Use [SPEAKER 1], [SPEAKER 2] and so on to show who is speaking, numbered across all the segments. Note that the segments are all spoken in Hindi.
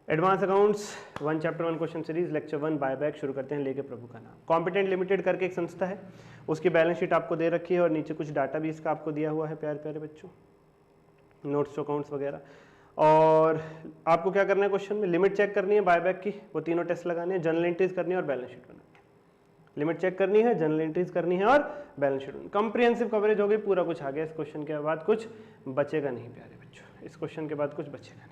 [SPEAKER 1] Advance accounts 1 chapter 1 question series lecture 1 buyback शुरू करते हैं लेके प्रभु का नाम। कॉम्पिटेंट लिमिटेड करके एक संस्था है, उसकी बैलेंस शीट आपको दे रखी है और नीचे कुछ डाटा भी इसका आपको दिया हुआ है प्यारे प्यारे बच्चों, नोट्स अकाउंट्स वगैरह। और आपको क्या करना है, क्वेश्चन में लिमिट चेक करनी है बायबैक की, वो तीनों टेस्ट लगाने हैं, जनरल एंट्रीज करनी है और बैलेंस शीट बनानी है। लिमिट चेक करनी है, जनरल एंट्रीज करनी है और बैलेंस शीट। कंप्रिहेंसिव कवरेज हो गई, पूरा कुछ आ गया। इस क्वेश्चन के बाद कुछ बचेगा नहीं प्यारे बच्चों, इस क्वेश्चन के बाद कुछ बचेगा नहीं।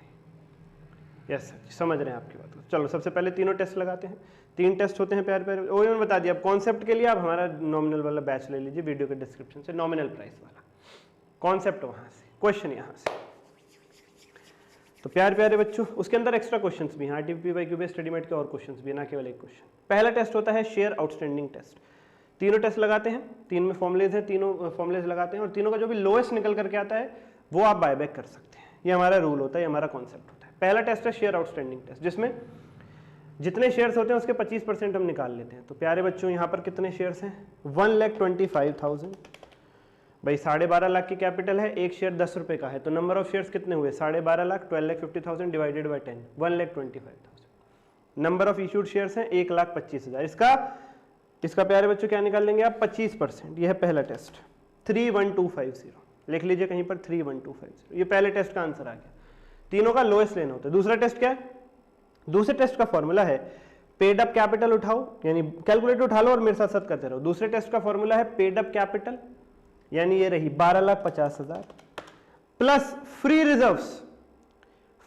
[SPEAKER 1] यस सर, समझ रहे हैं आपकी बात को। चलो सबसे पहले तीनों टेस्ट लगाते हैं। 3 टेस्ट होते हैं प्यारे प्यारे, वो बता दिया। अब कॉन्सेप्ट के लिए आप हमारा नॉमिनल वाला बैच ले लीजिए वीडियो के डिस्क्रिप्शन से, नॉमिनल प्राइस वाला कॉन्सेप्ट वहाँ से, क्वेश्चन यहाँ से। तो प्यारे प्यारे बच्चों, उसके अंदर एक्स्ट्रा क्वेश्चंस भी हैं, आरटीपी बाई क्यू बेस्ड स्टडीमेट के और क्वेश्चंस भी हैं, ना केवल एक क्वेश्चन। पहला टेस्ट होता है शेयर आउटस्टैंडिंग टेस्ट। तीनों टेस्ट लगाते हैं, 3 में फॉर्मुलेज है, तीनों फॉर्मुलेज लगाते हैं और तीनों का जो भी लोएस्ट निकल करके आता है वो आप बायबैक कर सकते हैं। ये हमारा रूल होता है, ये हमारा कॉन्सेप्ट होता है। पहला टेस्ट है शेयर आउटस्टैंडिंग टेस्ट, जिसमें जितने शेयर्स होते हैं उसके 25% हम निकाल लेते हैं। तो प्यारे बच्चों यहाँ पर कितने शेयर्स हैं, 1,25,000। भाई 12.5 लाख की कैपिटल है, एक शेयर 10 रुपए का है, तो नंबर ऑफ शेयर्स कितने हुए, 12.5 lakh, 12,50,000 divided by 10, 1,25,000। Number of issued shares हैं 1,25,000। इसका प्यारे बच्चों क्या निकाल लेंगे आप, 25%। यह है पहला टेस्ट, 31250, लिख लीजिए कहीं पर 31250। ये पहले टेस्ट का आंसर आ गया। तीनों का लोएस्ट लेना होता है। दूसरा टेस्ट क्या है, दूसरे टेस्ट का फॉर्मूला है पेड अप कैपिटल उठाओ, यानी कैलकुलेटर उठा लो और मेरे साथ साथ करते रहो। दूसरे टेस्ट का फॉर्मूला है पेड अप कैपिटल, यानी ये रही 12,50,000 plus free reserves.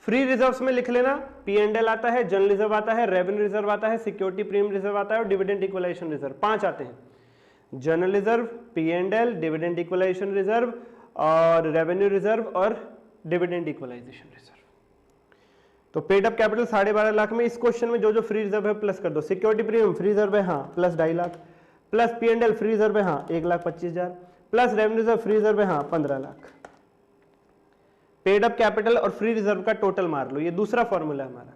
[SPEAKER 1] Free reserves में लिख लेना P&L आता है, जनरल रिजर्व आता है, रेवेन्यू रिजर्व आता है, सिक्योरिटी प्रीमियम रिजर्व आता है और डिविडेंड इक्वलाइजेशन रिजर्व। 5 आते हैं, general reserve, P&L, dividend equalisation reserve और रेवेन्यू रिजर्व और डिविडेंड इक्वलाइजेशन रिजर्व। तो पेड अप कैपिटल 12.5 लाख में इस क्वेश्चन में जो जो फ्री रिजर्व है प्लस कर दो। सिक्योरिटी प्रीमियम फ्री रिजर्व है हाँ, plus 2.5 lakh, plus P&L free reserve है हाँ 1,25,000, plus revenue reserve free reserve है हाँ 15 लाख। पेड अप कैपिटल और फ्री रिजर्व का टोटल मार लो, ये दूसरा फॉर्मूला हमारा,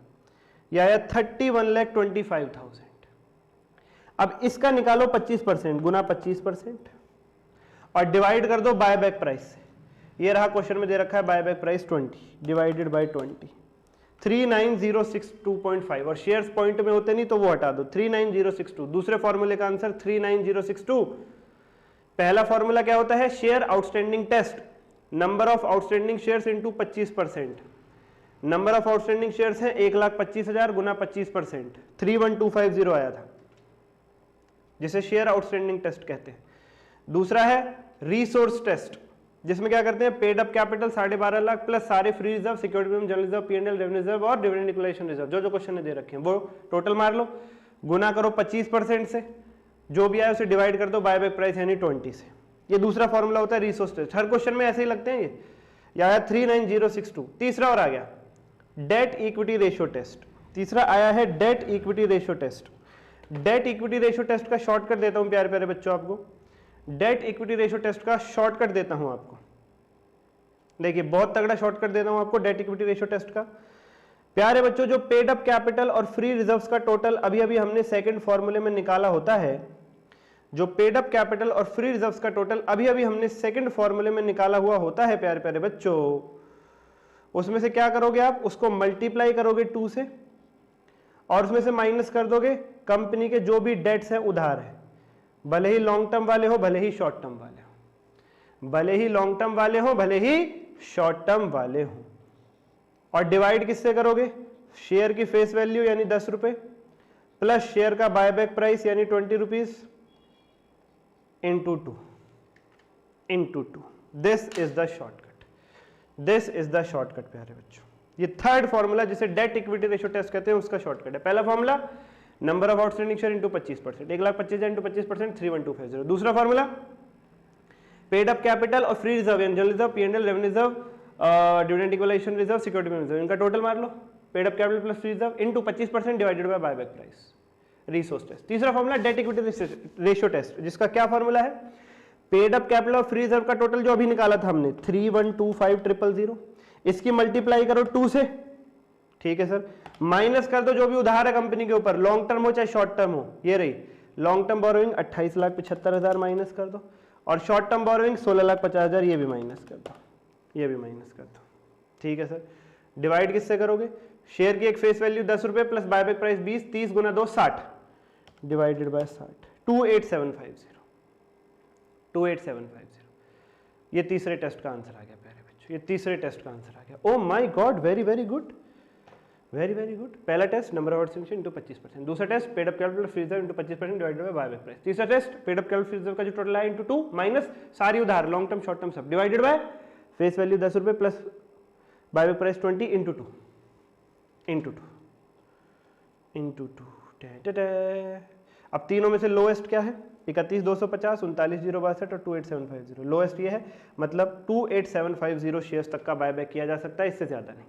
[SPEAKER 1] यह आया 31,25,000। अब इसका निकालो 25% गुना 25% और डिवाइड कर दो बायबैक प्राइस से। ये रहा क्वेश्चन में दे रखा है बायबैक प्राइस 20 डिवाइडेड बाय 20, 39062.5 और शेयर्स पॉइंट में होते नहीं तो वो हटा दो, 39062। दूसरे फॉर्मूले का आंसर 39062। पहला फॉर्मूला क्या होता है, share outstanding test, number of outstanding shares into 25%। Number of outstanding shares है 1,25,000 गुना 25%, 31250 आया था, जिसे शेयर आउटस्टैंडिंग टेस्ट कहते हैं। दूसरा है रिसोर्स टेस्ट, जिसमें क्या करते हैं, paid up capital 12.5 lakh plus सारे free reserve, security premium, general reserve, P&L, revenue reserve और डिविडेंड इक्वलाइजेशन रिजर्व, जो जो क्वेश्चन ने दे रखे हैं वो टोटल मार लो, गुना करो 25% से, जो भी आए उसे डिवाइड कर दो बायबैक प्राइस यानी 20 से। ये दूसरा फॉर्मूला होता है रिसोर्स टेस्ट। हर क्वेश्चन में ऐसे ही लगते हैं ये आया 39062। तीसरा और आ गया डेट इक्विटी रेशियो टेस्ट। तीसरा आया है debt equity ratio test. Debt equity ratio test का शॉर्टकट देता हूं प्यारे प्यारे बच्चों आपको, डेट इक्विटी रेशियो टेस्ट का शॉर्टकट देता हूं आपको। देखिए बहुत तगड़ा शॉर्टकट देता हूं आपको डेट इक्विटी रेशियो टेस्ट का। प्यारे बच्चों, जो पेड अप कैपिटल और फ्री रिजर्व्स का टोटल अभी अभी हमने सेकंड फॉर्मूले में निकाला होता है, जो पेड अप कैपिटल और फ्री रिजर्व्स का टोटल अभी अभी हमने सेकंड फॉर्मूले में निकाला हुआ होता है प्यारे प्यारे बच्चों, उसमें से क्या करोगे आप, उसको मल्टीप्लाई करोगे 2 से और उसमें से माइनस कर दोगे कंपनी के जो भी डेट्स हैं, उधार है, भले ही लॉन्ग टर्म वाले हो भले ही शॉर्ट टर्म वाले हो, भले ही लॉन्ग टर्म वाले हो भले ही शॉर्ट टर्म वाले हो। और डिवाइड किससे करोगे, शेयर की फेस वैल्यू यानी 10 रुपए प्लस शेयर का बायबैक प्राइस यानी 20 rupees into 2। This is the shortcut, this is the shortcut प्यारे बच्चों। ये थर्ड फॉर्मूला जिसे डेट इक्विटी रेशियो टेस्ट कहते हैं उसका शॉर्टकट है। पहला formula number of outstanding share into 25%, 1,25,000 into 25%, 31250। दूसरा फॉर्मूला पेड अप कैपिटल और free reserve, general reserve, P&L, revenue reserve, dividend equalisation reserve, security premium reserve, इनका टोटल मार लो, paid up capital plus free reserve into 25% divided by buyback price, resource test. तीसरा formula debt equity ratio test, जिसका क्या फॉर्मूला है, पेड अप कैपिटल और फ्री रिजर्व का टोटल जो अभी निकाला था हमने 3,125,000, इसकी मल्टीप्लाई करो 2 से, ठीक है सर, माइनस कर दो जो भी उधार है कंपनी के ऊपर, लॉन्ग टर्म हो चाहे शॉर्ट टर्म हो, ये रही लॉन्ग टर्म बोरोइंग 28,75,000 माइनस कर दो और शॉर्ट टर्म बोरोइंग 16,50,000, ये भी माइनस कर दो, ये भी माइनस कर दो, ठीक है सर। डिवाइड किससे करोगे, शेयर की एक फेस वैल्यू 10 रुपए plus buyback price 20, 30 Guna 2 60 divided by 60 28750 28750। ये तीसरे टेस्ट का आंसर आ गया प्यारे बच्चों, ये तीसरे टेस्ट का आंसर आ गया। Oh my god, very very good, very very good. पहला test number of words into 25%, दूसरा test paid up capital free reserve into 25% divided by buyback price, तीसरा test paid up capital free reserve का जो टोटल है इनटू 2 माइनस सारी उधार लॉन्ग टर्म शॉर्ट टर्म सब डिवाइडेड बाय फेस वैल्यू 10 रुपए plus buyback price 20 into 2 into 2 into 2। अब तीनों में से लोएस्ट क्या है? 31 250, 39 062 और 28750। लोएस्ट ये है, मतलब 28750 शेयर्स तक का बायबैक किया जा सकता है, इससे ज्यादा नहीं।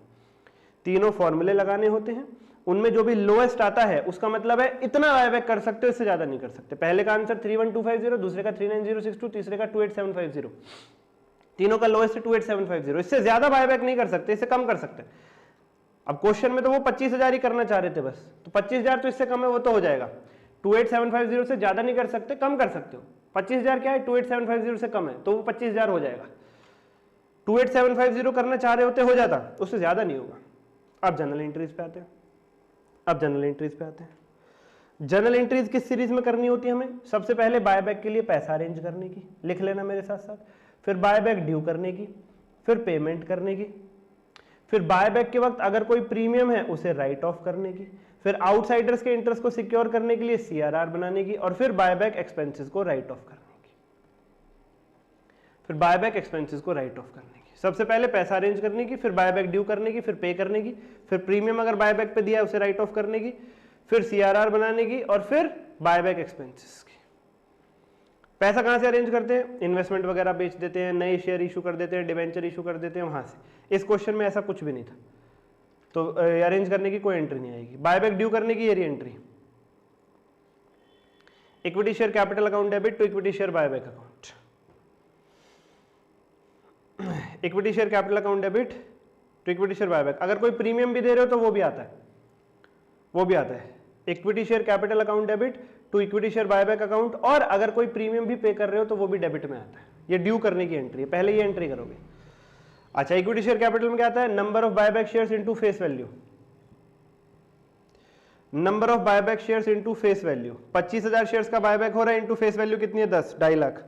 [SPEAKER 1] तीनों फॉर्मूले लगाने होते हैं, उनमें जो भी लोएस्ट आता है उसका मतलब है इतना बायबैक कर सकते हो, इससे ज्यादा नहीं कर सकते। पहले का आंसर 31250, दूसरे का 39062, तीसरे का 28750। तीनों का लोएस्ट है 28750, इससे ज्यादा बायबैक नहीं कर सकते, इससे कम कर सकते। अब क्वेश्चन में तो वो 25,000 ही करना चाह रहे थे बस, तो 25,000 तो इससे कम है, वो तो हो जाएगा। 28750 से ज्यादा नहीं कर सकते, कम कर सकते हो। 25,000 क्या है? 28750 से कम है, तो वो 25,000 हो जाएगा। 28750 करना चाह रहे होते हो जाता, उससे ज्यादा नहीं होगा। अब जनरल एंट्रीज पे आते हैं। अब जनरल एंट्रीज पे आते हैं। जनरल एंट्रीज किस सीरीज में करनी होती है हमें? सबसे पहले बायबैक के लिए पैसा अरेंज करने की, लिख लेना मेरे साथ साथ, फिर बायबैक ड्यू करने की, फिर पेमेंट करने की, फिर बायबैक के वक्त अगर कोई प्रीमियम है उसे राइट ऑफ करने की, फिर आउटसाइडर्स के इंटरेस्ट को सिक्योर करने के लिए सीआरआर बनाने की, और फिर बायबैक एक्सपेंसेस को राइट ऑफ करने की। फिर बायबैक एक्सपेंसेस को राइट ऑफ करने की। सबसे पहले पैसा अरेंज करने की, फिर बायबैक ड्यू करने की, फिर पे करने की, फिर प्रीमियम अगर बायबैक पे दिया है उसे राइट ऑफ करने की, फिर सीआरआर बनाने की, और फिर बायबैक एक्सपेंसेस की। पैसा कहां से अरेंज करते हैं? इन्वेस्टमेंट वगैरह बेच देते हैं, नए शेयर इशू कर देते हैं, डिवेंचर इशू कर देते हैं, वहां से। इस क्वेश्चन में ऐसा कुछ भी नहीं था, तो अरेंज करने की कोई एंट्री नहीं आएगी। बायबैक ड्यू करने की ये entry, equity share capital account debit to equity share buyback account, equity share capital account debit to equity share buyback. अगर कोई प्रीमियम भी दे रहे हो तो वो भी आता है, वो भी आता है। Equity share capital account debit to equity share buyback account, और अगर कोई प्रीमियम भी पे कर रहे हो तो वो भी डेबिट में आता है। ये ड्यू करने की एंट्री है, पहले ये एंट्री करोगे। अच्छा, इक्विटी शेयर कैपिटल में क्या आता है? Number of buyback shares into face value, number of buyback shares into face value. 25,000 shares का बायबैक हो रहा है, इनटू फेस वैल्यू कितनी है? 10, 2.5 लाख,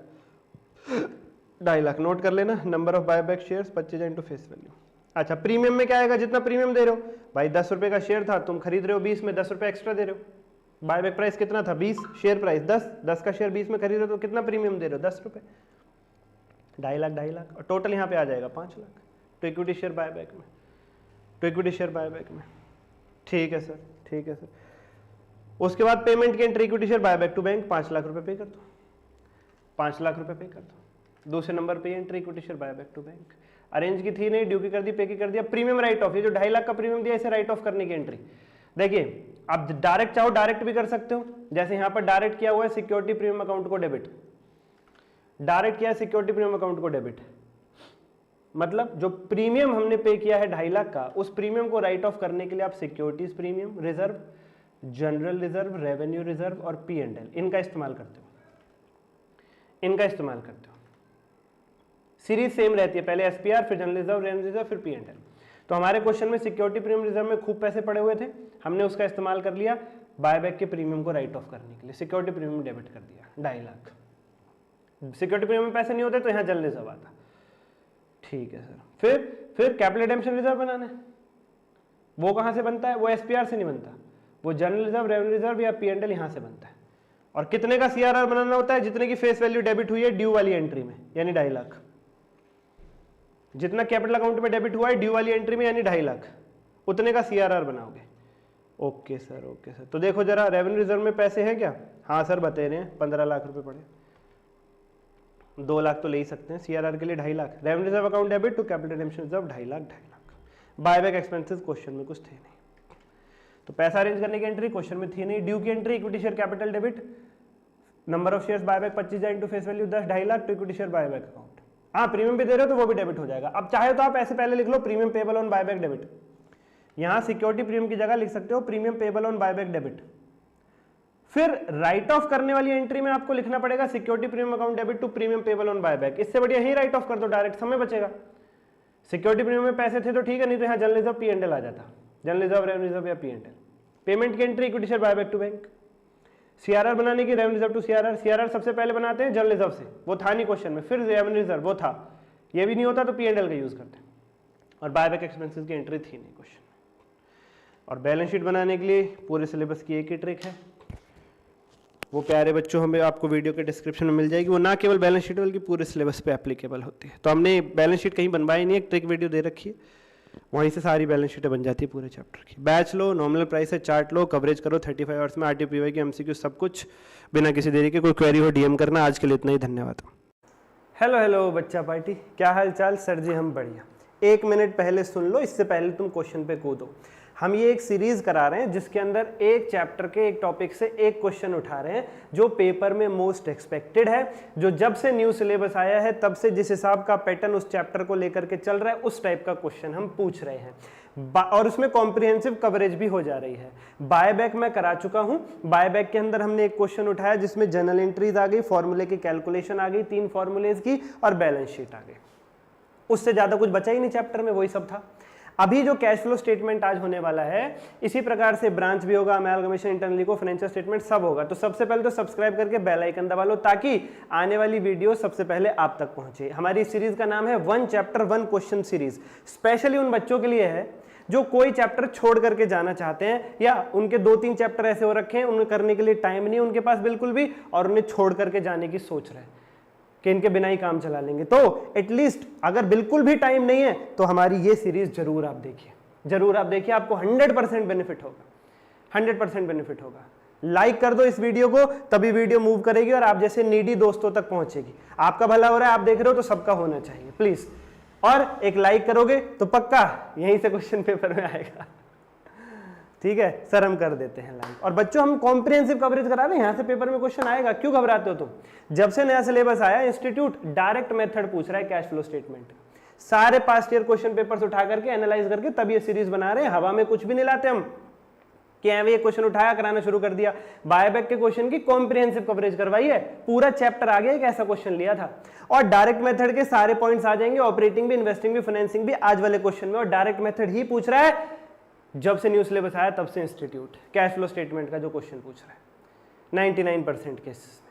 [SPEAKER 1] 2.5 लाख। नोट कर लेना, number of buyback shares 25,000 into face value. अच्छा, प्रीमियम में क्या आएगा? जितना प्रीमियम दे रहे हो भाई, 10 रुपए का शेयर था, तुम खरीद रहे हो 20 में, 10 रुपए एक्स्ट्रा दे रहे हो। बायबैक प्राइस कितना था? 20, शेयर प्राइस 10, 10 का शेयर 20 में खरीद रहे हो तो कितना प्रीमियम दे रहे हो? 10 रुपए। 2.5 लाख, 2.5 लाख, और टोटल यहाँ पे आ जाएगा 5 लाख तो इक्विटी शेयर बायबैक में, तो इक्विटी शेयर बायबैक में। ठीक है सर, ठीक है सर। उसके बाद पेमेंट की entry, equity share buyback to bank, 5 lakh रुपए पे कर दो, 5 लाख रुपए पे कर दो। दूसरे नंबर पे entry, equity share buyback to bank. Arrange की थी नहीं, ड्यू की कर दी, पे की कर दिया। प्रीमियम राइट ऑफ, ये जो 2.5 लाख का प्रीमियम दिया इसे राइट ऑफ करने की एंट्री। देखिए, आप डायरेक्ट चाहो डायरेक्ट भी कर सकते हो, जैसे यहां पर डायरेक्ट किया हुआ है सिक्योरिटी प्रीमियम अकाउंट को डेबिट, डायरेक्ट किया है सिक्योरिटी प्रीमियम अकाउंट को डेबिट, मतलब जो प्रीमियम हमने पे किया है 2.5 लाख का, उस प्रीमियम को राइट ऑफ करने के लिए आप securities premium, reserve, general reserve, revenue reserve और P&L इनका इस्तेमाल करते हो, इनका इस्तेमाल करते हो। सीरीज सेम रहती है, पहले SPR, फिर जनरल रिजर्व, रेवेन्यू रिजर्व, फिर P&L। तो हमारे क्वेश्चन में सिक्योरिटी प्रीमियम रिजर्व में खूब पैसे पड़े हुए थे, हमने उसका इस्तेमाल कर लिया बायबैक के प्रीमियम को राइट ऑफ करने के लिए, सिक्योरिटी प्रीमियम डेबिट कर दिया 2.5 लाख। सिक्योरिटी प्रीमियम में पैसे नहीं होते तो यहाँ जनरल रिजर्व आता। ठीक है सर। फिर कैपिटल रिडेम्पशन रिजर्व बनाना है, वो कहाँ से बनता है? वो SPR से नहीं बनता, वो जनरल रिजर्व, रेवेन्यू रिजर्व या P&L यहाँ से बनता है। और कितने का CRR बनाना होता है? जितने की फेस वैल्यू डेबिट हुई है ड्यू वाली एंट्री में, यानी 2.5 लाख। जितना कैपिटल अकाउंट में डेबिट हुआ है ड्यू वाली एंट्री में, यानी 2.5 लाख, उतने का CRR बनाओगे। Okay sir, okay sir. तो देखो जरा, रेवेन्यू रिजर्व में पैसे हैं क्या? हाँ सर, बता रहे हैं 15 लाख रुपए पड़े, 2 लाख तो ले ही सकते हैं, CRR के लिए 2.5 lakh. Revenue reserve account debit to capital redemption reserve 2.5 lakh, 2.5 lakh. Buyback expenses question में कुछ थे नहीं, तो पैसा अरेंज करने की एंट्री क्वेश्चन में थी नहीं। ड्यू की entry, equity share capital debit, number of shares buyback 25,000 into face value 10, 2.5 lakh to equity share buyback account. हाँ, प्रीमियम भी दे रहे हो तो वो भी डेबिट हो जाएगा। अब चाहे तो आप ऐसे पहले लिख लो premium payable on buyback debit, यहां सिक्योरिटी प्रीमियम की जगह लिख सकते हो premium payable on buyback debit. फिर राइट ऑफ करने वाली एंट्री में आपको लिखना पड़ेगा security premium account debit to premium payable on buyback. इससे बढ़िया ही राइट ऑफ कर दो डायरेक्ट, समय बचेगा। सिक्योरिटी प्रीमियम में पैसे थे तो ठीक है, नहीं तो यहाँ जनरल रिजर्व P&L आ जाता। जनरल रिजर्व, रेवेन्यू रिजर्व या P&L। पेमेंट की entry equity share buyback to bank. CRR बनाने की revenue reserve to CRR. CRR सबसे पहले बनाते हैं जनरल रिजर्व से, वो था नहीं क्वेश्चन में, फिर रेवेन्यू रिजर्व वो था, ये भी नहीं होता तो P&L का यूज करते हैं, और बायबैक एक्सपेंसेस की एंट्री थी नहीं क्वेश्चन। और बैलेंस शीट बनाने के लिए पूरे सिलेबस की एक ही ट्रिक है, वो प्यारे बच्चों हमें आपको वीडियो के डिस्क्रिप्शन में मिल जाएगी, वो ना केवल बैलेंस शीट बल्कि पूरे सिलेबस पे एप्लीकेबल होती है। तो हमने बैलेंस शीट कहीं बनवाई नहीं है, एक ट्रिक वीडियो दे रखी है, वहीं से सारी बैलेंस शीटें बन जाती है पूरे चैप्टर की। बैच लो, नॉमिनल प्राइस है, चार्ट लो, कवरेज करो 35 आवर्स में, RTPY की MCQ सब कुछ बिना किसी देरी के। कोई क्वेरी हो DM करना। आज के लिए इतना ही, धन्यवाद। हेलो बच्चा पार्टी, क्या हाल चाल? सर जी हम बढ़िया। 1 मिनट पहले सुन लो, इससे पहले तुम क्वेश्चन पे कूदो। हम ये एक सीरीज करा रहे हैं जिसके अंदर एक चैप्टर के एक टॉपिक से एक क्वेश्चन उठा रहे हैं जो पेपर में मोस्ट एक्सपेक्टेड है, जो जब से न्यू सिलेबस आया है तब से जिस हिसाब का पैटर्न उस चैप्टर को लेकर के चल रहा है उस टाइप का क्वेश्चन हम पूछ रहे हैं, और उसमें कॉम्प्रिहेंसिव कवरेज भी हो जा रही है। बायबैक मैं करा चुका हूं। बायबैक के अंदर हमने एक क्वेश्चन उठाया जिसमें जनरल एंट्रीज आ गई, फॉर्मूले की कैलकुलेशन आ गई, 3 फॉर्मूलेज की, और बैलेंस शीट आ गई। उससे ज्यादा कुछ बचा ही नहीं चैप्टर में, वही सब था। अभी जो कैश फ्लो स्टेटमेंट आज होने वाला है, इसी प्रकार से ब्रांच भी होगा, अमेलगमेशन, इंटरनल को फाइनेंशियल स्टेटमेंट सब होगा। तो सबसे पहले तो सब्सक्राइब करके बेल आइकन दबा लो ताकि आने वाली वीडियो सबसे पहले आप तक पहुंचे। हमारी सीरीज का नाम है 1 चैप्टर 1 क्वेश्चन सीरीज। स्पेशली उन बच्चों के लिए है जो कोई चैप्टर छोड़ करके जाना चाहते हैं, या उनके 2-3 चैप्टर ऐसे हो रखे हैं उन्हें करने के लिए टाइम नहीं उनके पास बिल्कुल भी, और उन्हें छोड़ करके जाने की सोच रहे हैं कि इनके बिना ही काम चला लेंगे। तो एटलीस्ट अगर बिल्कुल भी टाइम नहीं है तो हमारी ये सीरीज जरूर आप देखिए, जरूर आप देखिए, आपको 100% बेनिफिट होगा, 100% बेनिफिट होगा। लाइक कर दो इस वीडियो को, तभी वीडियो मूव करेगी और आप जैसे नीडी दोस्तों तक पहुंचेगी। आपका भला हो रहा है, आप देख रहे हो, तो सबका होना चाहिए प्लीज। और एक लाइक करोगे तो पक्का यहीं से क्वेश्चन पेपर में आएगा। ठीक है सर, हम कर देते हैं लाइक। और बच्चों हम कॉम्प्रिहेंसिव कवरेज करा रहे हैं, यहां से पेपर में क्वेश्चन आएगा, क्यों घबराते हो तुम? जब से नया सिलेबस आया इंस्टीट्यूट डायरेक्ट मेथड पूछ रहा है कैश फ्लो स्टेटमेंट। सारे पास्ट ईयर क्वेश्चन पेपर्स उठा करके एनालाइज करके तब ये सीरीज बना रहे हैं। हवा में कुछ भी नहीं लाते हम कि ये क्वेश्चन उठाया कराना शुरू कर दिया। बायबैक के क्वेश्चन की कॉम्प्रिहेंसिव कवरेज करवाई है, पूरा चैप्टर आ गया, एक ऐसा क्वेश्चन लिया था। और डायरेक्ट मेथड के सारे पॉइंट्स आ जाएंगे, ऑपरेटिंग भी, इन्वेस्टिंग भी, फाइनेंसिंग भी आज वाले क्वेश्चन में। और डायरेक्ट मेथड ही पूछ रहा है जब से न्यू सिलेबस आया तब से इंस्टीट्यूट कैश फ्लो स्टेटमेंट का जो क्वेश्चन पूछ रहा है 99% केसेस में।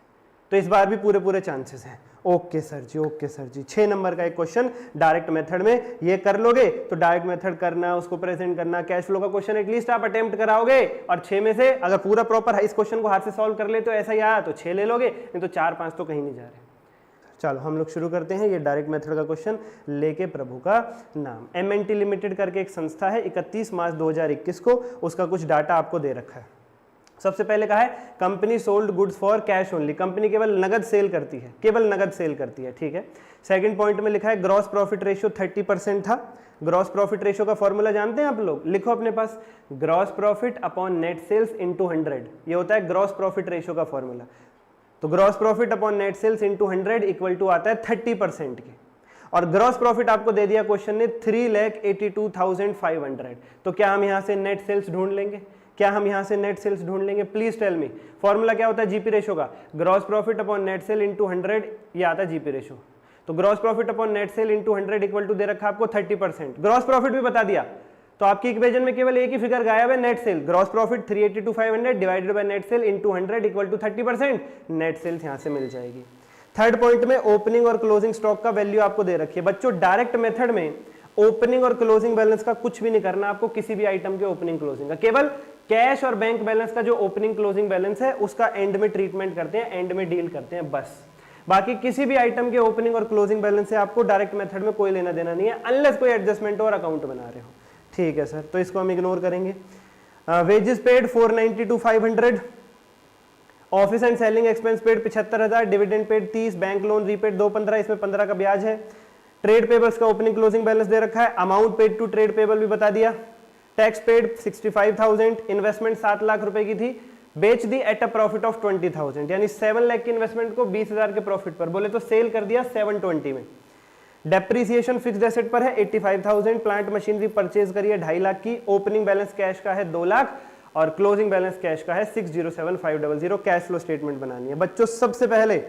[SPEAKER 1] तो इस बार भी पूरे चांसेस हैं। ओके सर जी, ओके सर जी। 6 नंबर का एक क्वेश्चन डायरेक्ट मेथड में, ये कर लोगे तो डायरेक्ट मेथड करना, उसको प्रेजेंट करना, कैश फ्लो का क्वेश्चन एटलीस्ट आप अटेम्प्ट कराओगे। और 6 में से अगर पूरा प्रॉपर इस क्वेश्चन को हाथ से सॉल्व कर ले तो ऐसा ही आया तो 6 ले लोगे, नहीं तो 4-5 तो कहीं नहीं जा रहे। चलो हम लोग शुरू करते हैं। ये डायरेक्ट मेथड का क्वेश्चन लेके प्रभु का नाम। MNT लिमिटेड करके एक संस्था है, 31 मार्च 2021 को उसका कुछ डाटा आपको दे रखा है। सबसे पहले कहा है company sold goods for cash only, company केवल नगद सेल करती है, केवल नगद सेल करती है। ठीक है। सेकंड पॉइंट में लिखा है ग्रॉस प्रॉफिट रेशियो 30% था। ग्रॉस प्रॉफिट रेशियो का फॉर्मूला जानते हैं आप लोग? लिखो अपने पास, gross profit upon net sales into 100, ये होता है ग्रॉस प्रॉफिट रेशियो का फॉर्मूला। तो gross profit upon net sales into 100 equal to आता है 30% के। और ग्रॉस प्रॉफिट आपको दे दिया क्वेश्चन ने 3,82,500। तो क्या हम यहां से नेट सेल्स ढूंढ लेंगे? क्या हम यहां से नेट सेल्स ढूंढ लेंगे? Please tell me. फॉर्मूला क्या होता है जीपी रेशियो का? Gross profit upon net sale into 100, ये आता है जीपी रेशियो। तो gross profit upon net sale into 100 equal to दे रखा आपको 30%। ग्रॉस प्रॉफिट भी बता दिया, तो आपकी इक्वेशन में केवल एक ही फिगर गायब है, net sale. Gross profit 382,500 divided by net sale into 100 equal to 30%। Net sales यहां से मिल जाएगी। थर्ड पॉइंट में ओपनिंग और क्लोजिंग स्टॉक का वैल्यू आपको दे रखी है। बच्चों डायरेक्ट मेथड में ओपनिंग और क्लोजिंग बैलेंस का कुछ भी नहीं करना आपको, किसी भी आइटम के ओपनिंग क्लोजिंग का। केवल कैश और बैंक बैलेंस का जो ओपनिंग क्लोजिंग बैलेंस है उसका एंड में ट्रीटमेंट करते हैं, एंड में डील करते हैं बस। बाकी किसी भी आइटम के ओपनिंग और क्लोजिंग बैलेंस से आपको डायरेक्ट मेथड में कोई लेना देना नहीं है, अनलेस कोई एडजस्टमेंट और अकाउंट बना रहे हो। ठीक है सर, तो इसको हम इग्नोर करेंगे। Wages paid 492,500, office and selling expense paid 75,000, dividend paid 30, bank loan repaid 215, इसमें 15 का ब्याज है। ट्रेड पेबल्स का ओपनिंग क्लोजिंग बैलेंस दे रखा है, amount paid to trade payable भी बता दिया। टैक्स पेड 65,000, इन्वेस्टमेंट 7 लाख रुपए की थी, बेच दी एट अ प्रॉफिट ऑफ 20,000, यानी 7 लाख की इन्वेस्टमेंट को 20,000 के प्रॉफिट पर, बोले तो सेल कर दिया 720 में। डेप्रीसिएशन फिक्स्ड एसेट पर है 85,000, प्लांट मशीनरी परचेज करी है 2.5 लाख की। ओपनिंग बैलेंस कैश का है 2 लाख और क्लोजिंग बैलेंस कैश का है 607,500। कैश फ्लो स्टेटमेंट बनानी है बच्चों। सबसे पहले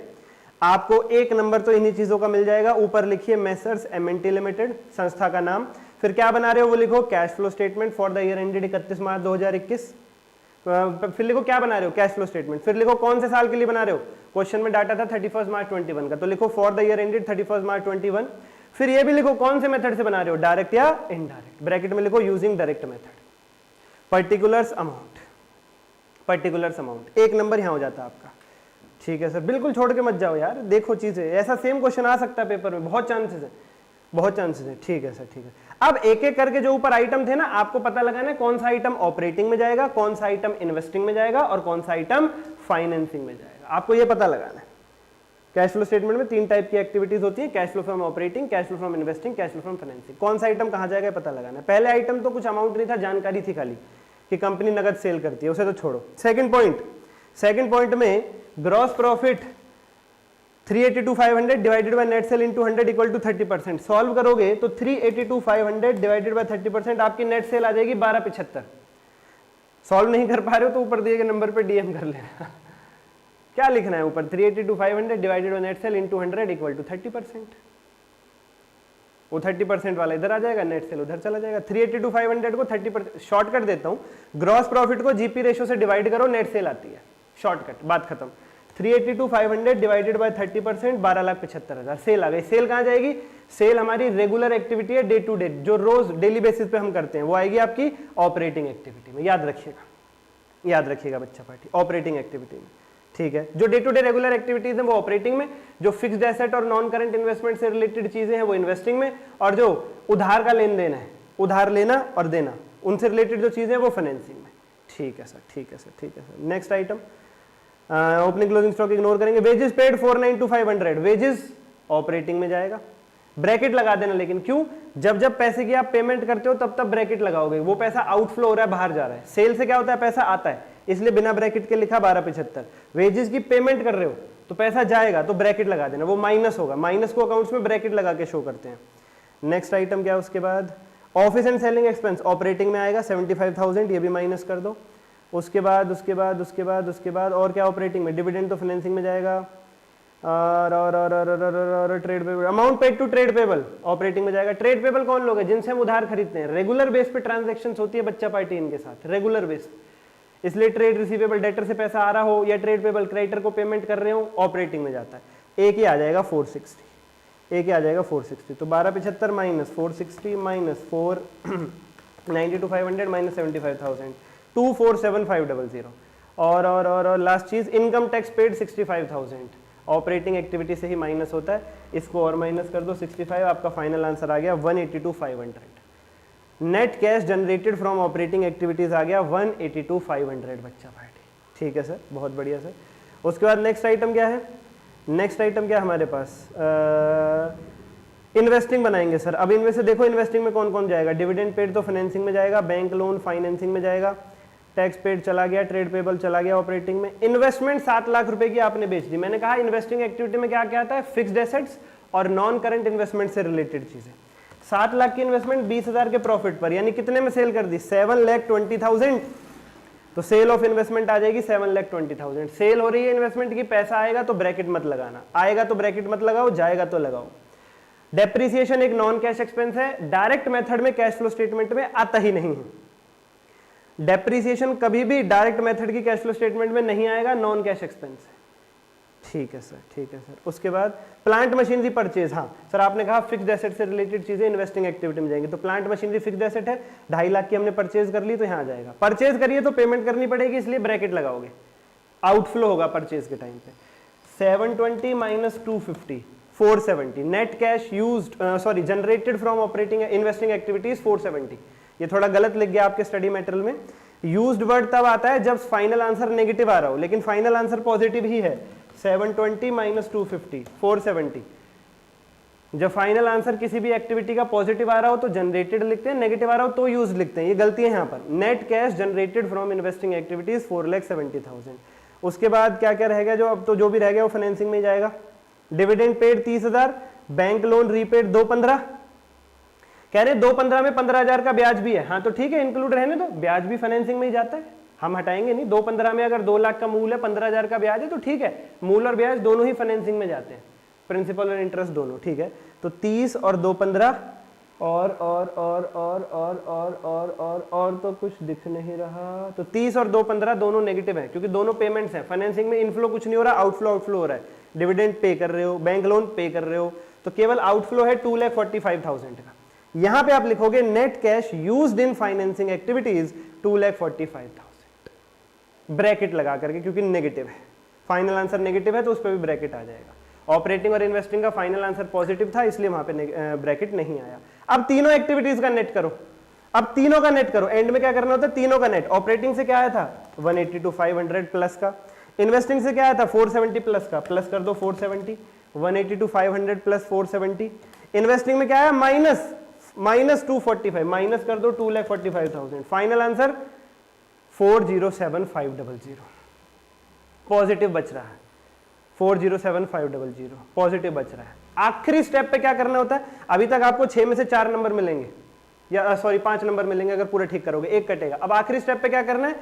[SPEAKER 1] आपको 1 नंबर तो इन्हीं चीजों का मिल जाएगा, ऊपर लिखिए मेसर्स MNT लिमिटेड संस्था का नाम। फिर क्या बना रहे हो वो लिखो cash flow statement for the year ended 31 मार्च 2021। फिर लिखो क्या बना रहे हो, कैश फ्लो स्टेटमेंट। फिर लिखो कौन से साल के लिए बना रहे हो, क्वेश्चन में डाटा था 31 मार्च 21 का, तो लिखो फॉर द ईयर एंडेड 31 मार्च 21। फिर ये भी लिखो कौन से मेथड से बना रहे हो, डायरेक्ट या इनडायरेक्ट। ब्रैकेट में लिखो using direct method. Particulars amount, particulars amount, एक नंबर यहां हो जाता है आपका। ठीक है सर, बिल्कुल छोड़ के मत जाओ यार, देखो चीजें, ऐसा सेम क्वेश्चन आ सकता है पेपर में, बहुत चांसेस है, बहुत चांसेस है। ठीक है सर, ठीक है। अब एक एक करके जो ऊपर आइटम थे ना, आपको पता लगाना है कौन सा आइटम ऑपरेटिंग में जाएगा, कौन सा आइटम इन्वेस्टिंग में जाएगा और कौन सा आइटम फाइनेंसिंग में जाएगा, आपको ये पता लगाना है। कैश फ्लो स्टेटमेंट में 3 टाइप की एक्टिविटीज होती है, cash flow from operating, cash flow from investing, cash flow from financing. कौन सा आइटम कहां जाएगा पता लगाना है। पहले आइटम तो कुछ अमाउंट नहीं था, जानकारी थी खाली कि कंपनी नगद सेल करती है, उसे तो छोड़ो। सेकंड पॉइंट में gross profit 382,500 divided by net sale into 100 equal to 30%। Solve करोगे तो 382,500 डिवाइडेड बाय 30% आपकी नेट सेल आ जाएगी 1275। सॉल्व नहीं कर पा रहे हो तो ऊपर दिए गए नंबर पे डीएम कर लेना। क्या लिखना है ऊपर, 382,500 divided by net sale into 100 equal to 30%। वो 30% वाला इधर आ जाएगा, नेट सेल उधर चला जाएगा। 382,500 को 30%, शॉर्टकट देता हूं, ग्रॉस प्रॉफिट को जीपी रेशियो से डिवाइड करो, नेट सेल आती है, शॉर्टकट, बात खत्म। 382,500 डिवाइडेड बाय 30%, 12,75,000 सेल आ गई। सेल कहां जाएगी, सेल हमारी रेगुलर एक्टिविटी है, डे टू डे, जो रोज डेली बेसिस पे हम करते हैं, वो आएगी आपकी ऑपरेटिंग एक्टिविटी में। याद रखिएगा, याद रखिएगा बच्चा पार्टी, ऑपरेटिंग एक्टिविटी में। ठीक है, जो day to day regular activities है वो ऑपरेटिंग में, जो फिक्स्ड एसेट और नॉन करंट इन्वेस्टमेंट से रिलेटेड चीजें हैं वो इन्वेस्टिंग में, और जो उधार का लेन देन है, उधार लेना और देना, उनसे रिलेटेड जो चीजें हैं वो फाइनेंसिंग में। ठीक है सर, ठीक है सर, ठीक है sir. Next item, opening closing stock ignore करेंगे। वेजेस पेड 492,500, वेजेस ऑपरेटिंग में जाएगा। ब्रैकेट लगा देना, लेकिन क्यों, जब जब पैसे की आप पेमेंट करते हो तब तब ब्रैकेट लगाओगे, वो पैसा आउटफ्लो हो रहा है, बाहर जा रहा है। सेल से क्या होता है, पैसा आता है, इसलिए बिना ब्रैकेट के लिखा 1275। वेजेस की पेमेंट कर रहे हो तो पैसा जाएगा तो ब्रैकेट लगा देना, वो माइनस होगा, माइनस को अकाउंट्स में ब्रैकेट लगा के शो करते हैं। नेक्स्ट आइटम क्या है उसके बाद, office and selling expense operating में आएगा 75,000, ये भी माइनस कर दो। उसके बाद और क्या ऑपरेटिंग में, डिविडेंड तो फाइनेंसिंग में जाएगा, और trade payable, amount paid to trade payable operating में जाएगा। ट्रेड पेबल कौन लोग हैं, जिनसे हम उधार खरीदते हैं, रेगुलर बेस पे ट्रांजैक्शंस होती है बच्चा पार्टी इनके साथ, रेगुलर बेस, इसलिए ट्रेड रिसीवेबल डेटर से पैसा आ रहा हो या ट्रेड पेबल क्रेडिटर को पेमेंट कर रहे हो, ऑपरेटिंग में जाता है। एक ही आ जाएगा 460, एक ही आ जाएगा 460, तो 1275 माइनस 460 माइनस 492,500 माइनस 75,000, 247,500। और लास्ट चीज, income tax paid 65,000, operating activity से ही माइनस होता है, इसको और माइनस कर दो 65, आपका फाइनल आंसर आ गया 182,500। Net cash generated from operating activities आ गया 182,500 बच्चा पार्टी। ठीक है सर, बहुत बढ़िया सर। उसके बाद नेक्स्ट आइटम क्या है, नेक्स्ट आइटम क्या है हमारे पास, इन्वेस्टिंग बनाएंगे सर। अब इनमें से देखो इन्वेस्टिंग में कौन कौन जाएगा, डिविडेंड पेड तो फाइनेंसिंग में जाएगा, बैंक लोन फाइनेंसिंग में जाएगा, टैक्स पेड चला गया, ट्रेड पेबल चला गया ऑपरेटिंग में। इन्वेस्टमेंट 7 लाख रुपए की आपने बेच दी। मैंने कहा इन्वेस्टिंग एक्टिविटी में क्या क्या आता है, फिक्स्ड एसेट्स और नॉन करंट इन्वेस्टमेंट से रिलेटेड चीजें। 7 लाख की इन्वेस्टमेंट 20,000 के प्रॉफिट पर, यानी कितने में सेल कर दी, 7,20,000, तो सेल ऑफ इन्वेस्टमेंट आ जाएगी 7,20,000। सेल हो रही है इन्वेस्टमेंट की, पैसा आएगा तो ब्रैकेट मत लगाना, आएगा तो ब्रैकेट मत लगाओ, जाएगा तो लगाओ। डेप्रिसिएशन एक नॉन कैश एक्सपेंस है, डायरेक्ट मेथड में कैश फ्लो स्टेटमेंट में आता ही नहीं है। डेप्रिसिएशन कभी भी डायरेक्ट मेथड की कैश फ्लो स्टेटमेंट में नहीं आएगा, नॉन कैश एक्सपेंस है। ठीक है सर, ठीक है सर। उसके बाद प्लांट मशीनरी परचेज, हाँ सर आपने कहा फिक्स्ड एसेट से रिलेटेड चीजें इन्वेस्टिंग एक्टिविटी में जाएंगी, तो प्लांट मशीनरी फिक्स्ड एसेट है, 2.5 लाख की हमने परचेज कर ली तो यहाँ आ जाएगा। परचेज करिए तो पेमेंट करनी पड़ेगी, इसलिए ब्रैकेट लगाओगे, आउटफ्लो होगा परचेज के टाइम पे। 720 minus 250, 470। Net cash used, sorry generated from operating investing activities 470। ये थोड़ा गलत लिख गया आपके स्टडी मटेरियल में। यूज्ड वर्ड तब आता है जब फाइनल आंसर नेगेटिव आ रहा हो, लेकिन फाइनल आंसर पॉजिटिव ही है। 720 माइनस 250, 470। जब फाइनल आंसर किसी भी एक्टिविटी का पॉजिटिव आ रहा हो तो जनरेटेड लिखते हैं, नेगेटिव आ रहा हो तो यूज लिखते हैं, ये गलती है यहाँ पर। Net cash generated from investing activities 4,70,000। उसके बाद क्या क्या रहेगा, जो अब तो जो भी रह गया वो फाइनेंसिंग में जाएगा। Dividend paid 30,000, bank loan repaid 215। कह रहे 215 में 15,000 का ब्याज भी है, हाँ तो ठीक है इंक्लूड रहने दो, ब्याज भी फाइनेंसिंग में ही जाता है, हम हटाएंगे नहीं। 215 में अगर 2 लाख का मूल है, 15,000 का ब्याज है तो ठीक है, मूल और ब्याज दोनों ही फाइनेंसिंग में जाते हैं, प्रिंसिपल और इंटरेस्ट दोनों। ठीक है, तो 30 और 215 और तो कुछ दिख नहीं रहा। तो 30 और 2 15 दोनों नेगेटिव है क्योंकि दोनों पेमेंट्स हैं। फाइनेंसिंग में इनफ्लो कुछ नहीं हो रहा, आउटफ्लो हो रहा है। डिविडेंड पे कर रहे हो, बैंक लोन पे कर रहे हो, तो केवल आउटफ्लो है 2,45,000 का। यहां पे आप लिखोगे net cash used in financing activities 2,45,000 bracket लगा करके, क्योंकि नेगेटिव है। फाइनल आंसर नेगेटिव है तो उस पर भी ब्रैकेट आ जाएगा। ऑपरेटिंग और इन्वेस्टिंग का फाइनल आंसर पॉजिटिव था इसलिए वहां पे ब्रैकेट नहीं आया। अब तीनों एक्टिविटीज का नेट करो, अब तीनों का नेट करो। एंड में क्या करना होता है, तीनों का नेट। ऑपरेटिंग से क्या आया था 180 to 500 प्लस का, इन्वेस्टिंग से क्या आया था 470 प्लस का, प्लस कर दो 470, 180 to 500 प्लस 470। इन्वेस्टिंग में क्या आया माइनस 245, माइनस कर दो 2,45,000। फाइनल आंसर 407,500 पॉजिटिव बच रहा है। 407,500 पॉजिटिव बच रहा है। आखिरी स्टेप पे क्या करना होता है, अभी तक आपको 6 में से 4 नंबर मिलेंगे, या सॉरी 5 नंबर मिलेंगे अगर पूरा ठीक करोगे, एक कटेगा। अब आखिरी स्टेप पे क्या करना है,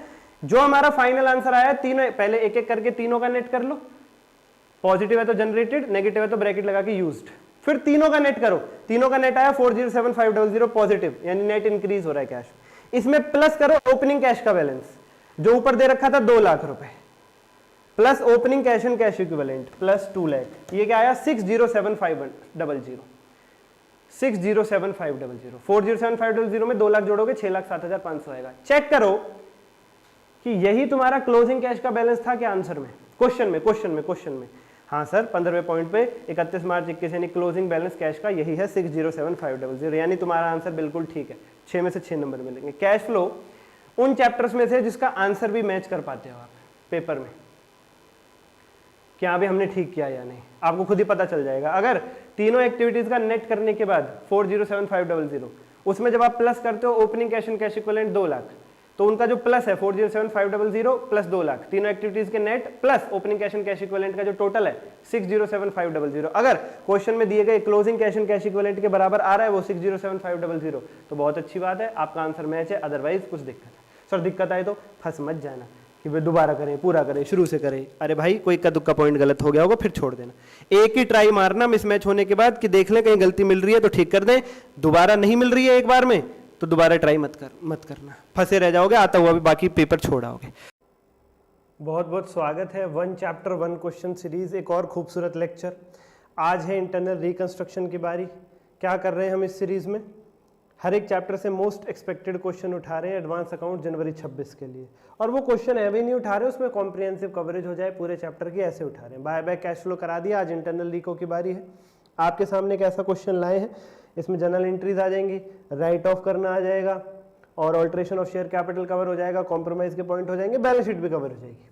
[SPEAKER 1] जो हमारा फाइनल आंसर आया तीनों पहले एक एक करके तीनों का नेट कर लो। पॉजिटिव है तो जनरेटेड, नेगेटिव है तो ब्रैकेट लगा के यूज्ड। फिर तीनों का नेट करो, तीनों का नेट आया 407,500 पॉजिटिव, यानी नेट इंक्रीज हो रहा है कैश। इसमें प्लस करो ओपनिंग कैश का बैलेंस, जो ऊपर दे रखा था 2 लाख रुपए, plus opening cash and cash equivalent plus 2 lakh. ये क्या आया 607,500, 607,500। 407,500 में 2 लाख जोड़ोगे 6,07,500 आएगा। चेक करो कि यही तुम्हारा क्लोजिंग कैश का बैलेंस था क्या आंसर में, क्वेश्चन में। हाँ सर 15वें पॉइंट पे 31 मार्च 21 यानी क्लोजिंग बैलेंस कैश का यही है 607,500, यानी तुम्हारा आंसर बिल्कुल ठीक है। 6 में से 6 नंबर मिलेंगे। कैश फ्लो उन चैप्टर्स में से जिसका आंसर भी मैच कर पाते हो आप पेपर में, क्या अभी हमने ठीक किया या नहीं, आपको खुद ही पता चल जाएगा। अगर तीनों एक्टिविटीज का नेट करने के बाद 407,500 उसमें जब आप प्लस करते हो opening cash and cash equivalent 2 lakh, तो उनका जो प्लस है 407,500 प्लस 2 लाख, तीनों एक्टिविटीज के net plus opening cash and cash equivalent का जो टोटल है 607,500। अगर क्वेश्चन में दिए गए closing cash and cash equivalent के बराबर आ रहा है वो 607,500 तो बहुत अच्छी बात है, आपका आंसर मैच है। अदरवाइज कुछ दिक्कत है। सर दिक्कत आए तो फंस मत जाना कि वे दोबारा करें, पूरा करें, शुरू से करें। अरे भाई कोई इक्का दुक्का पॉइंट गलत हो गया होगा फिर छोड़ देना। एक ही ट्राई मारना मिसमैच होने के बाद कि देख लें कहीं गलती मिल रही है तो ठीक कर दें, दोबारा नहीं मिल रही है एक बार में तो दोबारा ट्राई मत करना, फंसे रह जाओगे, आता हुआ भी बाकी पेपर छोड़ाओगे। बहुत बहुत स्वागत है 1 चैप्टर 1 क्वेश्चन सीरीज, एक और खूबसूरत लेक्चर। आज है इंटरनल रिकंस्ट्रक्शन की बारी। क्या कर रहे हैं हम इस सीरीज में, हर एक चैप्टर से मोस्ट एक्सपेक्टेड क्वेश्चन उठा रहे हैं एडवांस अकाउंट जनवरी 26 के लिए। और वो क्वेश्चन ऐसे नहीं उठा रहे, उसमें कॉम्प्रिहेंसिव कवरेज हो जाए पूरे चैप्टर की, ऐसे उठा रहे हैं। बाय बैक कैश फ्लो करा दिया, आज इंटरनल रिको की बारी है। आपके सामने एक ऐसा क्वेश्चन लाए हैं, इसमें जनरल एंट्रीज आ जाएंगी, राइट ऑफ करना आ जाएगा और alteration of share capital cover हो जाएगा, कॉम्प्रोमाइज के पॉइंट हो जाएंगे, बैलेंस शीट भी कवर हो जाएगी।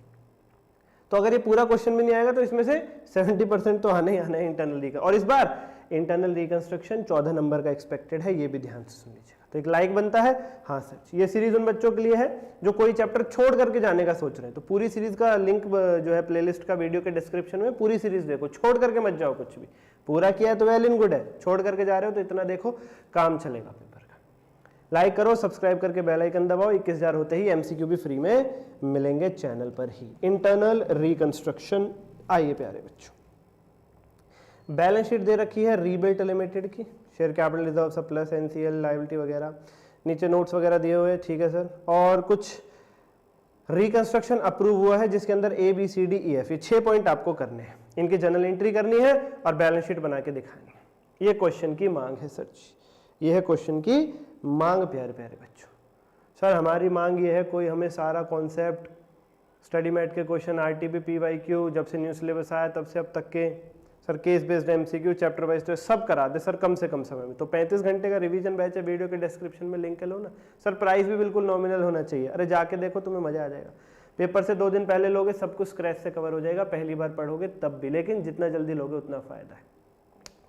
[SPEAKER 1] तो अगर ये पूरा क्वेश्चन भी नहीं आएगा तो इसमें से 70% तो आना ही आना है इंटरनल रिकंस्ट्रक्शन। और इस बार इंटरनल रिकंस्ट्रक्शन 14 नंबर का एक्सपेक्टेड है, ये भी ध्यान से सुन लीजिएगा। तो एक लाइक बनता है। हाँ सच, ये सीरीज उन बच्चों के लिए है जो कोई चैप्टर छोड़ करके जाने का सोच रहे हैं। तो पूरी सीरीज का लिंक जो है प्लेलिस्ट का वीडियो के डिस्क्रिप्शन में, पूरी सीरीज देखो, छोड़ करके मत जाओ कुछ भी। पूरा किया है तो वेल इन गुड है, छोड़ करके जा रहे हो तो इतना देखो, काम चलेगा पेपर का। लाइक करो, सब्सक्राइब करके बेल आइकन दबाओ। 21,000 होते ही एमसीक्यू भी फ्री में मिलेंगे चैनल पर ही। इंटरनल रिकंस्ट्रक्शन, आइए प्यारे बच्चों, बैलेंस शीट दे रखी है रीबिल्ट लिमिटेड की, share capital reserve surplus NCL liability वगैरह, नीचे नोट्स वगैरह दिए हुए, ठीक है सर। और कुछ रिकंस्ट्रक्शन अप्रूव हुआ है जिसके अंदर ABCDEF, ये 6 पॉइंट आपको करने हैं। इनकी जनरल एंट्री करनी है और बैलेंस शीट बना के दिखानी है। ये क्वेश्चन की मांग है सर जी, ये है क्वेश्चन की मांग प्यारे प्यारे बच्चों। सर हमारी मांग ये है, कोई हमें सारा कॉन्सेप्ट स्टडी मैट के क्वेश्चन, RTP PYQ जब से न्यू सिलेबस आया तब से अब तक के, sir case based MCQ chapter wise तो सब करा दे सर कम से कम समय में। तो 35 घंटे का रिवीजन बैच है, वीडियो के डिस्क्रिप्शन में लिंक लो ना सर। प्राइस भी बिल्कुल नॉमिनल होना चाहिए, अरे जाके देखो तुम्हें मजा आ जाएगा। पेपर से 2 दिन पहले लोगे, सब कुछ स्क्रैच से कवर हो जाएगा, पहली बार पढ़ोगे तब भी, लेकिन जितना जल्दी लोगे उतना फायदा है।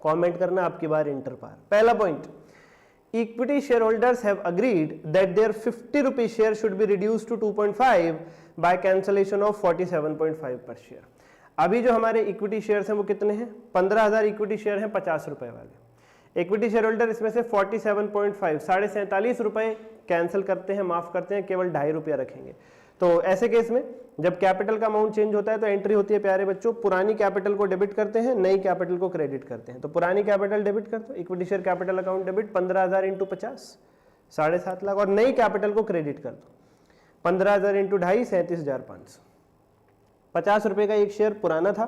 [SPEAKER 1] कमेंट करना आपकी बार इंटर पार। पहला point, equity share holders have agreed that their 50 rupees share should be reduced to 2.5 by cancellation of 47.5 per share. अभी जो हमारे इक्विटी शेयर्स हैं वो कितने हैं, 15,000 इक्विटी शेयर हैं 50 रुपए वाले। इक्विटी शेयर होल्डर इसमें से 47.5 47.5 रुपए कैंसिल करते हैं, माफ करते हैं, केवल 2.5 रुपया रखेंगे। तो ऐसे केस में जब कैपिटल का अमाउंट चेंज होता है तो एंट्री होती है प्यारे बच्चों, पुरानी कैपिटल को डेबिट करते हैं, नई कैपिटल को क्रेडिट करते हैं। तो पुरानी कैपिटल डेबिट कर दो, equity share capital account debit 15,000 into 50 7.5 lakh, और नई कैपिटल को क्रेडिट कर दो 15,000 इंटू 2.5 37,500। 50 रुपए का एक शेयर पुराना था,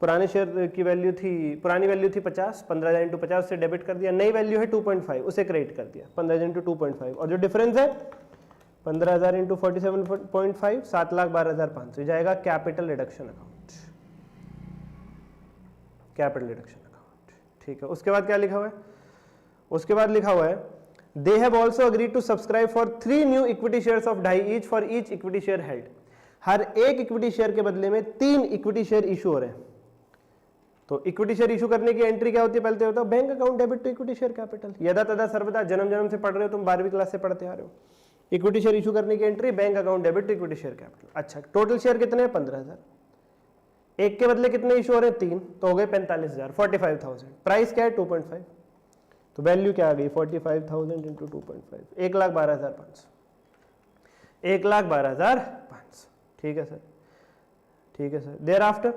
[SPEAKER 1] पुराने शेयर की वैल्यू थी, पुरानी वैल्यू थी 50, 15,000 इंटू 50 से डेबिट कर दिया, नई वैल्यू है 2.5 उसे क्रेडिट कर दिया 15,000 इंटू 2.5, और जो डिफरेंस है 15,000 इंटू 47.5 7,12,500 जाएगा capital reduction account, capital reduction account. ठीक है, उसके बाद क्या लिखा हुआ है, उसके बाद लिखा हुआ है they have also agreed to subscribe for 3 new equity shares of 2.5 each for each equity share held. हर एक इक्विटी शेयर के बदले में 3 इक्विटी शेयर इशू हो रहे हैं। तो इक्विटी शेयर इशू करने की एंट्री क्या होती है, पहले होता है bank account debit to equity share capital. यदा तदा सर्वदा, जन्म जन्म से पढ़ रहे हो तुम, 12वीं क्लास से पढ़ते आ रहे हो। इक्विटी शेयर इशू करने की entry bank account debit to equity share capital. अच्छा, टोटल शेयर कितने हैं 15,000, एक के बदले कितने इशू हो रहे हैं 3, तो हो गए 45,000 45,000। प्राइस क्या है 2.5, तो वैल्यू क्या आ गई 45,000 इंटू 2.5 1,12,500 1,12,500। ठीक है सर, ठीक है sir. Thereafter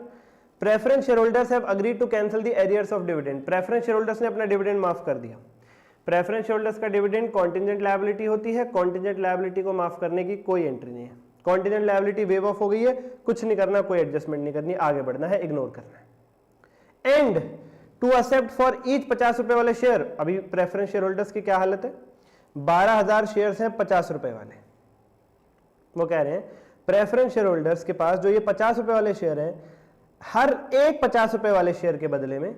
[SPEAKER 1] preference share holders have agreed to cancel the arrears of dividend. Preference share holders ने अपना डिविडेंड माफ कर दिया। प्रेफरेंस शेयर होल्डर्स का डिविडेंड कॉन्टिजेंट लायबिलिटी होती है, कॉन्टिजेंट लायबिलिटी को माफ करने की कोई एंट्री नहीं है। कॉन्टिजेंट लायबिलिटी वेव ऑफ हो गई है, कुछ नहीं करना, कोई एडजस्टमेंट नहीं करनी, आगे बढ़ना है, इग्नोर करना है। And to accept for each 50 रुपए वाले शेयर। अभी प्रेफरेंस शेयर होल्डर्स की क्या हालत है, 12,000 शेयर्स हैं 50 रुपए वाले। वो कह रहे हैं प्रेफरेंस शेयर होल्डर्स के पास जो ये 50 रुपए वाले शेयर हैं, हर एक 50 रुपए वाले शेयर के बदले में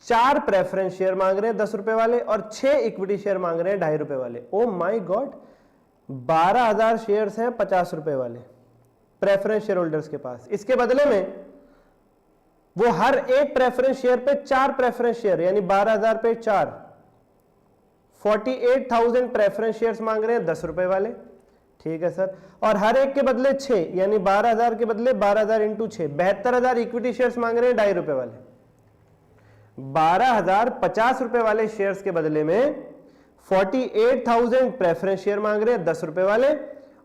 [SPEAKER 1] 4 प्रेफरेंस शेयर मांग रहे हैं 10 रुपए वाले, और 6 इक्विटी शेयर मांग रहे हैं 2.5 रुपए वाले। ओ माय गॉड, 12,000 शेयर्स हैं 50 रुपए वाले प्रेफरेंस शेयर होल्डर्स के पास। इसके बदले में वो हर एक प्रेफरेंस शेयर पे 4 प्रेफरेंस शेयर, यानी 12,000 पे 4 48,000 प्रेफरेंस शेयर्स मांग रहे हैं 10 रुपए वाले। ठीक है सर, और हर एक के बदले 6, यानी 12,000 के बदले 12,000 इंटू 6 72,000 इक्विटी शेयर्स मांग रहे हैं 2.5 रुपए वाले। 12,000 50 रुपए वाले शेयर्स के बदले में 48,000 प्रेफरेंस शेयर मांग रहे हैं 10 रुपए वाले,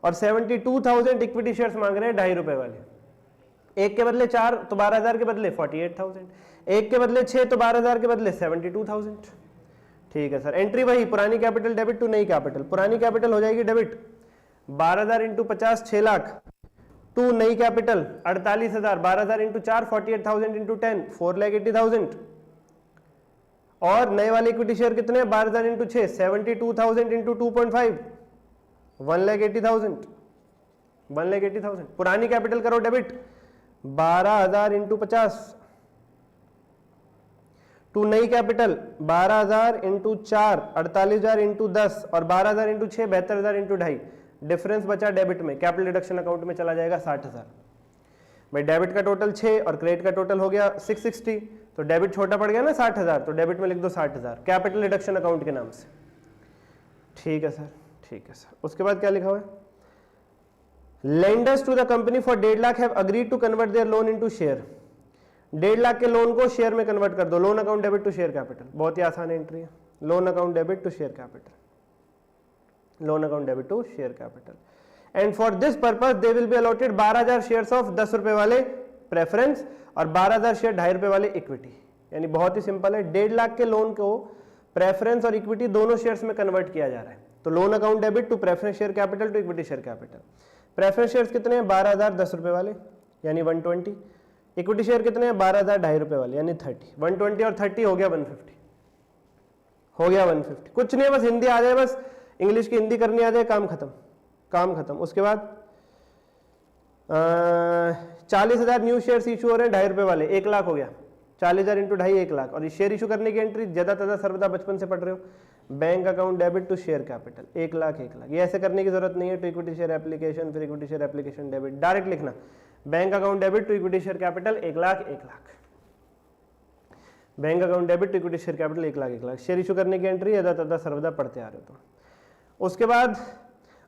[SPEAKER 1] और 72,000 इक्विटी शेयर्स मांग रहे हैं 2.5 रुपए वाले। एक के बदले 4 तो 12,000 के बदले 48,000, एक के बदले 6 तो 12,000 के बदले 72,000। ठीक है सर, एंट्री वही, पुरानी कैपिटल डेबिट टू नई कैपिटल। पुरानी कैपिटल हो जाएगी डेबिट 12,000 इंटू 50 6 लाख, टू नई कैपिटल 48,000, 12,000 इंटू 4 48,000 इंटू 10 4,80,000, और नए वाले इक्विटी शेयर कितने 12,000 इंटू 6 72,000 इंटू 2.5 1,80,000 1,80,000। पुरानी कैपिटल करो डेबिट 12,000 इंटू 50, टू नई कैपिटल 12,000 इंटू 4 48,000 इंटू 10, और 12,000 इंटू 6 72,000 इंटू 2.5। डिफरेंस बचा डेबिट में, कैपिटल रिडक्शन अकाउंट में चला जाएगा 60,000। भाई डेबिट का टोटल 6 और क्रेडिट का टोटल हो गया 660, तो डेबिट छोटा पड़ गया ना 60,000, तो डेबिट में लिख दो 60,000 कैपिटल रिडक्शन अकाउंट के नाम से। ठीक है सर, ठीक है सर। उसके बाद क्या लिखा हुआ है, lenders to the company for 1.5 lakh have agreed to convert their loan into share. 1.5 lakh के लोन को शेयर में कन्वर्ट कर दो। Loan account debit to share capital, बहुत ही आसान एंट्री है। Loan account debit to share capital, loan account debit to share capital, and for this purpose they will be allotted 12,000 shares of 10 रुपए वाले प्रेफरेंस और 12,000 शेयर 2.5 रुपए वाले इक्विटी। यानी बहुत ही सिंपल है, 1.5 लाख के लोन को प्रेफरेंस और इक्विटी दोनों शेयर्स में कन्वर्ट किया जा रहा है। तो loan account debit to preference share capital to equity share capital. Preference shares कितने हैं 12,000 10 रुपए वाले यानी 120, इक्विटी शेयर कितने हैं 12,000 2.5 रुपए वाले यानी 30। 120 और 30 हो गया 150, हो गया 150। कुछ नहीं है, बस हिंदी आ जाए, बस इंग्लिश की हिंदी करनी आ जाए, काम खत्म, काम खत्म। उसके बाद 40,000 न्यू शेयर इशू हो रहे हैं 2.5 रुपए वाले, 1 लाख हो गया। 40,000 इंटू 2.5 1 लाख। और ये शेयर इशू करने की एंट्री ज्यादा तदा सर्वदा बचपन से पढ़ रहे हो, bank account debit to share capital 1 lakh 1 lakh. ये ऐसे करने की जरूरत नहीं है, टू इक्विटी शेयर एप्लीकेशन फिर equity share application debit, direct लिखना bank account debit to equity share capital 1 lakh 1 lakh, bank account debit to equity share capital 1 lakh 1 lakh. Share issue करने की एंट्री यदा तदा सर्वदा पढ़ते आ रहे हो। तो उसके बाद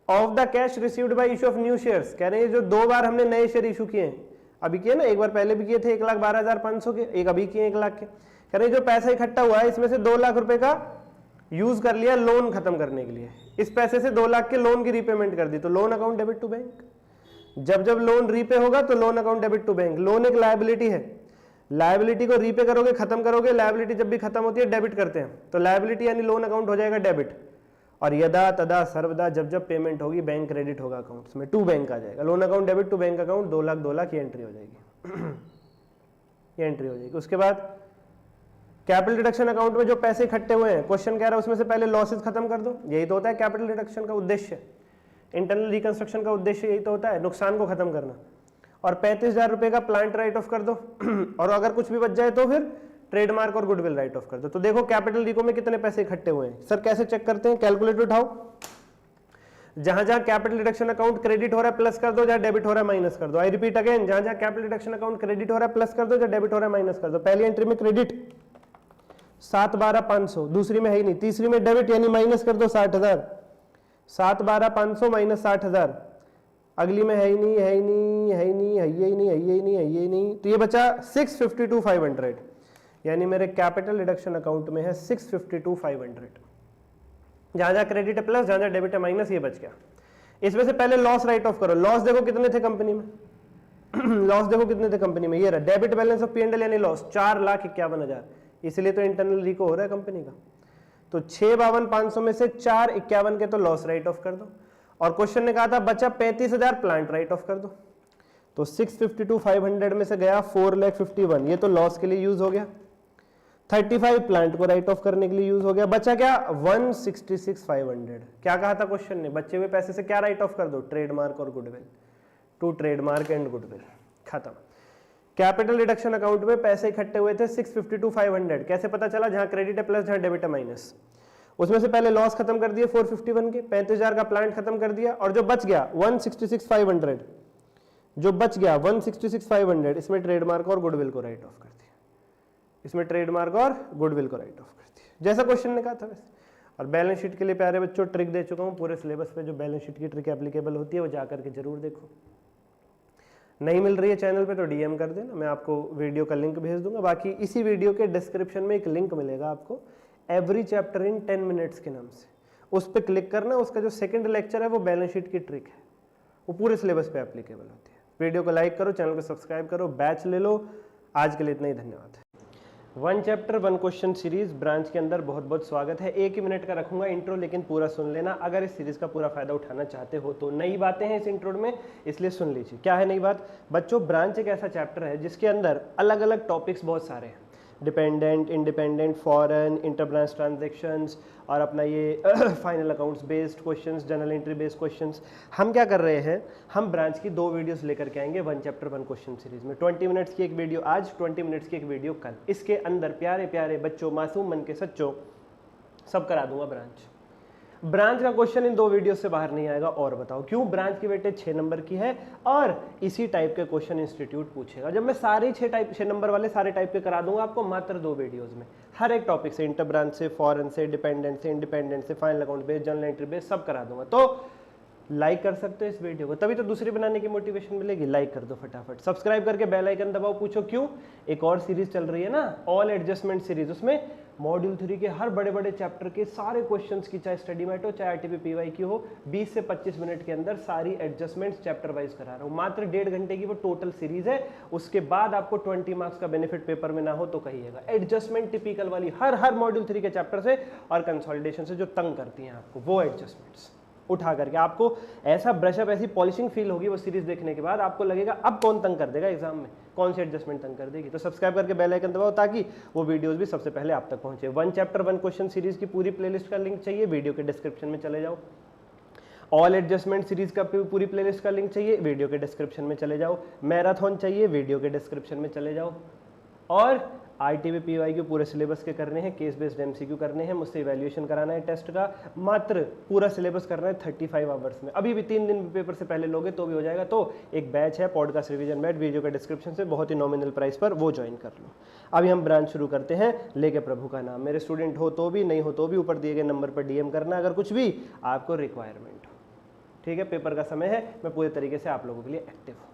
[SPEAKER 1] of the cash received by issue of new shares, कह रहे हैं जो 2 बार हमने नए शेयर इशू किए हैं, अभी किए ना, एक बार पहले भी किए थे 1,12,500 के, एक अभी किए 1 लाख के। कह रहे हैं जो पैसा इकट्ठा हुआ है इसमें से 2 लाख रुपए का यूज कर लिया लोन खत्म करने के लिए, इस पैसे से 2 लाख के लोन की रीपेमेंट कर दी, तो loan account debit to bank. जब जब लोन रीपे होगा तो loan account debit to bank. Loan एक लायबिलिटी है, लायबिलिटी को रीपे करोगे, खत्म करोगे, लायबिलिटी जब भी खत्म होती है डेबिट करते हैं, तो लायबिलिटी यानी लोन अकाउंट हो जाएगा डेबिट। और यदा तदा सर्वदा जब जब पेमेंट होगी बैंक क्रेडिट होगा अकाउंट्स में, टू बैंक आ जाएगा। Loan account debit to bank account 2 lakh 2 lakh की एंट्री हो जाएगी ये एंट्री हो जाएगी। उसके बाद कैपिटल डिडक्शन अकाउंट में जो पैसे इकट्ठे हुए हैं, क्वेश्चन कह रहा है उसमें से पहले लॉसेस खत्म कर दो। यही तो होता है कैपिटल डिडक्शन का उद्देश्य, इंटरनल रिकंस्ट्रक्शन का उद्देश्य यही तो होता है, नुकसान को खत्म करना। और 35,000 रुपए का प्लांट राइट ऑफ कर दो और अगर कुछ भी बच जाए तो फिर ट्रेडमार्क और गुडविल राइट ऑफ कर दो। तो देखो कैपिटल रिको में कितने पैसे इकट्ठे हुए हैं। सर कैसे चेक करते हैं, कैलकुलेटर उठाओ, जहां जहां कैपिटल डिडक्शन अकाउंट क्रेडिट हो रहा है प्लस कर दो, जहां डेबिट हो रहा है माइनस कर दो। आई रिपीट अगेन, जहां जहां कैपिटल डिडक्शन अकाउंट क्रेडिट हो रहा है प्लस कर दो, जहां डेबिट हो रहा है माइनस कर दो। पहली एंट्री में क्रेडिट 7,12,500, दूसरी में है ही नहीं, तीसरी में डेबिट यानी माइनस कर दो 60,000, 7,12,500 माइनस 60,000, अगली में है ही नहीं, है ही नहीं, है ही नहीं, है ही नहीं, है ही नहीं, है ही नहीं, तो ये बचा 652,500, यानी मेरे कैपिटल डिडक्शन अकाउंट में है 652,500। जहां जहां क्रेडिट है प्लस, जहां जहां डेबिट है माइनस, ये बच गया। इसमें से पहले लॉस राइट ऑफ करो। लॉस देखो कितने थे कंपनी में लॉस देखो कितने थे कंपनी में, ये रहा डेबिट बैलेंस ऑफ P&L यानी लॉस 4,51,000, इसलिए तो इंटरनल रिको हो रहा है कंपनी का। तो 6,52,500 में से 4,51 के तो लॉस राइट ऑफ कर दो। और क्वेश्चन ने कहा था बचा 35,000 प्लांट राइट ऑफ कर दो, तो 652,500 में से गया 4,51,000, ये तो लॉस के लिए यूज हो गया। 35 प्लांट को राइट ऑफ करने के लिए यूज हो गया, बचा क्या 166,500। क्या कहा था क्वेश्चन ने, बचे हुए पैसे से क्या राइट ऑफ कर दो, ट्रेडमार्क और goodwill, to trademark and goodwill, खत्म। कैपिटल डिडक्शन अकाउंट में पैसे इकट्ठे हुए थे 652,500, कैसे पता चला, जहां क्रेडिट है प्लस, जहां डेबिट है माइनस। उसमें से पहले लॉस खत्म कर दिए 451 के, 35,000 का प्लांट खत्म कर दिया, और जो बच गया 166,500, जो बच गया 166,500, इसमें ट्रेडमार्क और गुडविल को राइट ऑफ कर दिया, इसमें ट्रेडमार्क और गुडविल को राइट ऑफ कर दिया, जैसा क्वेश्चन ने कहा था वैसे। और बैलेंस शीट के लिए प्यारे बच्चों ट्रिक दे चुका हूं, पूरे सिलेबस पे जो बैलेंस शीट की ट्रिक एप्लीकेबल होती है वो जाकर के जरूर देखो। नहीं मिल रही है चैनल पे तो डीएम कर देना, मैं आपको वीडियो का लिंक भेज दूंगा। बाकी इसी वीडियो के डिस्क्रिप्शन में एक लिंक मिलेगा आपको, एवरी चैप्टर इन 10 मिनट्स के नाम से, उस पर क्लिक करना। उसका जो सेकंड लेक्चर है वो बैलेंस शीट की ट्रिक है, वो पूरे सिलेबस पे एप्लीकेबल होती है। वीडियो को लाइक करो, चैनल को सब्सक्राइब करो, बैच ले लो। आज के लिए इतना ही, धन्यवाद। 1 चैप्टर 1 क्वेश्चन सीरीज ब्रांच के अंदर बहुत बहुत स्वागत है। 1 ही मिनट का रखूंगा इंट्रो, लेकिन पूरा सुन लेना अगर इस सीरीज का पूरा फायदा उठाना चाहते हो तो। नई बातें हैं इस इंट्रो में, इसलिए सुन लीजिए। क्या है नई बात बच्चों, ब्रांच एक ऐसा चैप्टर है जिसके अंदर अलग अलग टॉपिक्स बहुत सारे हैं, डिपेंडेंट, इंडिपेंडेंट, फॉरेन, इंटरब्रांच ट्रांजैक्शंस और अपना ये final accounts based questions, journal entry based questions. हम क्या कर रहे हैं, हम ब्रांच की 2 वीडियोस लेकर के आएंगे 1 चैप्टर 1 क्वेश्चन सीरीज में। 20 मिनट्स की एक वीडियो आज, 20 मिनट्स की एक वीडियो कल। इसके अंदर प्यारे प्यारे बच्चों, मासूम मन के सच्चों, सब करा दूंगा ब्रांच। ब्रांच का क्वेश्चन इन 2 वीडियो से बाहर नहीं आएगा। और बताओ क्यों, ब्रांच की वेटेज 6 नंबर की है और इसी टाइप के क्वेश्चन इंस्टीट्यूट पूछेगा। जब मैं सारे 6 नंबर वाले सारे टाइप के करा दूंगा आपको मात्र 2 वीडियोस में, हर एक टॉपिक से, इंटर ब्रांच से, फॉरेन से, डिपेंडेंट से, इंडिपेंडेंट से, final account based, journal entry based, सब करा दूंगा। तो लाइक कर सकते हो इस वीडियो को, तभी तो दूसरी बनाने की मोटिवेशन मिलेगी। लाइक कर दो फटाफट, सब्सक्राइब करके बेल आइकन दबाओ। पूछो क्यों, एक और सीरीज चल रही है ना, ऑल एडजस्टमेंट सीरीज, उसमें मॉड्यूल 3 के हर बड़े बड़े चैप्टर के सारे क्वेश्चंस की, चाहे स्टडी मैट हो चाहे आरटीपी पीवाईक्यू हो, 20 से 25 मिनट के अंदर सारी एडजस्टमेंट्स चैप्टर वाइज करा रहा हूँ। मात्र 1.5 घंटे की वो टोटल सीरीज है। उसके बाद आपको 20 मार्क्स का बेनिफिट पेपर में ना हो तो कहिएगा। एडजस्टमेंट टिपिकल वाली हर मॉड्यूल 3 के चैप्टर से और कंसोलिडेशन से जो तंग करती हैं आपको, वो एडजस्टमेंट्स उठा करके आपको ऐसा ब्रशअप, ऐसी पॉलिशिंग फील होगी वो सीरीज देखने के बाद, आपको लगेगा अब कौन तंग कर देगा एग्जाम में, कौन सी एडजस्टमेंट तंग कर देगी। तो सब्सक्राइब करके बेल आइकन दबाओ ताकि वो वीडियोस भी सबसे पहले आप तक पहुंचे। 1 चैप्टर 1 क्वेश्चन सीरीज की पूरी प्लेलिस्ट का लिंक चाहिए, वीडियो के डिस्क्रिप्शन में चले जाओ। ऑल एडजस्टमेंट सीरीज का पूरी प्लेलिस्ट का लिंक चाहिए, वीडियो के डिस्क्रिप्शन में चले जाओ। मैराथन चाहिए, वीडियो के डिस्क्रिप्शन में चले जाओ। और आरटीपी पीवाईक्यू पूरे सिलेबस के करने हैं, केस बेस्ड एमसीक्यू करने हैं, मुझसे इवैल्यूएशन कराना है टेस्ट का, मात्र पूरा सिलेबस करना है 35 आवर्स में। अभी भी 3 दिन पेपर से पहले लोगे तो भी हो जाएगा। तो एक बैच है पॉडकास्ट रिवीजन बैच, वीडियो के डिस्क्रिप्शन से, बहुत ही नॉमिनल प्राइस पर, वो ज्वाइन कर लो। अभी हम ब्रांच शुरू करते हैं, लेके प्रभु का नाम। मेरे स्टूडेंट हो तो भी, नहीं हो तो भी ऊपर दिए गए नंबर पर डीएम करना अगर कुछ भी आपको रिक्वायरमेंट हो। ठीक है, पेपर का समय है, मैं पूरे तरीके से आप लोगों के लिए एक्टिव हूँ।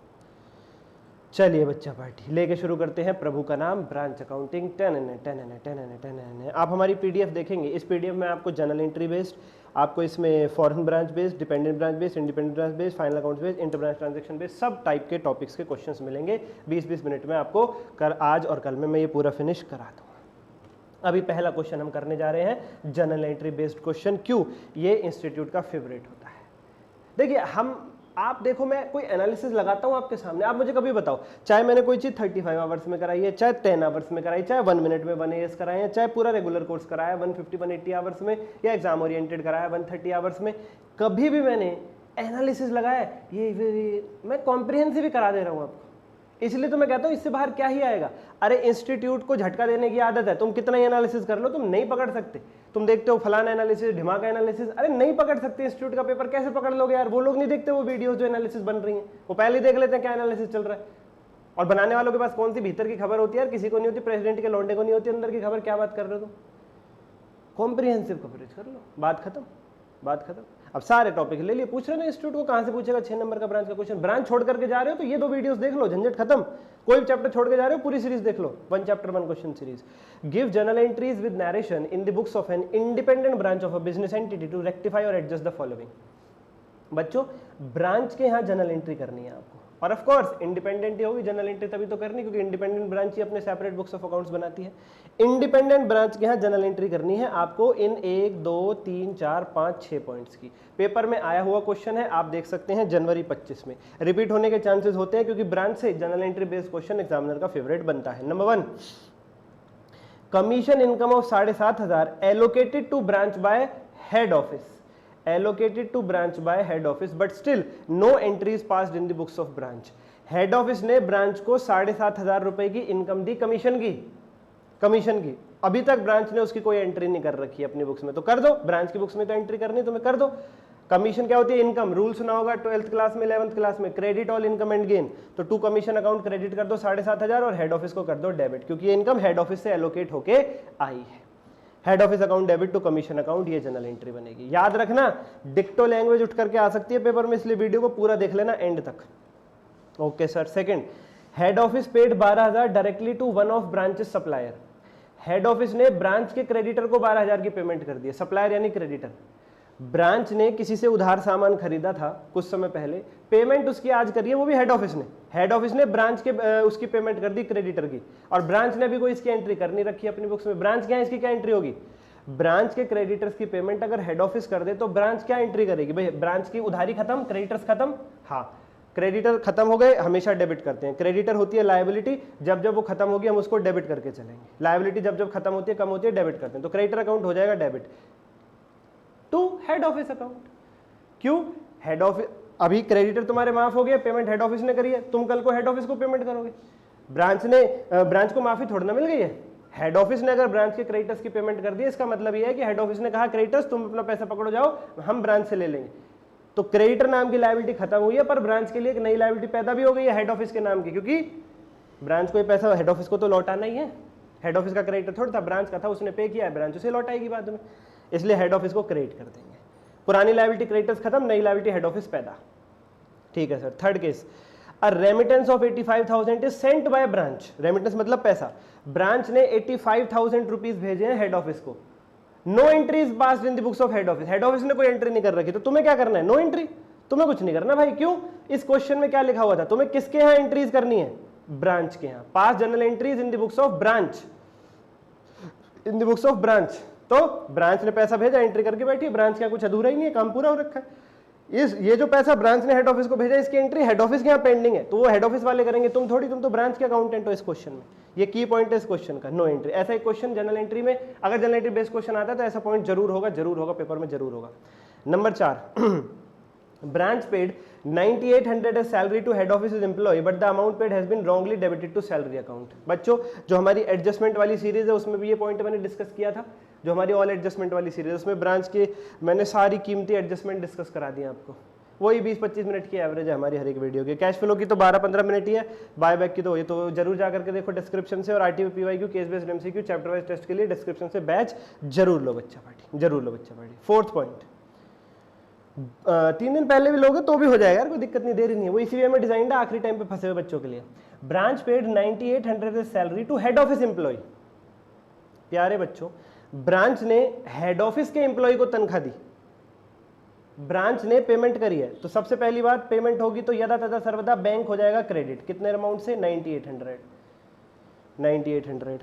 [SPEAKER 1] चलिए बच्चा पार्टी लेके शुरू करते हैं। प्रभु का नाम, ब्रांच अकाउंटिंग, 10 आप हमारी पीडीएफ देखेंगे। इस पीडीएफ में आपको जर्नल एंट्री बेस्ड आपको इसमें foreign branch based, dependent branch based, independent branch based, final accounts based, inter branch transaction based, सब टाइप के टॉपिक्स के क्वेश्चंस मिलेंगे 20-20 मिनट में आपको। आज और कल में मैं ये पूरा फिनिश करा दूंगा। अभी पहला क्वेश्चन हम करने जा रहे हैं जनरल एंट्री बेस्ड क्वेश्चन। क्यों? ये इंस्टीट्यूट का फेवरेट होता है। देखिए आप देखो, मैं कोई एनालिसिस लगाता हूँ आपके सामने, आप मुझे कभी बताओ, चाहे मैंने कोई चीज़ 35 आवर्स में कराई है, चाहे 10 आवर्स में कराई, चाहे 1 मिनट में 1 AS कराए हैं, चाहे पूरा रेगुलर कोर्स कराया 150-180 आवर्स में, या एग्जाम ओरिएंटेड कराया 130 आवर्स में, कभी भी मैंने एनालिसिस लगाया? ये मैं कॉम्प्रिहेंसिव ही करा दे रहा हूँ आपको। इसलिए तो मैं कहता हूँ इससे बाहर क्या ही आएगा। अरे इंस्टीट्यूट को झटका देने की आदत है, तुम कितना ही एनालिसिस कर लो तुम नहीं पकड़ सकते। तुम देखते हो फलाना एनालिसिस, ढिमाका एनालिसिस, अरे नहीं पकड़ सकते। इंस्टीट्यूट का पेपर कैसे पकड़ लोगे यार? वो लोग नहीं देखते वो वीडियोस जो एनालिसिस बन रही हैं, वो पहले ही देख लेते हैं क्या एनालिसिस चल रहा है। और बनाने वालों के पास कौन सी भीतर की खबर होती है यार? किसी को नहीं होती, प्रेसिडेंट के लौंडे को नहीं होती अंदर की खबर। क्या बात कर रहे हो तुम? कॉम्प्रिहेंसिव कवरेज कर लो, बात खत्म, बात खत्म। अब सारे टॉपिक ले लिए। पूछ रहे ना इंस्टीट्यूट को कहां से पूछेगा 6 नंबर का ब्रांच का क्वेश्चन। ब्रांच छोड़ करके जा रहे हो तो ये 2 वीडियोस देख लो, झंझट खत्म। कोई भी चैप्टर छोड़ के जा रहे हो पूरी सीरीज देख लो, 1 chapter 1 question series. Give journal entries with narration in the books of an independent branch of a business entity to rectify और एडजस्ट द फॉलोइंग। बच्चों ब्रांच के यहाँ जर्नल एंट्री करनी है आपको, और ऑफ कोर्स इंडिपेंडेंट ही होगी जर्नल एंट्री तभी तो करनी, क्योंकि इंडिपेंडेंट ब्रांच ही अपने सेपरेट बुक्स ऑफ अकाउंट्स बनाती है। इंडिपेंडेंट ब्रांच के यहाँ जर्नल एंट्री करनी है आपको इन 1, 2, 3, 4, 5, 6 पॉइंट्स की। पेपर में आया हुआ क्वेश्चन है, आप देख सकते हैं जनवरी 25 में। रिपीट होने के चांसेस होते हैं क्योंकि ब्रांच से journal entry based question examiner का फेवरेट बनता है। Number 1, commission income of 7,500 allocated to branch by head office, allocated to branch by head office but still no entries passed in the books of branch। Head office ने ब्रांच को 7,500 रुपए की इनकम दी, कमीशन की। अभी तक ब्रांच ने उसकी कोई एंट्री नहीं कर रखी है अपनी बुक्स में, तो कर दो। ब्रांच की बुक्स में तो एंट्री करनी, तुम्हें कर दो। कमीशन क्या होती है? इनकम। रूल सुना होगा 12th क्लास में, 11th क्लास में, credit all income and gain. तो टू कमीशन अकाउंट क्रेडिट कर दो 7,500 और हेड ऑफिस को कर दो डेबिट, क्योंकि ये इनकम हेड ऑफिस से एलोकेट होके आई है। Head office account debit to commission account, ये जनरल एंट्री बनेगी। याद रखना डिक्टो लैंग्वेज उठ करके आ सकती है पेपर में, इसलिए वीडियो को पूरा देख लेना एंड तक। Okay sir. Second, head office paid 12,000 directly to one of branches supplier. Head office ने ब्रांच के क्रेडिटर को 12,000 की पेमेंट कर दी। सप्लायर यानी क्रेडिटर। ब्रांच ने किसी से उधार सामान खरीदा था कुछ समय पहले, पेमेंट उसकी आज करी है, वो भी हेड ऑफिस ने। हेड ऑफिस ने ब्रांच के उसकी पेमेंट कर दी क्रेडिटर की, और ब्रांच ने भी कोई इसकी एंट्री करनी रखी अपनी बुक्स में। ब्रांच क्या है, इसकी क्या एंट्री होगी? ब्रांच के क्रेडिटर्स की पेमेंट अगर हेड ऑफिस कर दे तो ब्रांच क्या एंट्री करेगी? भाई ब्रांच की उधारी खत्म, क्रेडिटर्स खत्म। हाँ, क्रेडिटर खत्म हो गए, हमेशा डेबिट करते हैं। क्रेडिटर होती है लायबिलिटी, जब जब वो खत्म होगी हम उसको डेबिट करके चलेंगे। लायबिलिटी जब जब खत्म होती है, कम होती है, डेबिट करते हैं। तो क्रेडिटर अकाउंट हो जाएगा debit to head office account. क्यों? हेड ऑफिस, अभी क्रेडिटर तुम्हारे माफ हो गए, पेमेंट हेड ऑफिस ने करी है, तुम कल को हेड ऑफिस को पेमेंट करोगे। ब्रांच को माफी थोड़ी ना मिल गई है, हेड ऑफिस ने अगर ब्रांच के क्रेडिटर्स की पेमेंट कर दी, इसका मतलब यह है कि हेड ऑफिस ने कहा क्रेडिटर्स तुम अपना पैसा पकड़ो जाओ, हम ब्रांच से ले लेंगे। तो क्रेडिटर नाम की लायबिलिटी खत्म हुई है, पर ब्रांच के लिए एक नई लायबिलिटी पैदा भी हो गई है हेड ऑफिस के नाम की, क्योंकि ब्रांच को ये पैसा हेड ऑफिस को तो लौटाना ही है। हेड ऑफिस का क्रेडिटर थोड़ा था, ब्रांच का था, उसने पे किया है, ब्रांच उसे लौटाएगी बाद में, इसलिए हेड ऑफिस को क्रेडिट कर देंगे। पुरानी लायबिलिटी क्रेडिटर्स खत्म, नई लायबिलिटी हेड ऑफिस पैदा। ठीक है sir. Third case, a remittance of 85,000 is sent by branch. Remittance मतलब पैसा। ब्रांच ने 85,000 रुपीज भेजे हैं हेड ऑफिस को। No entry is passed in the books of head office. Head office ने कोई एंट्री नहीं कर रखी, तो तुम्हें क्या करना है? No entry. तुम्हें कुछ नहीं करना भाई। क्यों? इस क्वेश्चन में क्या लिखा हुआ था? तुम्हें किसके यहाँ एंट्रीज करनी है? ब्रांच के यहाँ। Pass journal entries in the books of branch, in the books of branch. तो ब्रांच ने पैसा भेजा, एंट्री करके बैठी। ब्रांच का कुछ अधूरा ही नहीं है, काम पूरा हो रखा है। ये जो पैसा ब्रांच ने हेड ऑफिस को भेजा, इसकी एंट्री हेड ऑफिस के यहाँ पेंडिंग है, तो वो हेड ऑफिस वाले करेंगे, तुम थोड़ी। तुम तो ब्रांच के अकाउंटेंट हो इस क्वेश्चन में। ये की पॉइंट है इस क्वेश्चन का, नो एंट्री। ऐसा एक क्वेश्चन जनरल एंट्री में, अगर जनरल एंट्री बेस्ड क्वेश्चन आता है तो ऐसा पॉइंट जरूर होगा, पेपर में जरूर होगा। Number 4, branch paid 9,800 as salary to head office's employee but the amount paid has been wrongly debited to salary account। बच्चों जो हमारी एडजस्टमेंट वाली सीरीज है उसमें भी ये पॉइंट मैंने डिस्कस किया था। जो हमारी ऑल एडजस्टमेंट वाली सीरीज है उसमें ब्रांच के मैंने सारी कीमती एडजस्टमेंट डिस्कस करा दी आपको। वही 20-25 मिनट की एवरेज है हमारी हर एक वीडियो की। कैश फ्लो की तो 12-15 मिनट ही है, बायबैक की तो ये तो जरूर जा करके देखो डिस्क्रिप्शन से। और RTO PYQ case based MCQ chapter wise test के लिए डिस्क्रिप्शन से बैच जरूर लो बच्चा पार्टी, जरूर लो बच्चा पार्टी। फोर्थ पॉइंट, 3 दिन पहले भी लोगे तो भी हो जाएगा यार, कोई दिक्कत नहीं, देरी नहीं है। वो इसी वे में डिजाइन है, आखिरी टाइम पे फंसे हुए बच्चों के लिए। Branch paid 9,800 salary to head office employ. प्यारे बच्चों, ब्रांच ने हेड ऑफिस के एम्प्लॉय को तनख्वाह दी।
[SPEAKER 2] ब्रांच ने पेमेंट करी है, तो सबसे पहली बात पेमेंट होगी तो यदा तथा सर्वदा बैंक हो जाएगा क्रेडिट। कितने अमाउंट से? 9800।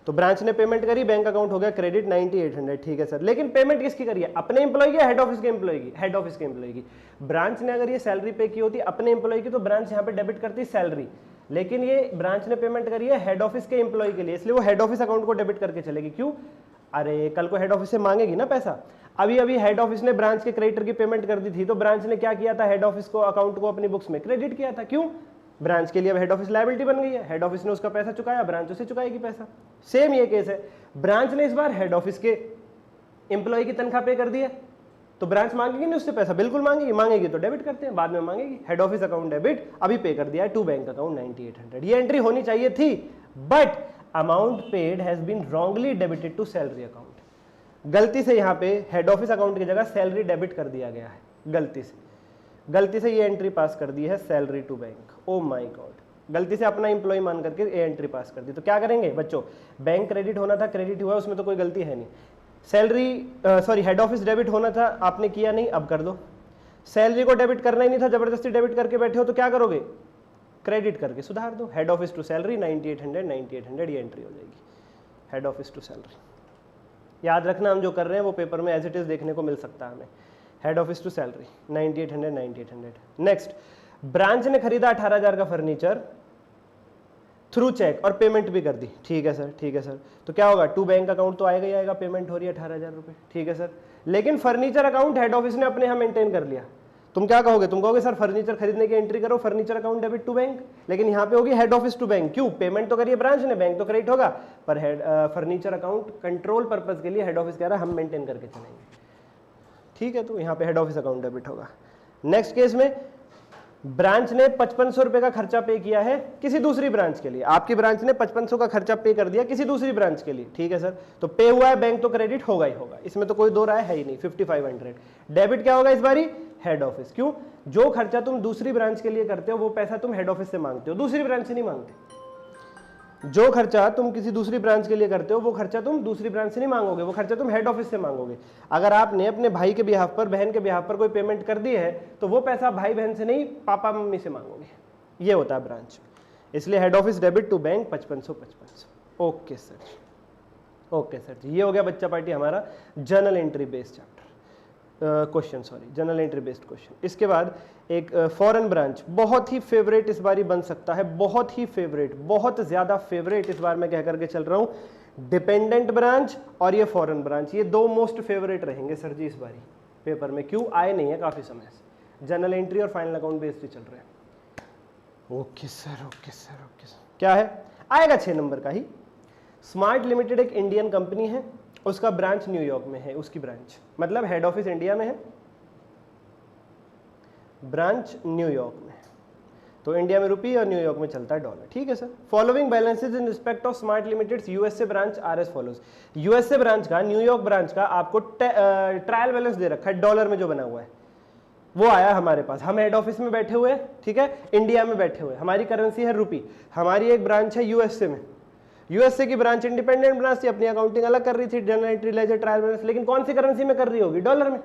[SPEAKER 2] तो ब्रांच ने पेमेंट करी, बैंक अकाउंट हो गया क्रेडिट 9800। ठीक है सर, लेकिन पेमेंट किसकी करी है? अपने एम्प्लॉय की, हेड ऑफिस के एम्प्लॉय की? हेड ऑफिस के एम्प्लॉय की। ब्रांच ने अगर ये सैलरी पे की होती अपने एम्प्लॉय की तो ब्रांच यहाँ पे डेबिट करती सैलरी, लेकिन ये ब्रांच ने पेमेंट करी है हेड ऑफिस के एम्प्लॉय के लिए, इसलिए वो हेड ऑफिस अकाउंट को डेबिट करके चलेगी। क्यों? अरे कल को हेड ऑफिस से मांगेगी ना पैसा। अभी अभी हेड ऑफिस ने ब्रांच के क्रेडिटर की पेमेंट कर दी थी, तो ब्रांच ने क्या किया था? हेड ऑफिस को अकाउंट को अपनी बुक्स में क्रेडिट किया था। क्यों? ब्रांच के लिए अब हेड ऑफिस लायबिलिटी बन गई है, हेड ऑफिस ने उसका पैसा चुकाया, ब्रांच उसे चुकाएगी पैसा। सेम ये केस है, ब्रांच ने इस बार हेड ऑफिस के एम्प्लॉय की तनख्वाह पे कर दी है, तो ब्रांच मांगेगी नहीं उससे पैसा? बिल्कुल मांगेगी, मांगेगी तो डेबिट करते हैं, बाद में मांगेगी। हेड ऑफिस अकाउंट डेबिट, अभी पे कर दिया है टू बैंक अकाउंट 9800। ये एंट्री होनी चाहिए थी, but amount paid has been wrongly debited to salary account. गलती से यहाँ पे हेड ऑफिस अकाउंट की जगह सैलरी डेबिट कर दिया गया है, गलती से ये एंट्री पास कर दी है salary to bank. Oh my god, गलती से अपना एम्प्लॉय मान करके ये एंट्री पास कर दी। तो क्या करेंगे बच्चों? बैंक क्रेडिट होना था, क्रेडिट हुआ, उसमें तो कोई गलती है नहीं। सैलरी हेड ऑफिस डेबिट होना था, आपने किया नहीं, अब कर दो। सैलरी को डेबिट करना ही नहीं था, जबरदस्ती डेबिट करके बैठे हो, तो क्या करोगे? क्रेडिट करके सुधार दो। हेड ऑफिस टू सैलरी 9800 ये एंट्री हो जाएगी, हेड ऑफिस टू सैलरी। याद रखना, हम जो कर रहे हैं वो पेपर में एज इट इज देखने को मिल सकता है हमें। Head office to salary 9800। Next, branch ने खरीदा 18,000 का फर्नीचर थ्रू चेक और पेमेंट भी कर दी। ठीक है सर, ठीक है सर। तो क्या होगा? टू बैंक अकाउंट तो आएगा ही आएगा, पेमेंट हो रही है 18,000 रुपये। ठीक है सर, लेकिन फर्नीचर अकाउंट हेड ऑफिस ने अपने यहाँ मेंटेन कर लिया। तुम क्या कहोगे? तुम कहोगे सर फर्नीचर खरीदने की एंट्री करो, furniture account debit to bank, लेकिन यहाँ पे होगी हेड ऑफिस टू बैंक। क्यों? पेमेंट तो करिए ब्रांच ने, बैंक तो क्रेडिट होगा, पर फर्नीचर अकाउंट कंट्रोल पर्पज के लिए हेड ऑफिस कह रहा है हम मेंटेन करके चलेंगे। ठीक है, तो यहाँ पे हेड ऑफिस अकाउंट डेबिट होगा। नेक्स्ट केस में ब्रांच ने 5500 रुपए का खर्चा पे किया है किसी दूसरी ब्रांच के लिए। आपकी ब्रांच ने 5500 का खर्चा पे कर दिया किसी दूसरी ब्रांच के लिए। ठीक है सर, तो पे हुआ है, बैंक तो क्रेडिट होगा ही होगा, इसमें तो कोई दो राय है ही नहीं। 5500 डेबिट क्या होगा इस बारी? Head office. क्यों? जो खर्चा तुम दूसरी ब्रांच के लिए करते हो वो पैसा तुम हेड ऑफिस से मांगते हो, दूसरी ब्रांच से नहीं मांगते। जो खर्चा तुम किसी दूसरी ब्रांच के लिए करते हो वो खर्चा तुम दूसरी ब्रांच से नहीं मांगोगे, वो खर्चा तुम हेड ऑफिस से मांगोगे। अगर आपने अपने भाई के बिहाफ पर, बहन के बिहाफ पर कोई पेमेंट कर दी है तो वो पैसा भाई बहन से नहीं, पापा मम्मी से मांगोगे। ये होता है ब्रांच। इसलिए head office debit to bank 5500। Okay sir, okay sir जी। ये हो गया बच्चा पार्टी हमारा journal entry based chapter question, journal entry based question. इसके बाद एक फॉरेन ब्रांच, बहुत ही फेवरेट इस बार बन सकता है, बहुत ही फेवरेट, बहुत ज्यादा फेवरेट इस बार मैं कह करके चल रहा हूं। डिपेंडेंट ब्रांच और ये फॉरेन ब्रांच, ये दो मोस्ट फेवरेट रहेंगे सर जी इस बार पेपर में। क्यों? आए नहीं है काफी समय से, जनरल एंट्री और फाइनल अकाउंट बेस्ड चल रहे हैं। Okay sir, okay sir, okay sir. क्या है? आएगा 6 नंबर का ही। स्मार्ट लिमिटेड एक इंडियन कंपनी है, उसका ब्रांच न्यूयॉर्क में है, उसकी ब्रांच मतलब हेड ऑफिस इंडिया में है, ब्रांच न्यूयॉर्क में। तो इंडिया में रुपी और न्यूयॉर्क में चलता है डॉलर। ठीक है sir. Following balances in respect of smart limited USA branch R S follows. USA branch का, न्यूयॉर्क ब्रांच का आपको ट्रायल बैलेंस दे रखा है, डॉलर में जो बना हुआ है वो आया हमारे पास। हम हेड ऑफिस में बैठे हुए, ठीक है, इंडिया में बैठे हुए, हमारी करेंसी है रुपी, हमारी एक ब्रांच है यूएसए में। यूएसए की ब्रांच इंडिपेंडेंट ब्रांच थी, अपनी अकाउंटिंग अलग कर रही थी, journal entry, ledger, trial balance, लेकिन कौन सी करेंसी में कर रही होगी? डॉलर में।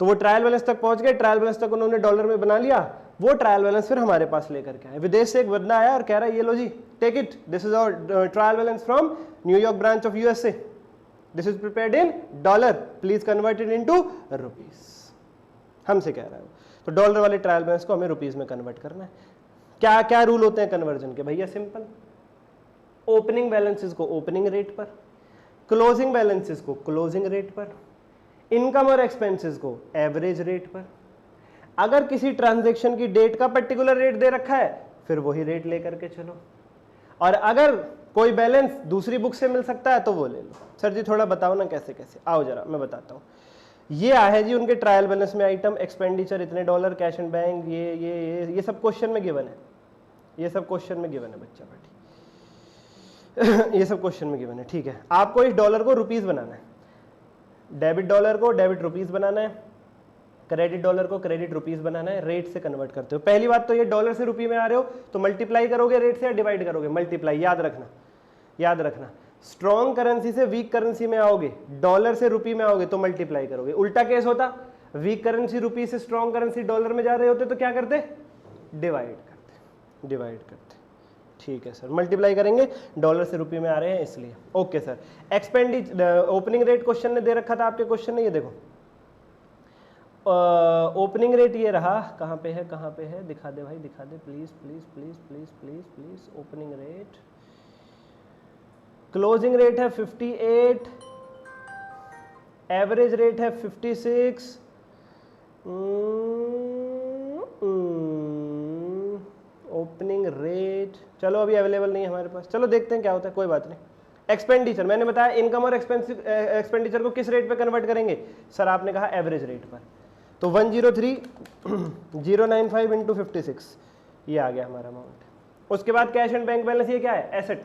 [SPEAKER 2] तो वो ट्रायल बैलेंस तक पहुंच गए, ट्रायल बैलेंस तक उन्होंने डॉलर में बना लिया, वो ट्रायल बैलेंस फिर हमारे पास लेकर के आए। विदेश से एक बंदा आया और कह रहा है ये लो जी, take it, this is our trial balance from New York branch of USA, this is prepared in dollar, please convert it into rupees. हमसे कह रहा है, तो डॉलर वाले ट्रायल बैलेंस को हमें रुपीस में कन्वर्ट करना है। क्या क्या रूल होते हैं कन्वर्जन के? भैया सिंपल, ओपनिंग बैलेंसेस को ओपनिंग रेट पर, क्लोजिंग बैलेंसेस को क्लोजिंग रेट पर, इनकम और एक्सपेंसेस को एवरेज रेट पर। अगर किसी ट्रांजैक्शन की डेट का पर्टिकुलर रेट दे रखा है फिर वही रेट लेकर के चलो, और अगर कोई बैलेंस दूसरी बुक से मिल सकता है तो वो ले लो। सर जी थोड़ा बताओ ना कैसे कैसे, आओ जरा मैं बताता हूँ। ये है जी उनके ट्रायल बैलेंस में आइटम, एक्सपेंडिचर इतने डॉलर, कैश एंड बैंक, ये सब क्वेश्चन में गिवन है, ये सब क्वेश्चन में गिवन है बच्चा बेटी ये सब क्वेश्चन में गिवन है। ठीक है, आपको इस डॉलर को रुपीस बनाना है, डेबिट डॉलर को डेबिट रुपीस बनाना है, क्रेडिट डॉलर को क्रेडिट रुपीस बनाना है, रेट से कन्वर्ट करते हो। पहली बात तो ये डॉलर से रुपये में आ रहे हो तो मल्टीप्लाई करोगे रेट से या डिवाइड करोगे? मल्टीप्लाई। याद रखना, याद रखना, स्ट्रॉन्ग करेंसी से वीक करेंसी में आओगे, डॉलर से रुपये में आओगे तो मल्टीप्लाई करोगे। उल्टा केस होता, वीक करेंसी रुपीस से स्ट्रॉन्ग करेंसी डॉलर में जा रहे होते तो क्या करते, डिवाइड करते। ठीक है सर, मल्टीप्लाई करेंगे, डॉलर से रुपये में आ रहे हैं इसलिए। Okay sir, expenditure opening rate question ने दे रखा था आपके क्वेश्चन ने, ये देखो ओपनिंग रेट ये रहा, कहाँ पे है, दिखा दे भाई, दिखा दे please please please please please please. Opening rate, closing rate है 58, एवरेज रेट है 56, ओपनिंग रेट चलो अभी अवेलेबल नहीं है हमारे पास, चलो देखते हैं क्या होता है, कोई बात नहीं। एक्सपेंडिचर मैंने बताया इनकम और एक्सपेंडिचर को किस रेट पे कन्वर्ट करेंगे सर, आपने कहा एवरेज रेट पर, तो 103,095 इंटू 56 ये आ गया हमारा अमाउंट। उसके बाद कैश एंड बैंक बैलेंस, ये क्या है, एसेट,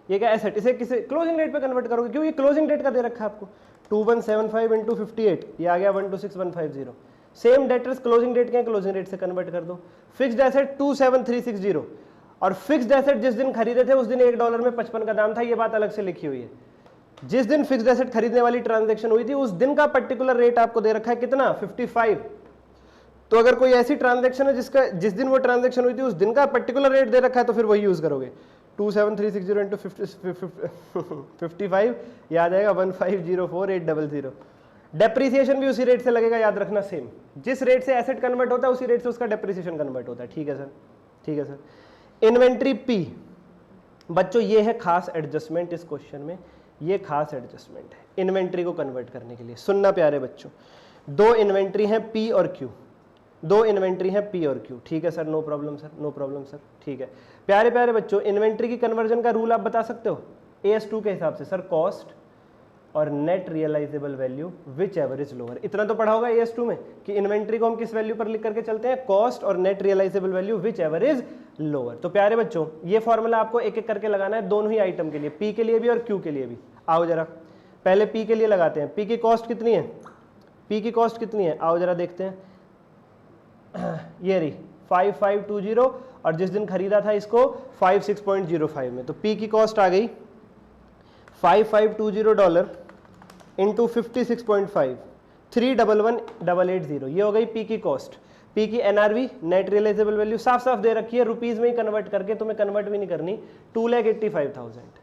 [SPEAKER 2] ये क्या एसेट, इसे किसे क्लोजिंग रेट पे कन्वर्ट करोगे, क्यों ये क्लोजिंग रेट का दे रखा है आपको, 2175 इंटू 58 ये आ गया 126150। सेम डेटर्स क्लोजिंग डेट के क्लोजिंग रेट से कन्वर्ट कर दो। फिक्स्ड एसेट 27360, और फिक्स्ड एसेट जिस दिन खरीदे थे उस दिन $1 में 55 का दाम था, ये बात अलग से लिखी हुई है। जिस दिन फिक्स्ड एसेट खरीदने वाली ट्रांजैक्शन हुई थी उस दिन का पर्टिकुलर रेट आपको दे रखा है कितना, 55। तो अगर कोई ऐसी ट्रांजैक्शन है जिसका जिस दिन वो ट्रांजैक्शन हुई थी उस दिन का पर्टिकुलर रेट दे रखा है तो फिर वही यूज करोगे। 27360 इंटू 55 याद आएगा 1504800। डेप्रीसिएशन भी उसी रेट से लगेगा, याद रखना सेम, जिस रेट से एसेट कन्वर्ट होता है उसी रेट से उसका डेप्रीसिएशन कन्वर्ट होता है। ठीक है सर, ठीक है सर। इन्वेंट्री पी, बच्चों ये है खास एडजस्टमेंट इस क्वेश्चन में, ये खास एडजस्टमेंट है इन्वेंट्री को कन्वर्ट करने के लिए। सुनना प्यारे बच्चों, दो इन्वेंट्री है पी और क्यू, दो इन्वेंट्री है पी और क्यू। ठीक है sir, no problem sir, no problem sir. ठीक है प्यारे प्यारे बच्चों, इन्वेंट्री की कन्वर्जन का रूल आप बता सकते हो AS2 के हिसाब से सर, कॉस्ट और net realisable value whichever is lower. इतना तो पढ़ा होगा AS2 में कि इन्वेंट्री को हम किस वैल्यू पर लिख करके चलते हैं, कॉस्ट और net realisable value whichever is lower. तो प्यारे बच्चों ये फॉर्मूला आपको एक एक करके लगाना है दोनों ही आइटम के लिए, पी के लिए भी और क्यू के लिए भी। आओ जरा पहले पी के लिए लगाते हैं। पी की कॉस्ट कितनी है, पी की कॉस्ट कितनी है, आओ जरा देखते हैं। ये रही 5520, और जिस दिन खरीदा था इसको 56.05 में, तो पी की कॉस्ट आ गई $5520 इंटू 56.5, 311,880, ये हो गई पी की कॉस्ट। पी की एनआरवी नेट रियलाइजेबल वैल्यू साफ साफ दे रखी है, रुपीज में ही कन्वर्ट करके, तुम्हें कन्वर्ट भी नहीं करनी, 2,85,000।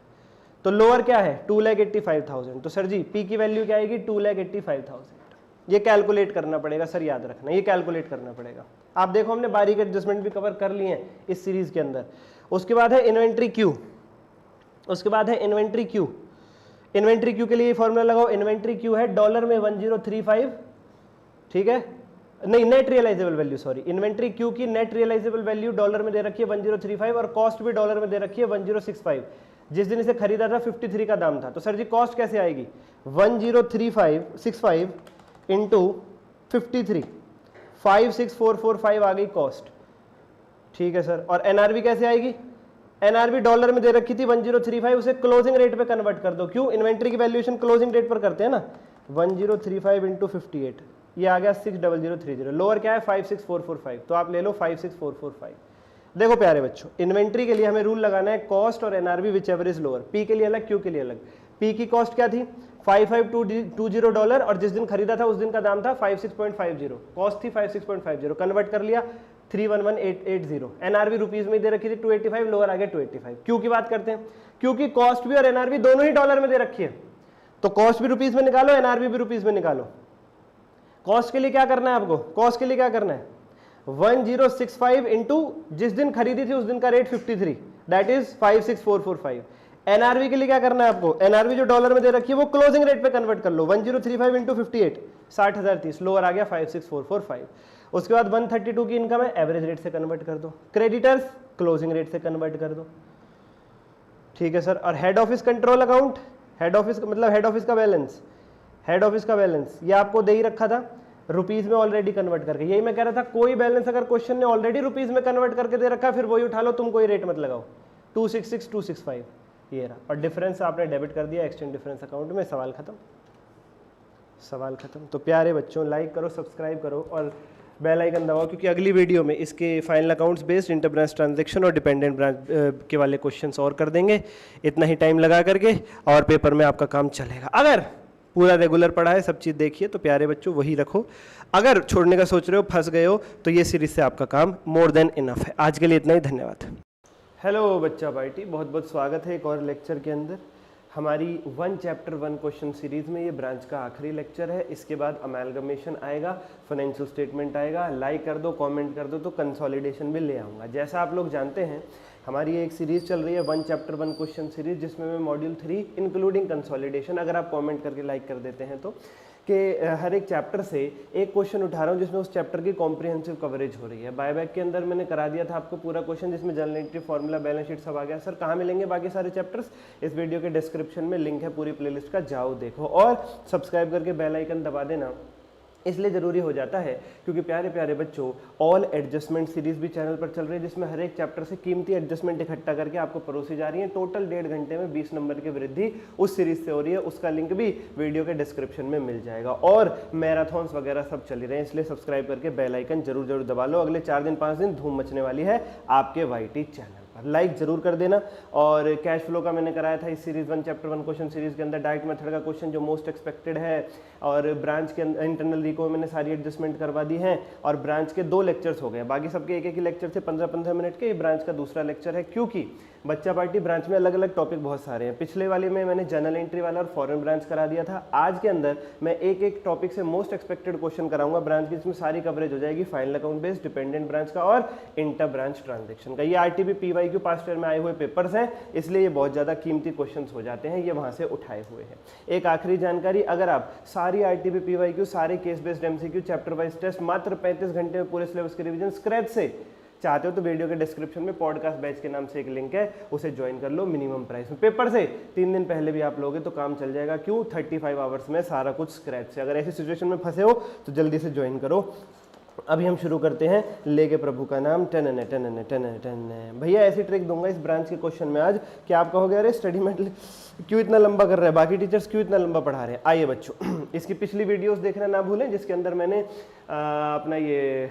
[SPEAKER 2] तो लोअर क्या है 2,85,000, तो सर जी पी की वैल्यू क्या आएगी 2,85,000। ये कैलकुलेट करना पड़ेगा सर, याद रखना ये कैलकुलेट करना पड़ेगा। आप देखो हमने बारीक एडजस्टमेंट भी कवर कर लिए हैं इस सीरीज के अंदर। उसके बाद है इन्वेंट्री क्यू, उसके बाद है इन्वेंट्री क्यू। इन्वेंट्री क्यू के लिए फॉर्मूला लगाओ, इन्वेंट्री क्यू है डॉलर में 1035, ठीक है, नहीं net realisable value, sorry, inventory Q की नेट रियलाइजेबल वैल्यू डॉलर में दे रखी है 1035, और कॉस्ट भी डॉलर में दे रखी है 1065। जिस दिन इसे खरीदा था 53 का दाम था, तो सर जी कॉस्ट कैसे आएगी 103565 इंटू 53, 56,445 आ गई कॉस्ट। ठीक है सर, और एनआरबी कैसे आएगी, एनआरबी डॉलर में दे रखी थी 1035, उसे क्लोजिंग रेट पे कन्वर्ट कर दो, क्यों इन्वेंट्री की वैल्यूएशन क्लोजिंग रेट पर करते हैं ना, 1035 इंटू 58, ये आ गया 60030। लोअर क्या है 56445, तो आप ले लो 56445। देखो प्यारे बच्चों, इन्वेंट्री के लिए हमें रूल लगाना है कॉस्ट और NRB which ever is lower, P के लिए अलग क्यू के लिए अलग। पी की कॉस्ट क्या थी $5520, और जिस दिन खरीदा था उस दिन का दाम था 56.50, कॉस्ट थी 56.50, कन्वर्ट कर लिया 311,880। एनआरबी रुपीज में दे रखी थी 285, लोअर आ गया 285। क्यू की बात करते हैं, क्योंकि कॉस्ट भी और एनआरबी दोनों ही डॉलर में दे रखी है, तो कॉस्ट भी रुपीज में निकालो, एनआरबी भी रुपीज में निकालो। कॉस्ट के लिए क्या करना है आपको, कॉस्ट के लिए क्या करना है 1065 इंटू जिस दिन खरीदी थी उस दिन का रेट 53, दैट इज 56445। एनआरवी के लिए क्या करना है आपको, एनआरवी जो डॉलर में दे रखी है वो क्लोजिंग रेट पे कन्वर्ट कर लो, 1035 इंटू 58, 60,030, लोअर आ गया 56445। उसके बाद 132 की इनकम है, एवरेज रेट से कन्वर्ट कर दो। क्रेडिटर्स क्लोजिंग रेट से कन्वर्ट कर दो। ठीक है सर, और head office control account, head office मतलब हेड ऑफिस का बैलेंस, हेड ऑफिस का बैलेंस ये आपको दे ही रखा था रुपीज में ऑलरेडी कन्वर्ट करके। यही मैं कह रहा था, कोई बैलेंस अगर क्वेश्चन ने ऑलरेडी रुपीज में कन्वर्ट करके दे रखा फिर वही उठा लो, तुम कोई रेट मत लगाओ। 266 265 ये रहा, और डिफरेंस आपने डेबिट कर दिया एक्सचेंज डिफरेंस अकाउंट में, सवाल खत्म, सवाल खत्म। तो प्यारे बच्चों लाइक करो, सब्सक्राइब करो और बेल आइकन दबाओ, क्योंकि अगली वीडियो में इसके final accounts based inter branch transaction और डिपेंडेंट ब्रांच के वाले क्वेश्चंस और कर देंगे, इतना ही टाइम लगा करके, और पेपर में आपका काम चलेगा। अगर पूरा रेगुलर पढ़ा है, सब चीज़ देखिए, तो प्यारे बच्चों वही रखो। अगर छोड़ने का सोच रहे हो, फंस गए हो, तो ये सीरीज से आपका काम मोर देन इनफ है। आज के लिए इतना ही, धन्यवाद। हेलो बच्चा पार्टी, बहुत बहुत स्वागत है एक और लेक्चर के अंदर। हमारी 1 चैप्टर 1 क्वेश्चन सीरीज में ये ब्रांच का आखिरी लेक्चर है। इसके बाद अमेलगमेशन आएगा, फाइनेंशियल स्टेटमेंट आएगा। लाइक कर दो, कमेंट कर दो, तो कंसोलिडेशन भी ले आऊँगा। जैसा आप लोग जानते हैं, हमारी एक सीरीज चल रही है 1 चैप्टर 1 क्वेश्चन सीरीज, जिसमें मैं मॉड्यूल 3 इंक्लूडिंग कंसोलिडेशन, अगर आप कमेंट करके लाइक कर देते हैं तो, कि हर एक चैप्टर से एक क्वेश्चन उठा रहा हूँ जिसमें उस चैप्टर की कॉम्प्रिहेंसिव कवरेज हो रही है। बायबैक के अंदर मैंने करा दिया था आपको पूरा क्वेश्चन, जिसमें general entry, formula, balance sheet सब आ गया। सर कहाँ मिलेंगे बाकी सारे चैप्टर्स? इस वीडियो के डिस्क्रिप्शन में लिंक है पूरी प्लेलिस्ट का, जाओ देखो और सब्सक्राइब करके बेल आइकन दबा देना। इसलिए ज़रूरी हो जाता है क्योंकि प्यारे प्यारे बच्चों, ऑल एडजस्टमेंट सीरीज भी चैनल पर चल रही है, जिसमें हर एक चैप्टर से कीमती एडजस्टमेंट इकट्ठा करके आपको परोसी जा रही है। टोटल 1.5 घंटे में 20 नंबर की वृद्धि उस सीरीज से हो रही है। उसका लिंक भी वीडियो के डिस्क्रिप्शन में मिल जाएगा। और मैराथन्स वगैरह सब चल रहे हैं, इसलिए सब्सक्राइब करके बेल आइकन जरूर दबा लो। अगले 4 दिन 5 दिन धूम मचने वाली है आपके वाईटी चैनल। लाइक जरूर कर देना। और कैश फ्लो का मैंने कराया था इस सीरीज 1 चैप्टर 1 क्वेश्चन सीरीज के अंदर, डायरेक्ट मेथड का क्वेश्चन जो मोस्ट एक्सपेक्टेड है, और ब्रांच के इंटरनल रिको मैंने सारी एडजस्टमेंट करवा दी है। और ब्रांच के 2 लेक्चर्स हो गए, बाकी सबके एक ही लेक्चर थे 15-15 मिनट के। ये ब्रांच का दूसरा लेक्चर है, क्योंकि बच्चा पार्टी ब्रांच में अलग अलग टॉपिक बहुत सारे हैं। पिछले वाले में मैंने जनरल एंट्री वाला और फॉरेन ब्रांच करा दिया था। आज के अंदर मैं एक एक टॉपिक से मोस्ट एक्सपेक्टेड क्वेश्चन कराऊंगा ब्रांच की, जिसमें सारी कवरेज हो जाएगी final account based, dependent branch का और इंटर ब्रांच ट्रांजेक्शन का। ये आरटीबी पीवाईक्यू पास्ट ईयर में आए हुए पेपर्स हैं, इसलिए ये बहुत ज़्यादा कीमती क्वेश्चंस हो जाते हैं, ये वहाँ से उठाए हुए हैं। एक आखिरी जानकारी, अगर आप सारी आरटीबी पीवाईक्यू, सारे case based MCQ, chapter wise test मात्र 35 घंटे में पूरे सिलेबस के रिवीजन स्क्रैच से चाहते हो, तो वीडियो के डिस्क्रिप्शन में पॉडकास्ट बैच के नाम से एक लिंक है, उसे ज्वाइन कर लो मिनिमम प्राइस में। पेपर से 3 दिन पहले भी आप लोगे तो काम चल जाएगा। क्यों? 35 आवर्स में सारा कुछ स्क्रैच से। अगर ऐसी सिचुएशन में फंसे हो तो जल्दी से ज्वाइन करो। अभी हम शुरू करते हैं, लेके प्रभु का नाम। टन भैया ऐसी ट्रिक दूंगा इस ब्रांच के क्वेश्चन में आज कि आप कहोगे अरे स्टडी मेटेरियल क्यों इतना लंबा कर रहा है, बाकी टीचर्स क्यों इतना लंबा पढ़ा रहे हैं। आइए बच्चों, इसकी पिछली वीडियोस देखना ना भूलें, जिसके अंदर मैंने अपना ये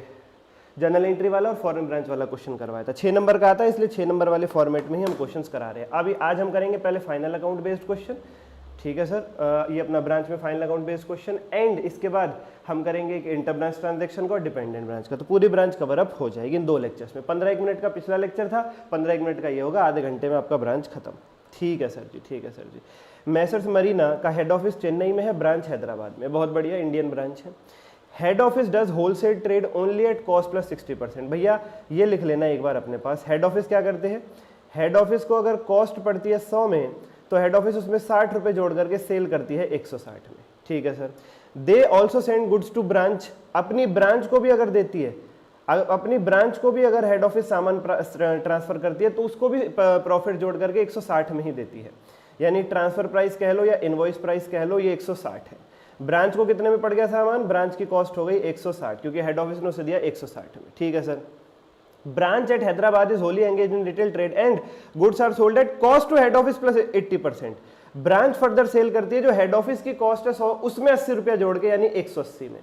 [SPEAKER 2] जनरल एंट्री वाला और फॉरेन ब्रांच वाला क्वेश्चन करवाया था। 6 नंबर का आता है, इसलिए 6 नंबर वाले फॉर्मेट में ही हम क्वेश्चंस करा रहे हैं। अभी आज हम करेंगे पहले फाइनल अकाउंट बेस्ड क्वेश्चन, ठीक है सर, ये अपना ब्रांच में final account based question, and इसके बाद हम करेंगे एक इंटर ब्रांच ट्रांजेक्शन का और डिपेंडेंट ब्रांच का। तो पूरी ब्रांच कवर अप हो जाएगी इन 2 लेक्चर्स में। 15 मिनट का पिछला लेक्चर था, 15 मिनट का ये होगा, आधे घंटे में आपका ब्रांच खत्म। ठीक है सर जी, ठीक है सर जी। मैसर्स मरीना का हेड ऑफिस चेन्नई में है, ब्रांच हैदराबाद में। बहुत बढ़िया, इंडियन ब्रांच है। Head office does wholesale trade only at cost plus 60%। भैया ये लिख लेना एक बार अपने पास। हेड ऑफिस क्या करते हैं? हेड ऑफिस को अगर कॉस्ट पड़ती है 100 में, तो हेड ऑफिस उसमें 60 रुपये जोड़ करके सेल करती है 160 में। ठीक है sir. They also send goods to branch, अपनी ब्रांच को भी अगर देती है, अपनी ब्रांच को भी अगर हेड ऑफिस सामान ट्रांसफर करती है, तो उसको भी प्रॉफिट जोड़ करके 160 में ही देती है। यानी ट्रांसफर प्राइस कह लो या इनवॉइस प्राइस कह लो, ये 160 है। ब्रांच को कितने में पड़ गया सामान? ब्रांच की कॉस्ट हो गई 160, क्योंकि हेड ऑफिस ने उसे दिया 160 में। ठीक है sir. Branch at Hyderabad is wholly engaged in retail trade and goods are sold at cost to head office plus 80%। Branch further sale करती है, जो हेड ऑफिस की कॉस्ट है 100, उसमें 80 रुपया जोड़ के, यानी 180 में।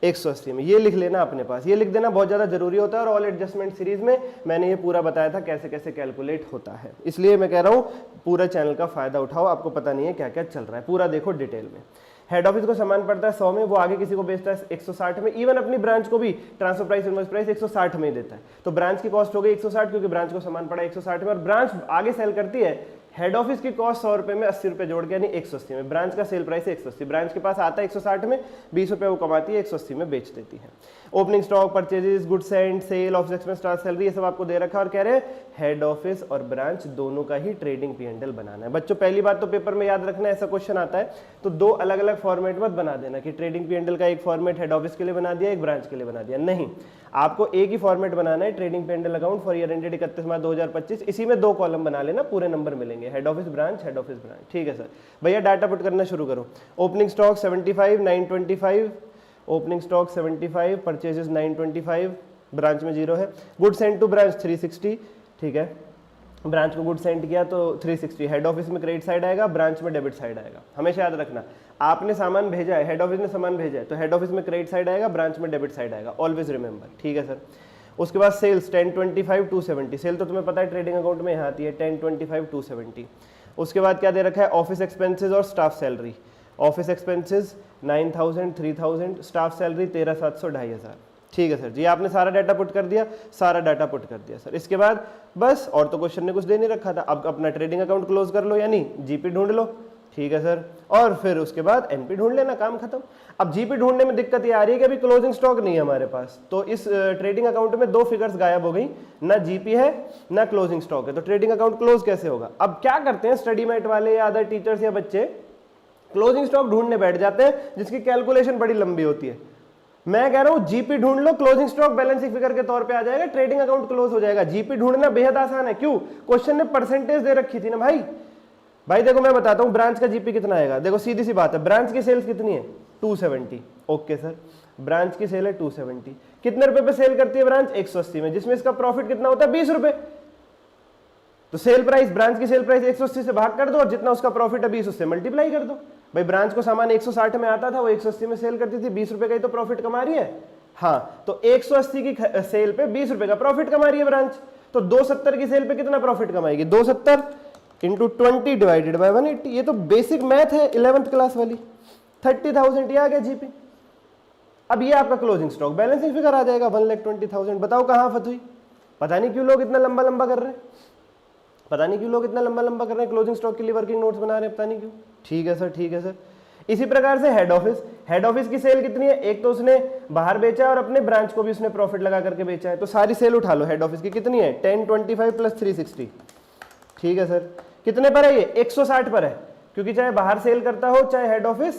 [SPEAKER 2] 180 में ये लिख लेना अपने पास, ये लिख देना बहुत ज़्यादा जरूरी होता है। और ऑल एडजस्टमेंट सीरीज में मैंने ये पूरा बताया था कैसे कैसे कैलकुलेट होता है, इसलिए मैं कह रहा हूँ पूरा चैनल का फायदा उठाओ। आपको पता नहीं है क्या क्या चल रहा है, पूरा देखो डिटेल में। हेड ऑफिस को सामान पड़ता है 100 में, वो आगे किसी को बेचता है 160 में। इवन अपनी ब्रांच को भी ट्रांसफर प्राइस इनवॉइस प्राइस 160 में ही देता है। तो ब्रांच की कॉस्ट हो गई 160, क्योंकि ब्रांच को सामान पड़ा 160 में, और ब्रांच आगे सेल करती है हेड ऑफिस की कॉस्ट 100 रुपये में 80 रुपये जोड़ के, यानी 180 में। ब्रांच का सेल प्राइस 180, ब्रांच के पास आता है 160 में, 20 रुपये वो कमाती है, 180 में बेच देती है। Opening stock, purchases, goods and sale, office expense, staff salary, ये सब आपको दे रखा है। और कह रहे हैं हेड ऑफिस और ब्रांच दोनों का ही ट्रेडिंग P&L बनाना है। बच्चों पहली बात तो पेपर में याद रखना, ऐसा क्वेश्चन आता है तो 2 अलग अलग फॉर्मेट मत बना देना कि ट्रेडिंग P&L का एक फॉर्मेट हेड ऑफिस के लिए बना दिया, एक ब्रांच के लिए बना दिया। नहीं, आपको एक ही फॉर्मेट बनाना है, trading P&L account for year ended 31 मार्च 2025। इसी में 2 कॉलम बना लेना, पूरे नंबर मिलेंगे, head office branch, head office branch. ठीक है सर। भैया डाटा पुट करना शुरू करो। Opening stock 75, 925, opening stock 75, purchases 925, branch में 0 है। गुड सेंड टू ब्रांच 360, ठीक है। ब्रांच को गुड सेंड किया तो 360, हेड ऑफिस में क्रेडिट साइड आएगा, ब्रांच में डेबिट साइड आएगा। हमेशा याद रखना, आपने सामान भेजा है, हेड ऑफिस ने सामान भेजा है, तो हेड ऑफिस में क्रेडिट साइड आएगा, ब्रांच में डेबिट साइड आएगा, ऑलवेज रिमेंबर। ठीक है सर। उसके बाद सेल्स 1025, 270, सेल तो तुम्हें पता है ट्रेडिंग अकाउंट में यहाँ आती है 1025, 270। उसके बाद क्या दे रखा है? ऑफिस एक्सपेंसेस और staff salary. Office expenses 9000, 3000, staff salary 13,700, 2,500। ठीक है सर जी, आपने सारा डाटा पुट कर दिया, सारा डाटा पुट कर दिया सर। इसके बाद बस और तो क्वेश्चन ने कुछ दे नहीं रखा था, अब अपना ट्रेडिंग अकाउंट क्लोज कर लो यानी जीपी ढूंढ लो। ठीक है सर, और फिर उसके बाद एनपी ढूंढ लेना, काम खत्म। अब जीपी ढूंढने में दिक्कत ये आ रही है कि अभी क्लोजिंग स्टॉक नहीं है हमारे पास, तो इस ट्रेडिंग अकाउंट में 2 फिगर्स गायब हो गई, ना जीपी है ना क्लोजिंग स्टॉक है, तो ट्रेडिंग अकाउंट क्लोज कैसे होगा। अब क्या करते हैं स्टडी मेट वाले या अदर टीचर्स या बच्चे, क्लोजिंग स्टॉक ढूंढने बैठ जाते हैं जिसकी कैलकुलेशन बड़ी लंबी होती है। मैं कह रहा हूं जीपी ढूंढ लो, क्लोजिंग स्टॉक बैलेंसिंग फिगर के तौर पे आ जाएगा, ट्रेडिंग अकाउंट क्लोज हो जाएगा। जीपी ढूंढना बेहद आसान है, क्यों, क्वेश्चन ने परसेंटेज दे रखी थी ना भाई। देखो मैं बताता हूं ब्रांच का जीपी कितना आएगा, देखो सीधी सी बात है, ब्रांच की सेल्स कितनी है 270। ओके सर, ब्रांच की सेल है 270, कितने रुपए पे सेल करती है ब्रांच 180 में, जिसमें इसका प्रॉफिट कितना होता है 20 रुपए। तो सेल प्राइस, ब्रांच की सेल प्राइस 180 से भाग कर दो और जितना उसका प्रॉफिट है 20 उससे मल्टीप्लाई कर दो। भाई ब्रांच को सामान 160 में आता था, वो 180 में सेल करती थी, 20 रुपए का ही तो प्रॉफिट कमा रही है। हाँ, तो 180 की सेल पे 20 रुपए का प्रॉफिट कमा रही है ब्रांच, तो 270 की सेल पे कितना प्रॉफिट कमाएगी, 270 इंटू 20 डिवाइडेड बाय 180। ये तो बेसिक मैथ है 11th क्लास वाली। 30,000 ये आ गया जीपी। अब ये आपका क्लोजिंग स्टॉक बैलेंसिंग फिगर आ जाएगा 1,20,000। बताओ कहां आफत हुई, पता नहीं क्यों लोग इतना लंबा लंबा कर रहे हैं, पता नहीं क्यों लोग इतना लंबा लंबा कर रहे हैं, क्लोजिंग स्टॉक के लिए वर्किंग नोट्स बना रहे हैं, पता नहीं क्यों। ठीक है सर, ठीक है सर। इसी प्रकार से हेड ऑफिस, हेड ऑफिस की सेल कितनी है, एक तो उसने बाहर बेचा और अपने ब्रांच को भी उसने प्रॉफिट लगा करके बेचा है, तो सारी सेल उठा लो हेड ऑफिस की कितनी है 1025 प्लस 360। ठीक है सर, कितने पर है ये 160 पर है, क्योंकि चाहे बाहर सेल करता हो चाहे हेड ऑफिस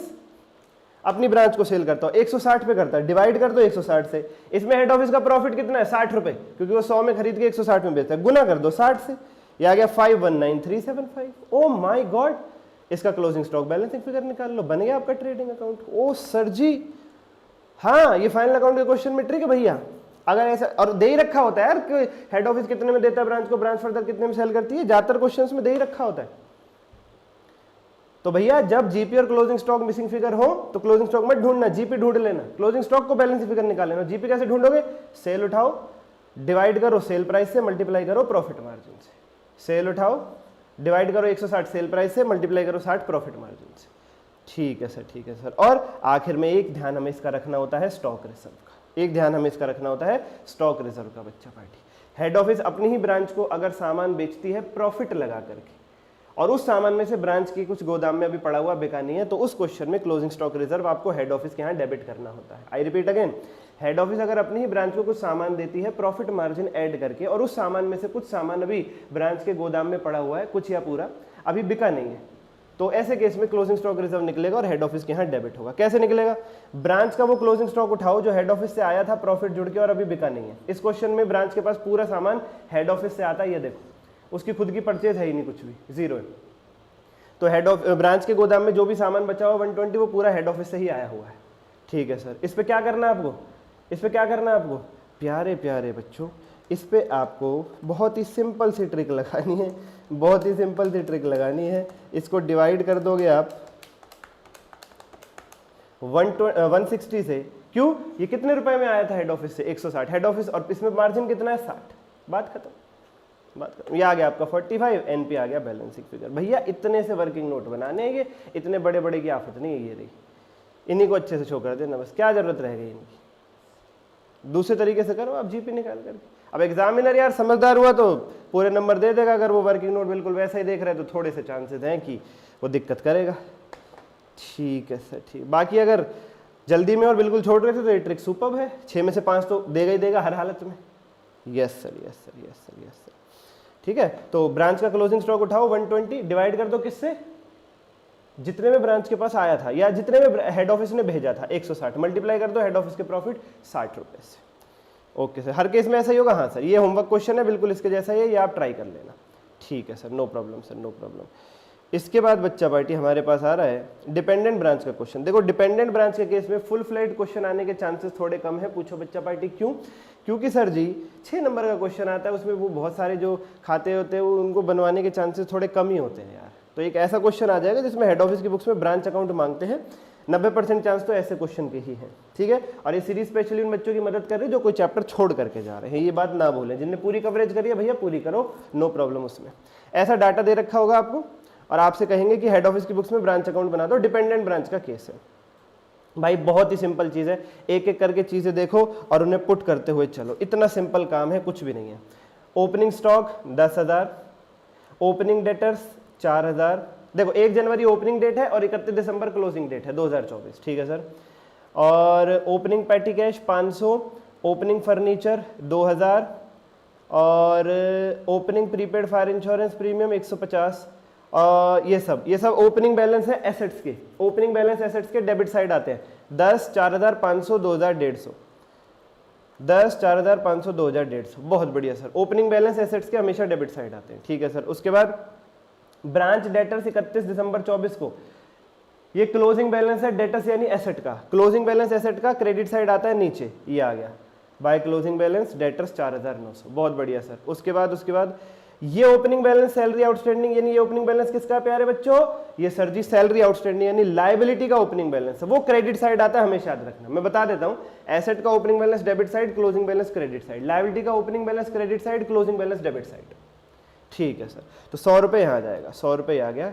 [SPEAKER 2] अपनी ब्रांच को सेल करता हो 160 पे करता है, डिवाइड कर दो 160 से। इसमें हेड ऑफिस का प्रॉफिट कितना है 60 रुपए, क्योंकि वो 100 में खरीद के 160 में बेचता है, गुना कर दो 60 से, ये आ गया 519375। ओ माय गॉड, इसका क्लोजिंग स्टॉक बैलेंसिंग फिगर निकाल लो, बन गया आपका ट्रेडिंग अकाउंट। ओ सर जी, हाँ ये फाइनल अकाउंट के क्वेश्चन में ट्रिक है भैया। अगर ऐसा और दे ही रखा होता है यार कि हेड ऑफिस कितने में देता है ब्रांच को, ब्रांच फर्दर कितने में सेल करती है, ज्यादातर क्वेश्चंस में दे ही रखा होता है। तो भैया जब जीपी और क्लोजिंग स्टॉक मिसिंग फिगर हो तो क्लोजिंग स्टॉक मत ढूंढना, जीपी ढूंढ लेना, क्लोजिंग स्टॉक को बैलेंसिंग फिगर निकाल लेना। जीपी कैसे ढूंढोगे, सेल उठाओ, डिवाइड करो सेल प्राइस से, मल्टीप्लाई करो प्रॉफिट मार्जिन से। सेल उठाओ, डिवाइड करो 160 सेल प्राइस से, मल्टीप्लाई करो 60 प्रॉफिट मार्जिन से। ठीक है सर, ठीक है सर। और आखिर में एक ध्यान हमें इसका रखना होता है स्टॉक रिजर्व का, एक ध्यान हमें इसका रखना होता है स्टॉक रिजर्व का बच्चा पार्टी। हेड ऑफिस अपनी ही ब्रांच को अगर सामान बेचती है प्रॉफिट लगा करके और उस सामान में से ब्रांच की कुछ गोदाम में अभी पड़ा हुआ बिका नहीं है, तो उस क्वेश्चन में क्लोजिंग स्टॉक रिजर्व आपको हेड ऑफिस के यहाँ डेबिट करना होता है। I repeat again, head office अगर अपनी ही ब्रांच को कुछ सामान देती है प्रॉफिट मार्जिन ऐड करके और उस सामान में से कुछ सामान अभी ब्रांच के गोदाम में पड़ा हुआ है, कुछ या पूरा अभी बिका नहीं है, तो ऐसे केस में क्लोजिंग स्टॉक रिजर्व निकलेगा और हेड ऑफिस के यहाँ डेबिट होगा। कैसे निकलेगा, ब्रांच का वो क्लोजिंग स्टॉक उठाओ जो हेड ऑफिस से आया था प्रॉफिट जुड़ के और अभी बिका नहीं है। इस क्वेश्चन में ब्रांच के पास पूरा सामान हेड ऑफिस से आता है, ये देखो उसकी खुद की परचेज है ही नहीं, कुछ भी जीरो है, तो हेड ऑफ ब्रांच के गोदाम में जो भी सामान बचा हुआ 120 वो पूरा हेड ऑफिस से ही आया हुआ है। ठीक है सर, इस पे क्या करना है आपको, इस पे क्या करना है आपको प्यारे प्यारे बच्चों, इस पे आपको बहुत ही सिंपल सी ट्रिक लगानी है, बहुत ही सिंपल सी ट्रिक लगानी है। इसको डिवाइड कर दोगे आप 160 से, क्यों, ये कितने रुपए में आया था हेड ऑफिस से 160, हेड ऑफिस और इसमें मार्जिन कितना है 60, बात खत्म, बात खत्म। ये आ गया आपका 45, एनपी आ गया बैलेंसिंग फिगर। भैया इतने से वर्किंग नोट बनाने हैं, ये इतने बड़े बड़े की आफत नहीं है, ये रही, इन्हीं को अच्छे से शो कर देना बस, क्या जरूरत रह गई इनकी, दूसरे तरीके से करो आप जीपी निकाल करके। अब एग्जामिनर यार समझदार हुआ तो पूरे नंबर दे देगा, अगर वो वर्किंग नोट बिल्कुल वैसा ही देख रहे हैं तो थोड़े से चांसेस हैं कि वो दिक्कत करेगा। ठीक है सर, ठीक। बाकी अगर जल्दी में और बिल्कुल छोड़ रहे थे तो ये ट्रिक सुपर्ब है, 6 में से 5 तो देगा ही देगा हर हालत में। Yes sir, yes sir, yes sir, yes sir. ठीक है, तो ब्रांच का क्लोजिंग स्टॉक उठाओ 120, डिवाइड कर दो किससे, जितने में ब्रांच के पास आया था या जितने में हेड ऑफिस ने भेजा था 160, मल्टीप्लाई कर दो हेड ऑफिस के प्रॉफिट 60 रुपए से। ओके सर, हर केस में ऐसा ही होगा। हाँ सर, ये होमवर्क क्वेश्चन है, बिल्कुल इसके जैसा ही है, ये आप ट्राई कर लेना। ठीक है sir, no problem sir, no problem. इसके बाद बच्चा पार्टी हमारे पास आ रहा है डिपेंडेंट ब्रांच का क्वेश्चन। देखो डिपेंडेंट ब्रांच के केस में फुल फ्लेड क्वेश्चन आने के चांसेस थोड़े कम है। पूछो बच्चा पार्टी क्यों, क्योंकि सर जी 6 नंबर का क्वेश्चन आता है, उसमें वो बहुत सारे जो खाते होते हैं वो उनको बनवाने के चांसेस थोड़े कम ही होते हैं यार। तो एक ऐसा क्वेश्चन आ जाएगा जिसमें हेड ऑफिस की बुक्स में ब्रांच अकाउंट मांगते हैं, 90% चांस तो ऐसे क्वेश्चन के ही हैं। ठीक है, और ये सीरीज स्पेशली उन बच्चों की मदद कर रही है जो कोई चैप्टर छोड़ करके जा रहे हैं, ये बात ना भूलें। जिनने पूरी कवरेज करी है भैया पूरी करो, नो प्रॉब्लम उसमें। ऐसा डाटा दे रखा होगा आपको और आपसे कहेंगे कि हेड ऑफिस की बुक्स में ब्रांच अकाउंट बना दो, डिपेंडेंट ब्रांच का केस है भाई। बहुत ही सिंपल चीज़ है, एक एक करके चीज़ें देखो और उन्हें पुट करते हुए चलो, इतना सिंपल काम है, कुछ भी नहीं है। ओपनिंग स्टॉक 10,000, ओपनिंग डेटर्स 4,000, देखो 1 जनवरी ओपनिंग डेट है और 31 दिसंबर क्लोजिंग डेट है 2024, ठीक है सर। और opening petty cash 500, opening furniture 2000 और opening prepaid fire insurance premium 150। ये सब ओपनिंग बैलेंस है एसेट्स के, ओपनिंग बैलेंस एसेट्स के डेबिट साइड आते हैं 10, 4,500, 2,150, 10, 4,500, 2,150, बहुत बढ़िया सर। ओपनिंग बैलेंस एसेट्स के हमेशा डेबिट साइड आते हैं, ठीक है सर। उसके बाद ब्रांच डेटर्स 31 दिसंबर 24 को, ये क्लोजिंग बैलेंस है डेटर्स यानी एसेट का, क्लोजिंग बैलेंस एसेट का क्रेडिट साइड आता है नीचे, ये आ गया बाय क्लोजिंग बैलेंस डेटर्स 4,900, बहुत बढ़िया सर। उसके बाद ये ओपनिंग बैलेंस सैलरी आउटस्टैंडिंग, यानी ये ओपनिंग बैलेंस किसका प्यारे बच्चों, ये सर जी सैलरी आउटस्टैंडिंग यानी लायबिलिटी का ओपनिंग बैलेंस है, वो क्रेडिट साइड आता है, हमेशा याद रखना। मैं बता देता हूं, एसेट का opening balance debit side, closing balance credit side, liability का opening balance credit side, closing balance debit side, ठीक है सर। तो 100 रुपये यहाँ आ जाएगा, 100 रुपये आ गया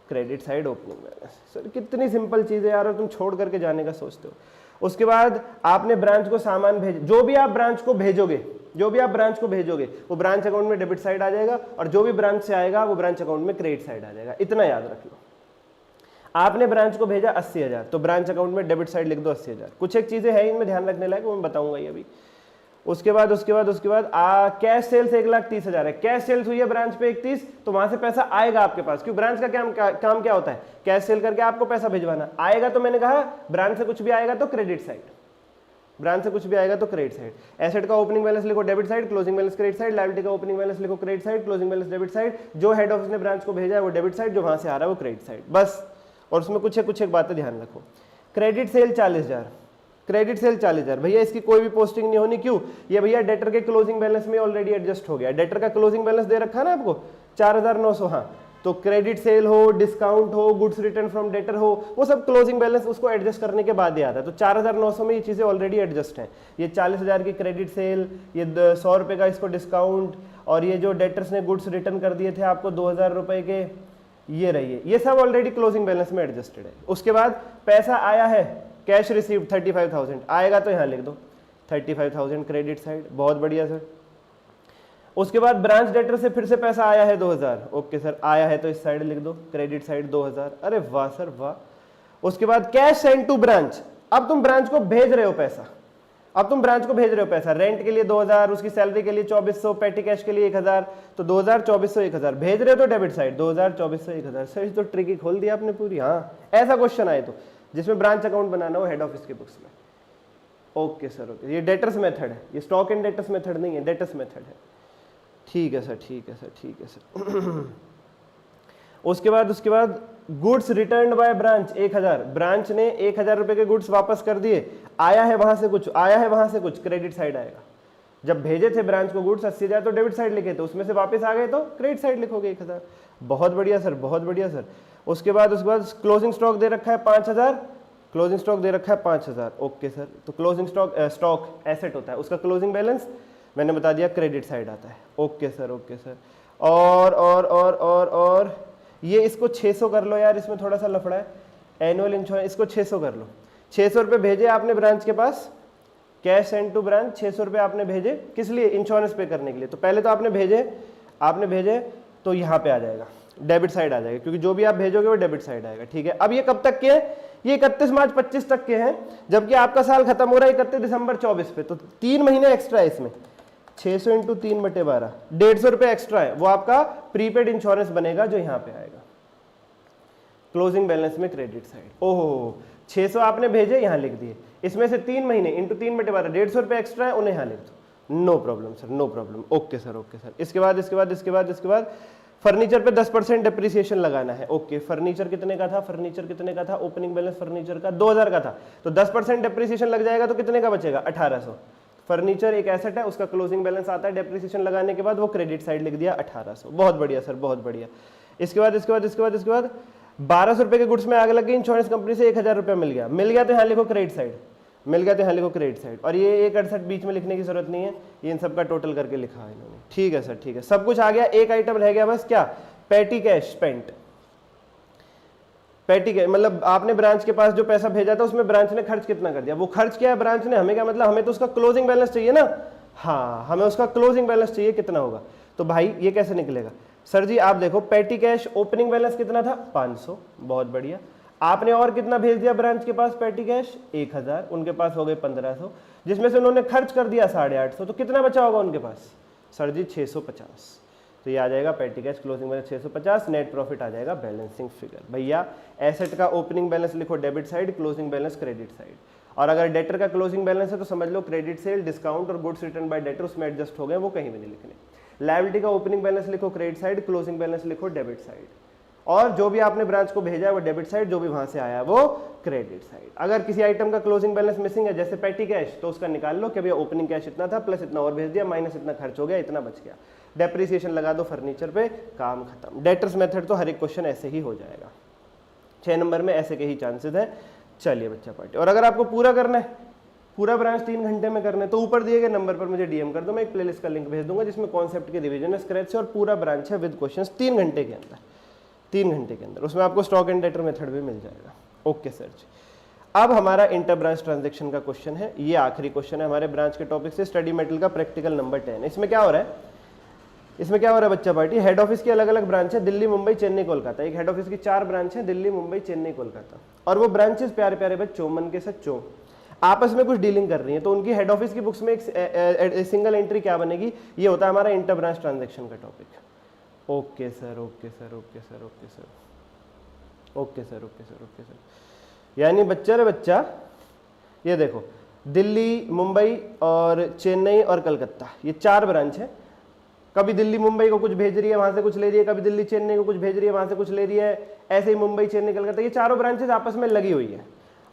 [SPEAKER 2] credit side opening balance. Sir कितनी सिंपल चीज़ है यार, और तुम छोड़ करके जाने का सोचते हो। उसके बाद आपने ब्रांच को सामान भेज, जो भी आप ब्रांच को भेजोगे वो ब्रांच अकाउंट में डेबिट साइड आ जाएगा, और जो भी ब्रांच से आएगा वो ब्रांच अकाउंट में क्रेडिट साइड आ जाएगा, इतना याद रख लो। आपने ब्रांच को भेजा 80,000, तो ब्रांच अकाउंट में डेबिट साइड लिख दो 80,000। कुछ एक चीजें हैं इनमें ध्यान रखने लायक, वो मैं बताऊंगा ये अभी। उसके बाद कैश सेल्स 1,30,000 है, कैश सेल्स हुई है ब्रांच पे 31, तो वहां से पैसा आएगा आपके पास, क्योंकि ब्रांच का काम क्या होता है, कैश सेल करके आपको पैसा भिजवाना। आएगा तो मैंने कहा ब्रांच से कुछ भी आएगा तो क्रेडिट साइड, ब्रांच से कुछ भी आएगा तो क्रेडिट साइड। एसेट का ओपनिंग बैलेंस लिखो debit side, closing balance credit side, liability का ओपनिंग बैलेंस लिखो credit side, closing balance debit side. जो हेड ऑफिस ने ब्रांच को भेजा है वो डेबिट साइड, जो वहां से आ रहा है वो क्रेडिट साइड, बस। और उसमें कुछ एक बातें ध्यान रखो। क्रेडिट सेल 40,000, क्रेडिट सेल 40,000, भैया इसकी कोई भी पोस्टिंग नहीं होनी, क्यों, ये भैया डेटर के क्लोजिंग बैलेंस में ऑलरेडी एडजस्ट हो गया। डेटर का क्लोजिंग बैलेंस दे रखा है ना आपको 4,900, हाँ, तो क्रेडिट सेल हो, डिस्काउंट हो, गुड्स रिटर्न फ्रॉम डेटर हो, वो सब क्लोजिंग बैलेंस उसको एडजस्ट करने के बाद ही आता है। तो 4,900 में ये चीजें ऑलरेडी एडजस्ट हैं। ये 40,000 की क्रेडिट सेल, ये 100 रुपए का इसको डिस्काउंट, और ये जो डेटर्स ने गुड्स रिटर्न कर दिए थे आपको 2,000 रुपए के, ये रहिए, ये सब ऑलरेडी क्लोजिंग बैलेंस में एडजस्टेड है। उसके बाद पैसा आया है, कैश रिसीव्ड 35,000 आएगा तो यहाँ लिख दो 35,000 क्रेडिट साइड, बहुत बढ़िया सर। उसके बाद ब्रांच डेटर से फिर से पैसा आया है 2,000, ओके सर, आया है तो इस साइड लिख दो क्रेडिट साइड 2,000, अरे वाह सर वाह। उसके बाद कैश सेंड टू ब्रांच, अब तुम ब्रांच को भेज रहे हो पैसा, रेंट के लिए 2,000, उसकी सैलरी के लिए 2,400, पेटी कैश के लिए 1,000, तो 2,000, 2,400, 1,000 भेज रहे हो तो डेबिट साइड 2,000, 2,400, 1,000। सर तो ट्रिक ही खोल दिया आपने पूरी, हाँ ऐसा क्वेश्चन आए तो जिसमें ब्रांच अकाउंट बनाना हो हेड ऑफिस के बुक्स में, ओके सर ओके। ये डेटर्स मेथड है, ये स्टॉक एंड डेटर्स मेथड नहीं है, डेटर्स मेथड है, ठीक है सर। उसके बाद goods return by branch 1,000, branch ने 1,000 रुपए के गुड्स वापस कर दिए, आया है वहां से कुछ, क्रेडिट साइड आएगा। जब भेजे थे ब्रांच को गुड्स 80,000 तो डेबिट साइड लिखे थे, उसमें से वापस आ गए तो क्रेडिट साइड लिखोगे 1,000, बहुत बढ़िया सर। उसके बाद क्लोजिंग स्टॉक दे रखा है 5,000, ओके सर। तो क्लोजिंग स्टॉक एसेट होता है, उसका क्लोजिंग बैलेंस मैंने बता दिया क्रेडिट साइड आता है, ओके सर। और ये इसको 600 कर लो यार, इसमें थोड़ा सा लफड़ा है, एनुअल इंश्योरेंस, इसको 600 कर लो। 600 रुपये भेजे आपने ब्रांच के पास, कैश सेंड टू ब्रांच 600 रुपये आपने भेजे, किस लिए, इंश्योरेंस पे करने के लिए। तो पहले तो आपने भेजे तो यहाँ पे आ जाएगा, डेबिट साइड आ जाएगा, क्योंकि जो भी आप भेजोगे वो डेबिट साइड आएगा, ठीक है। अब ये कब तक के हैं, ये 31 मार्च 25 तक के हैं, जबकि आपका साल खत्म हो रहा है 31 दिसंबर 24 पे, तो 3 महीने एक्स्ट्रा है इसमें। 600 इंटू 3/12, 150 रुपये एक्स्ट्रा है, वो आपका प्रीपेड इंश्योरेंस बनेगा जो यहाँ पे आएगा क्लोजिंग बैलेंस में क्रेडिट साइड। ओहो 600 आपने भेजे, यहाँ लिख दिए, इसमें से 3 महीने इंटू 3/12, 150 रुपये एक्स्ट्रा है, उन्हें यहाँ लिख दो, no problem sir, no problem, okay sir. इसके बाद फर्नीचर पे 10% डिप्रिसिएशन लगाना है, ओके। फर्नीचर कितने का था, ओपनिंग बैलेंस फर्नीचर का 2,000 का था, तो 10% डिप्रिसिएशन लग जाएगा, तो कितने का बचेगा 1,800। फर्नीचर एक एसेट है, उसका क्लोजिंग बैलेंस आता है, डेप्रिसिएशन लगाने के बाद वो क्रेडिट साइड लिख दिया 1,800, बहुत बढ़िया सर, बहुत बढ़िया। इसके बाद 1,200 रुपए के गुड्स में आग लग गई, इंश्योरेंस कंपनी से 1,000 रुपया मिल गया तो यहाँ लिखो क्रेडिट साइड, और ये 1,68 बीच में लिखने की जरूरत नहीं है, ये इन सबका टोटल करके लिखा है इन्होंने, ठीक है सर, ठीक है। सब कुछ आ गया, एक आइटम रह गया बस, क्या, पेटी कैश स्पेंट, पेटी के मतलब आपने ब्रांच के पास जो पैसा भेजा था उसमें ब्रांच ने खर्च कितना कर दिया, वो खर्च किया है ब्रांच ने, हमें क्या मतलब, हमें तो उसका क्लोजिंग बैलेंस चाहिए ना, हाँ हमें उसका क्लोजिंग बैलेंस चाहिए कितना होगा। तो भाई ये कैसे निकलेगा सर जी, आप देखो पेटी कैश ओपनिंग बैलेंस कितना था 500, बहुत बढ़िया, आपने और कितना भेज दिया ब्रांच के पास पेटी कैश 1000, उनके पास हो गए 1500, जिसमें से उन्होंने खर्च कर दिया 850, तो कितना बचा होगा उनके पास सर जी 650। तो ये आ जाएगा petty cash closing balance 650, net profit आ जाएगा बैलेंसिंग फिगर। भैया एसेट का ओपनिंग बैलेंस लिखो debit side, closing balance credit side, और अगर डेटर का क्लोजिंग बैलेंस है तो समझ लो क्रेडिट सेल डिस्काउंट और गुड्स रिटर्न बाय डेटर उसमें एडजस्ट हो गए, वो कहीं भी नहीं लिखने। लायबिलिटी का ओपनिंग बैलेंस लिखो क्रेडिट साइड, क्लोजिंग बैलेंस लिखो डेबिट साइड, और जो भी आपने ब्रांच को भेजा है वो डेबिट साइड, जो भी वहां से आया वो क्रेडिट साइड। अगर किसी आइटम का क्लोजिंग बैलेंस मिसिंग है जैसे पेटी कैश, तो उसका निकाल लो कि भैया ओपनिंग कैश इतना था प्लस इतना और भेज दिया माइनस इतना खर्च हो गया, इतना बच गया, डेप्रिसिएशन लगा दो फर्नीचर पे, काम खत्म। डेटर्स मेथड तो हर एक क्वेश्चन ऐसे ही हो जाएगा, 6 नंबर में ऐसे के ही चांसेस है। चलिए बच्चा पार्टी, और अगर आपको पूरा करना है, पूरा ब्रांच 3 घंटे में करना है, तो ऊपर दिए गए नंबर पर मुझे डीएम कर दो, मैं एक प्लेलिस्ट का लिंक भेज दूंगा जिसमें कॉन्सेप्ट के रिवीजन है स्क्रैच से, और पूरा ब्रांच है विद क्वेश्चंस 3 घंटे के अंदर, 3 घंटे के अंदर, उसमें आपको स्टॉक एंड डेटर मेथड भी मिल जाएगा। ओके सर जी, अब हमारा इंटर ब्रांच ट्रांजेक्शन का क्वेश्चन है, ये आखिरी क्वेश्चन है हमारे ब्रांच के टॉपिक से, स्टडी मेटेरियल का प्रैक्टिकल नंबर 10। इसमें क्या हो रहा है, इसमें क्या हो रहा है बच्चा पार्टी, हेड ऑफिस की अलग अलग ब्रांच है, दिल्ली मुंबई चेन्नई कोलकाता, एक हेड ऑफिस की 4 ब्रांच है, दिल्ली मुंबई चेन्नई कोलकाता, और वो ब्रांचेस प्यारे प्यारे बच्चों मन के सच्चों आपस में कुछ डीलिंग कर रही है, तो उनकी हेड ऑफिस की बुक्स में एक सिंगल एंट्री क्या बनेगी, ये होता है हमारा इंटर ब्रांच ट्रांजेक्शन का topic. Okay sir, okay sir, okay sir, okay sir, okay sir, okay sir, okay sir, यानी बच्चा रे बच्चा, ये देखो दिल्ली मुंबई और चेन्नई और कलकत्ता, ये 4 ब्रांच है, कभी दिल्ली मुंबई को कुछ भेज रही है वहां से कुछ ले रही है, कभी दिल्ली चेन्नई को कुछ भेज रही है वहां से कुछ ले रही है, ऐसे ही मुंबई चेन्नई कलकत्ता, ये चारों ब्रांचेस आपस में लगी हुई है,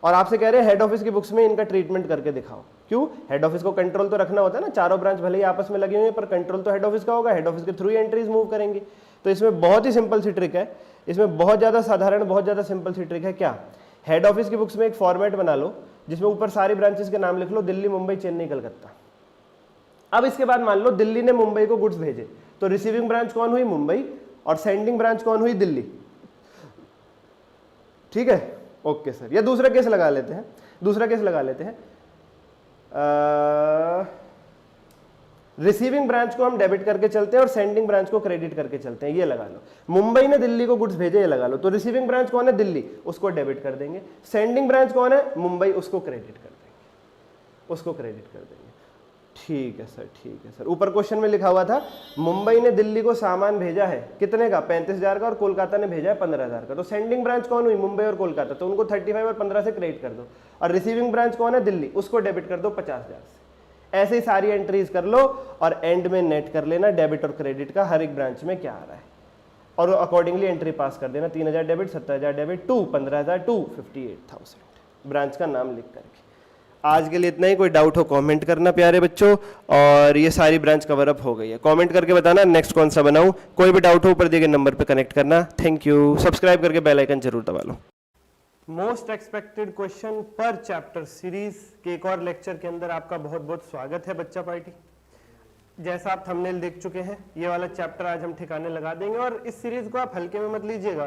[SPEAKER 2] और आपसे कह रहे हैं हेड ऑफिस की बुक्स में इनका ट्रीटमेंट करके दिखाओ। क्यों, हेड ऑफिस को कंट्रोल तो रखना होता है ना, चारों ब्रांच भले ही आपस में लगी हुई है पर कंट्रोल तो हेड ऑफिस का होगा, हेड ऑफिस के थ्रू ही एंट्रीज मूव करेंगे। तो इसमें बहुत ही सिंपल सी ट्रिक है, इसमें बहुत ज्यादा साधारण बहुत ज्यादा सिंपल सी ट्रिक है। क्या, हेड ऑफिस की बुक्स में एक फॉर्मेट बना लो जिसमें ऊपर सारी ब्रांचेस के नाम लिख लो, दिल्ली मुंबई चेन्नई कलकत्ता। अब इसके बाद मान लो दिल्ली ने मुंबई को गुड्स भेजे, तो रिसीविंग ब्रांच कौन हुई, मुंबई, और सेंडिंग ब्रांच कौन हुई, दिल्ली। ठीक है, ओके सर। या दूसरा केस लगा लेते हैं, दूसरा केस लगा लेते हैं, रिसीविंग ब्रांच को हम डेबिट करके चलते हैं और सेंडिंग ब्रांच को क्रेडिट करके चलते हैं, ये लगा लो। मुंबई ने दिल्ली को गुड्स भेजे, ये लगा लो, तो रिसीविंग ब्रांच कौन है, दिल्ली, उसको डेबिट कर देंगे, सेंडिंग ब्रांच कौन है, मुंबई, उसको क्रेडिट कर देंगे, उसको क्रेडिट कर देंगे। ठीक है सर, ठीक है सर। ऊपर क्वेश्चन में लिखा हुआ था मुंबई ने दिल्ली को सामान भेजा है कितने का, 35,000 का, और कोलकाता ने भेजा है 15,000 का, तो सेंडिंग ब्रांच कौन हुई, मुंबई और कोलकाता, तो उनको 35 और 15 से क्रेडिट कर दो, और रिसीविंग ब्रांच कौन है, दिल्ली, उसको डेबिट कर दो 50,000 से। ऐसे ही सारी एंट्रीज कर लो और एंड में नेट कर लेना डेबिट और क्रेडिट का हर एक ब्रांच में क्या आ रहा है, और अकॉर्डिंगली एंट्री पास कर देना, 3,000 डेबिट, 70,000 डेबिट, 15,000 58,000 ब्रांच का नाम लिख करके। आज के लिए इतना ही, कोई डाउट हो कमेंट करना प्यारे बच्चों, और ये सारी ब्रांच कवर अप हो गई है, कमेंट करके बताना नेक्स्ट कौन सा बनाऊं, कोई भी डाउट हो ऊपर दिए गए नंबर पे कनेक्ट करना। थैंक यू, सब्सक्राइब करके बेल आइकन जरूर दबा लो। मोस्ट एक्सपेक्टेड क्वेश्चन पर चैप्टर सीरीज के एक और लेक्चर के अंदर आपका बहुत बहुत स्वागत है बच्चा पार्टी। जैसा आप थंबनेल देख चुके हैं, ये वाला चैप्टर आज हम ठिकाने लगा देंगे, और इस सीरीज को आप हल्के में मत लीजिएगा,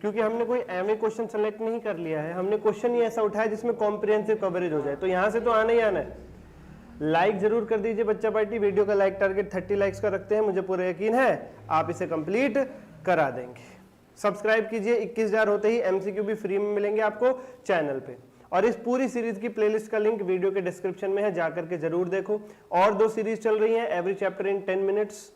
[SPEAKER 2] क्योंकि हमने कोई एमए क्वेश्चन सेलेक्ट नहीं कर लिया है, हमने क्वेश्चन ही ऐसा उठाया जिसमें कॉम्प्रिहेंसिव कवरेज हो जाए, तो यहाँ से तो आना ही आना है। लाइक जरूर कर दीजिए बच्चा पार्टी, वीडियो का लाइक टारगेट 30 लाइक्स का रखते हैं, मुझे पूरा यकीन है आप इसे कंप्लीट करा देंगे। सब्सक्राइब कीजिए, 21,000 होते ही एमसीक्यू भी फ्री में मिलेंगे आपको चैनल पे, और इस पूरी सीरीज की प्लेलिस्ट का लिंक वीडियो के डिस्क्रिप्शन में है, जाकर के जरूर देखो। और 2 सीरीज चल रही हैं, every chapter in 10 minutes,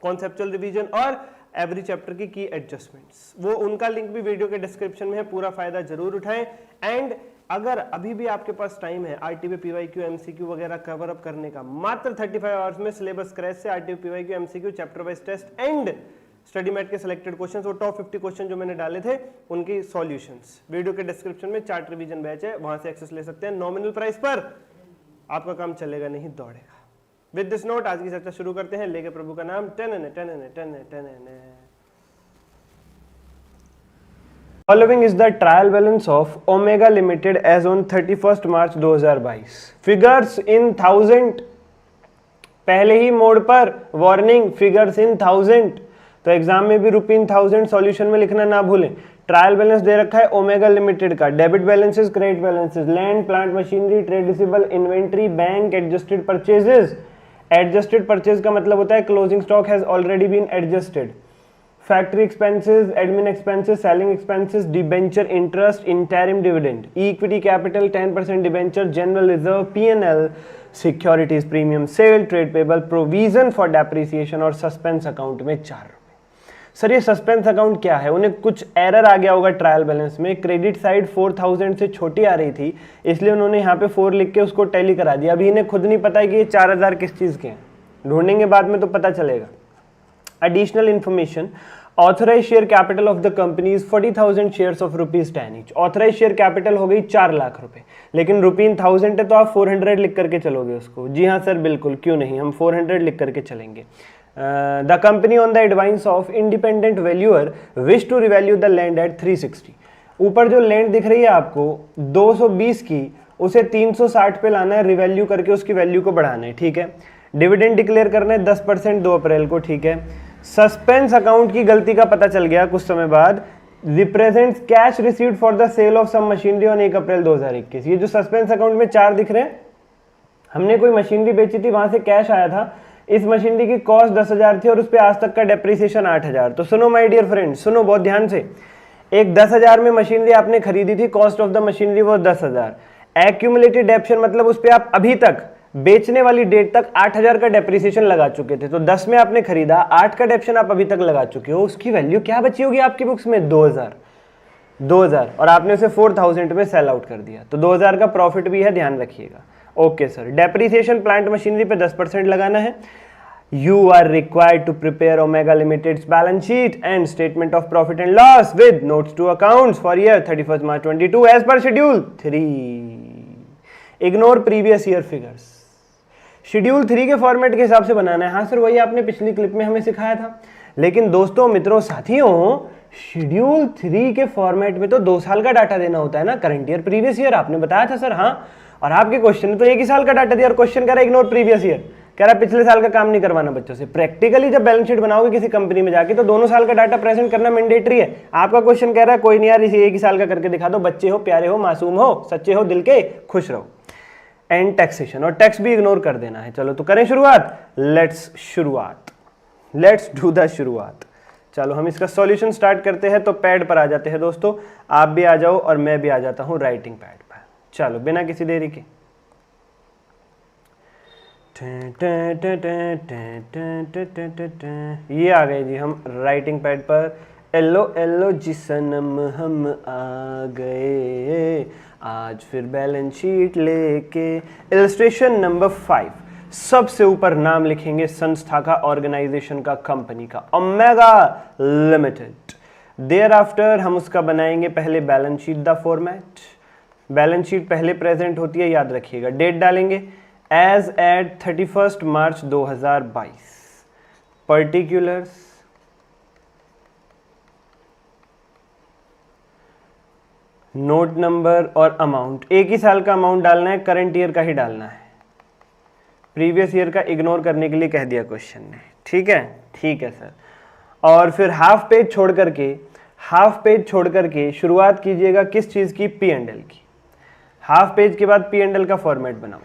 [SPEAKER 2] conceptual revision, और एवरी चैप्टर की एडजस्टमेंट्स, वो उनका लिंक भी वीडियो के डिस्क्रिप्शन में है, पूरा फायदा जरूर उठाएं। एंड अगर अभी भी आपके पास टाइम है आरटीपी पीवाईक्यू एमसीक्यू वगैरह कवर अप करने का, मात्र 35 आवर्स में सिलेबस क्रैश से RTP PYQ MCQ chapter wise test and study mat के सिलेक्टेड क्वेश्चंस, वो टॉप 50 क्वेश्चन जो मैंने डाले थे उनकी सॉल्यूशंस वीडियो के डिस्क्रिप्शन में चार्ट रिवीजन बैच है, वहां से एक्सेस ले सकते हैं नॉमिनल प्राइस पर। आपका काम चलेगा नहीं दौड़ेगा। विद दिस नोट आज की चर्चा शुरू करते हैं, लेके प्रभु का नाम। Following is the trial balance of Omega Limited as on 31st March 2022. Figures in 1000, पहले ही मोड पर वार्निंग, फिगर्स इन 1000, तो एग्जाम में भी ₹1000 सॉल्यूशन में लिखना ना भूलें।
[SPEAKER 1] ट्रायल बैलेंस दे रखा है ओमेगा लिमिटेड का, debit balances, credit balances, land, plant, machinery, trade receivable, inventory, bank, adjusted purchases. Adjusted purchase का मतलब होता है closing stock has already been adjusted. Factory expenses, admin expenses, selling expenses, debenture interest, interim dividend, equity capital, 10% debenture, general reserve, PNL, securities premium, sale, trade payable, provision for depreciation और सस्पेंस अकाउंट में 4 रुपए। सर ये सस्पेंस अकाउंट क्या है? उन्हें कुछ एरर आ गया होगा ट्रायल बैलेंस में, क्रेडिट साइड 4000 से छोटी आ रही थी, इसलिए उन्होंने यहाँ पे 4 लिख के उसको टैली करा दिया। अभी इन्हें खुद नहीं पता है कि ये 4000 किस चीज़ के हैं, ढूंढेंगे बाद में तो पता चलेगा। Additional information, authorise share capital of the company is 40,000 shares of ₹10 each. Authorise share capital हो गई 4 लाख रुपए, लेकिन ₹1000 है तो आप 400 लिख करके चलोगे उसको। जी हाँ सर बिल्कुल, क्यों नहीं, हम 400 लिख करके चलेंगे। The company on the advice of independent valuer wish to revalue the land at 360। ऊपर जो लैंड दिख रही है आपको 220 की, उसे 360 पे लाना है, रिवैल्यू करके उसकी वैल्यू को बढ़ाना है, ठीक है। डिविडेंड डिक्लेयर करना है 10% 2 अप्रैल को, ठीक है। सस्पेंस अकाउंट की गलती का पता चल गया कुछ समय बाद, represents cash received for the sale of some machinery on 1 April 2021। ये जो सस्पेंस अकाउंट में 4 दिख रहे हैं, हमने कोई मशीनरी बेची थी, वहां से कैश आया था, इस मशीनरी की कॉस्ट 10,000 थी और उस पर आज तक का डेप्रिसिएशन 8,000। तो सुनो माय डियर फ्रेंड्स, सुनो बहुत ध्यान से, एक 10,000 में मशीनरी आपने खरीदी थी, कॉस्ट ऑफ द मशीनरी वो 10,000, एक्यूमुलेटेड डेप्शन मतलब उस पर आप अभी तक बेचने वाली डेट तक 8,000 का डेप्रिसिएशन लगा चुके थे। तो 10 में आपने खरीदा, 8 का डेप्शन आप अभी तक लगा चुके हो, उसकी वैल्यू क्या बची होगी आपकी बुक्स में? 2,000 और आपने उसे 4,000 में सेल आउट कर दिया, तो 2,000 का प्रॉफिट भी है, ध्यान रखिएगा। Okay sir, depreciation plant machinery पे 10% लगाना है। You are required to prepare Omega limited's balance sheet and statement of profit and loss with notes to accounts for year 31 March 22 as per schedule 3। Ignore previous year figures. Schedule 3 के फॉर्मेट के हिसाब से बनाना है। हाँ सर, वही आपने पिछली क्लिप में हमें सिखाया था, लेकिन दोस्तों मित्रों साथियों, शेड्यूल 3 के फॉर्मेट में तो 2 साल का डाटा देना होता है ना, करंट ईयर प्रीवियस ईयर आपने बताया था सर। हाँ, और आपके क्वेश्चन ने तो 1 ही साल का डाटा दिया और क्वेश्चन कह रहा है इग्नोर प्रीवियस ईयर, कह रहा है पिछले साल का काम नहीं करवाना बच्चों से। प्रैक्टिकली जब बैलेंस शीट बनाओगे किसी कंपनी में जाके तो दोनों साल का डाटा प्रेजेंट करना मैंडेटरी है। आपका क्वेश्चन कह रहा है कोई नहीं यार, इसे 1 ही साल का करके दिखा दो, बच्चे हो, प्यारे हो, मासूम हो, सच्चे हो, दिल के, खुश रहो। एंड टैक्सेशन, और टैक्स भी इग्नोर कर देना है। चलो तो करें शुरुआत, लेट्स डू द शुरुआत। चलो हम इसका सॉल्यूशन स्टार्ट करते हैं। तो पैड पर आ जाते हैं दोस्तों, आप भी आ जाओ और मैं भी आ जाता हूं राइटिंग पैड पर। चलो बिना किसी देरी के, ये आ गए जी हम राइटिंग पैड पर। एलो एलो जी सनम हम आ गए, आज फिर बैलेंस शीट लेके। इलस्ट्रेशन नंबर 5, सबसे ऊपर नाम लिखेंगे संस्था का, ऑर्गेनाइजेशन का, कंपनी का, ओमेगा लिमिटेड। देयर आफ्टर हम उसका बनाएंगे पहले balance sheet the format. Balance sheet पहले प्रेजेंट होती है, याद रखिएगा। डेट डालेंगे as at 31 March 2022। Particulars, note number और अमाउंट। एक ही साल का अमाउंट डालना है, करंट ईयर का ही डालना है, प्रीवियस ईयर का इग्नोर करने के लिए कह दिया क्वेश्चन ने। ठीक है, ठीक है सर। और फिर हाफ पेज छोड़ करके शुरुआत कीजिएगा किस चीज की? पी एंड एल की। हाफ पेज के बाद पी एंड एल का फॉर्मेट बनाओ।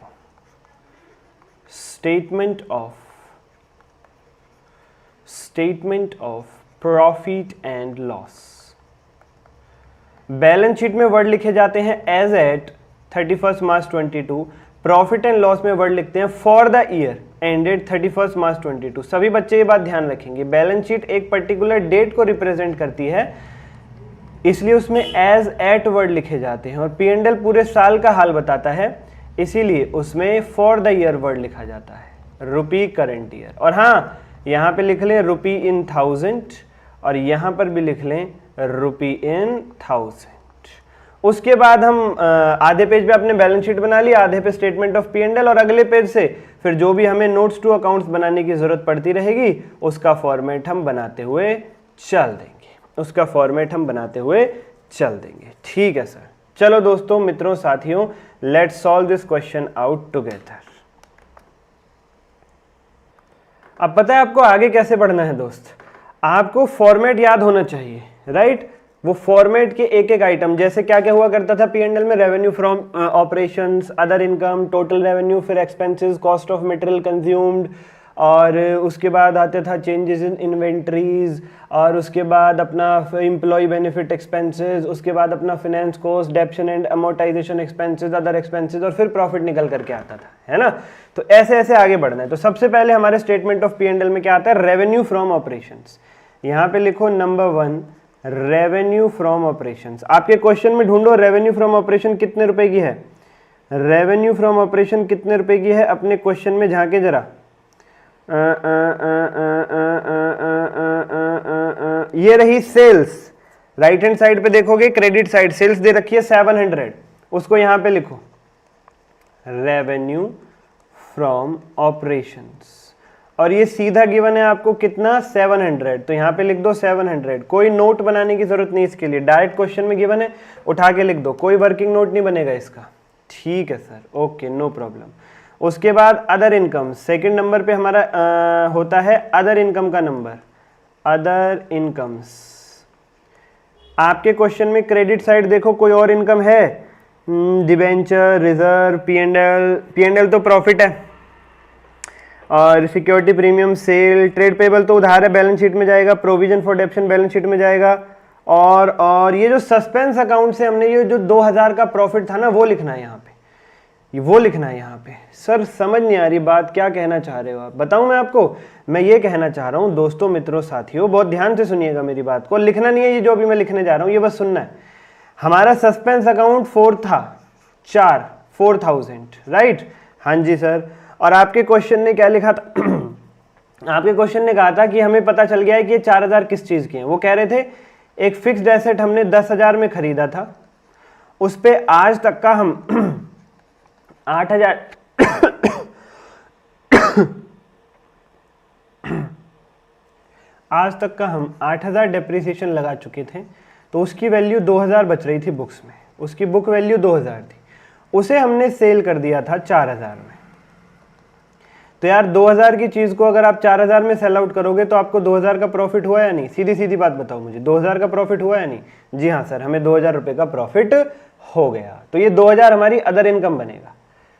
[SPEAKER 1] Statement of profit and loss. Balance sheet में वर्ड लिखे जाते हैं as at 31 March 22। Profit and loss में वर्ड लिखते हैं for the year ended 31 March 22। सभी बच्चे ये बात ध्यान रखेंगे, बैलेंस शीट एक पर्टिकुलर डेट को रिप्रेजेंट करती है, इसलिए उसमें एज एट वर्ड लिखे जाते हैं। और पी एंड एल पूरे साल का हाल बताता है, इसीलिए उसमें फॉर द ईयर वर्ड लिखा जाता है, रुपी करंट ईयर। और हाँ, यहाँ पे लिख लें रुपी इन 1000 और यहाँ पर भी लिख लें रुपी इन 1000। उसके बाद हम आधे पेज पे अपने बैलेंस शीट बना ली, आधे पे statement of P and L, और अगले पेज से फिर जो भी हमें नोट्स टू अकाउंट्स बनाने की जरूरत पड़ती रहेगी उसका फॉर्मेट हम बनाते हुए चल देंगे। ठीक है सर। चलो दोस्तों, मित्रों, साथियों, let's solve this question out together. अब पता है आपको आगे कैसे बढ़ना है दोस्त, आपको फॉर्मेट याद होना चाहिए, राइट?
[SPEAKER 2] वो फॉर्मेट के एक एक आइटम, जैसे क्या क्या हुआ करता था P&L में, revenue from operations, other income, total revenue, फिर expenses, cost of material consumed, और उसके बाद आता था चेंजेस इन इन्वेंट्रीज, और उसके बाद अपना एम्प्लॉय बेनिफिट एक्सपेंसेस, उसके बाद अपना finance cost, डेप्शन and amortisation expenses, other expenses, और फिर प्रॉफिट निकल करके आता था, है ना। तो ऐसे ऐसे आगे बढ़ना है। तो सबसे पहले हमारे स्टेटमेंट ऑफ P&L में क्या आता है, रेवेन्यू फ्रॉम ऑपरेशंस। यहाँ पे लिखो नंबर 1 रेवेन्यू फ्रॉम ऑपरेशंस। आपके क्वेश्चन में ढूंढो रेवेन्यू फ्रॉम ऑपरेशन कितने रुपए की है, रेवेन्यू फ्रॉम ऑपरेशन कितने रुपए की है, अपने क्वेश्चन में झांके जरा। ये रही सेल्स, राइट हैंड साइड पे देखोगे क्रेडिट साइड सेल्स दे रखी है 700, उसको यहां पे लिखो रेवेन्यू फ्रॉम ऑपरेशंस, और ये सीधा गिवन है आपको कितना 700, तो यहां पे लिख दो 700। कोई नोट बनाने की जरूरत नहीं इसके लिए, डायरेक्ट क्वेश्चन में गिवन है, उठा के लिख दो, कोई वर्किंग नोट नहीं बनेगा इसका। ठीक है सर, ओके, नो प्रॉब्लम। उसके बाद अदर इनकम, सेकंड नंबर पे हमारा होता है अदर इनकम का नंबर, अदर इनकम्स। आपके क्वेश्चन में क्रेडिट साइड देखो कोई और इनकम है, डिबेंचर, रिजर्व, P&L तो प्रॉफिट है, और security premium, sale, trade payable तो उधार है, बैलेंस शीट में जाएगा, provision for depreciation balance sheet में जाएगा, और ये जो सस्पेंस अकाउंट से हमने ये जो 2000 का प्रॉफिट था ना वो लिखना है यहाँ पे, वो लिखना है यहाँ पे। सर समझ नहीं आ रही बात, क्या कहना चाह रहे हो आप, बताऊं मैं आपको। मैं ये कहना चाह रहा हूँ दोस्तों, मित्रों, साथियों, बहुत ध्यान से सुनिएगा मेरी बात को, लिखना नहीं है ये जो अभी मैं लिखने जा रहा हूँ, ये बस सुनना है। हमारा सस्पेंस अकाउंट 4 था, 4000, राइट, हाँ जी सर। और आपके क्वेश्चन ने क्या लिखा था आपके क्वेश्चन ने कहा था कि हमें पता चल गया है कि ये 4000 किस चीज के हैं। वो कह रहे थे एक फिक्स्ड एसेट हमने 10,000 में खरीदा था, उस पे आज तक का हम 8,000 आज तक का हम 8,000 डेप्रिसिएशन लगा चुके थे, तो उसकी वैल्यू 2,000 बच रही थी बुक्स में, उसकी बुक वैल्यू 2,000 थी, उसे हमने सेल कर दिया था 4,000 में। तो यार 2,000 की चीज को अगर आप 4,000 में सेल आउट करोगे तो आपको 2,000 का प्रॉफिट हुआ या नहीं, सीधी सीधी बात बताओ मुझे, 2,000 का प्रॉफिट हुआ या नहीं। जी हाँ सर, हमें 2,000 रुपए का प्रॉफिट हो गया, तो ये 2,000 हमारी अदर इनकम बनेगा,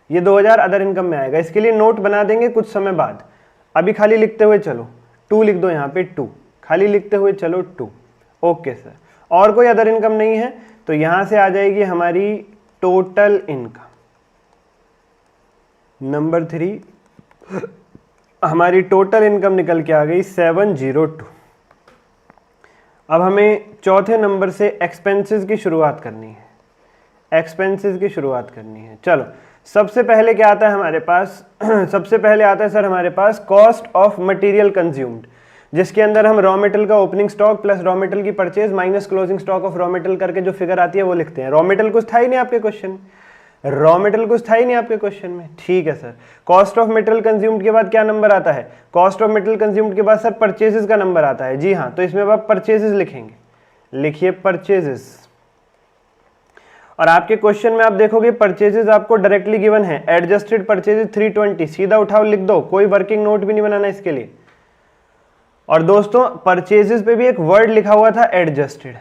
[SPEAKER 2] ये 2,000 अदर इनकम में आएगा। इसके लिए नोट बना देंगे कुछ समय बाद, अभी खाली लिखते हुए चलो 2 लिख दो यहाँ पे, 2 खाली लिखते हुए चलो 2। ओके सर, और कोई अदर इनकम नहीं है, तो यहां से आ जाएगी हमारी टोटल इनकम। नंबर 3 हमारी टोटल इनकम निकल के आ गई 702। अब हमें चौथे नंबर से एक्सपेंसेस की शुरुआत करनी है, एक्सपेंसेस की शुरुआत करनी है। चलो सबसे पहले क्या आता है हमारे पास सबसे पहले आता है सर हमारे पास कॉस्ट ऑफ मटेरियल कंज्यूम्ड, जिसके अंदर हम रॉ मटेरियल का opening stock plus raw material की purchase minus closing stock of raw material करके जो फिगर आती है वो लिखते हैं। रॉ मटेरियल कुछ था ही नहीं आपके क्वेश्चन, रॉ मटेरियल कुछ था ही नहीं आपके क्वेश्चन में। ठीक है sir, cost of material consumed के बाद क्या नंबर आता है, कॉस्ट ऑफ मटेरियल कंज्यूम्ड के बाद सर परचेजेस का नंबर आता है। जी हाँ, तो इसमें आप परचेजेस लिखेंगे, लिखिए परचेजेस। और आपके क्वेश्चन में आप देखोगे परचेजेस आपको डायरेक्टली गिवन है, एडजस्टेड परचेजेस 320, सीधा उठाओ लिख दो, कोई वर्किंग नोट भी नहीं बनाना इसके लिए। और दोस्तों परचेजेस पे भी एक वर्ड लिखा हुआ था एडजस्टेड,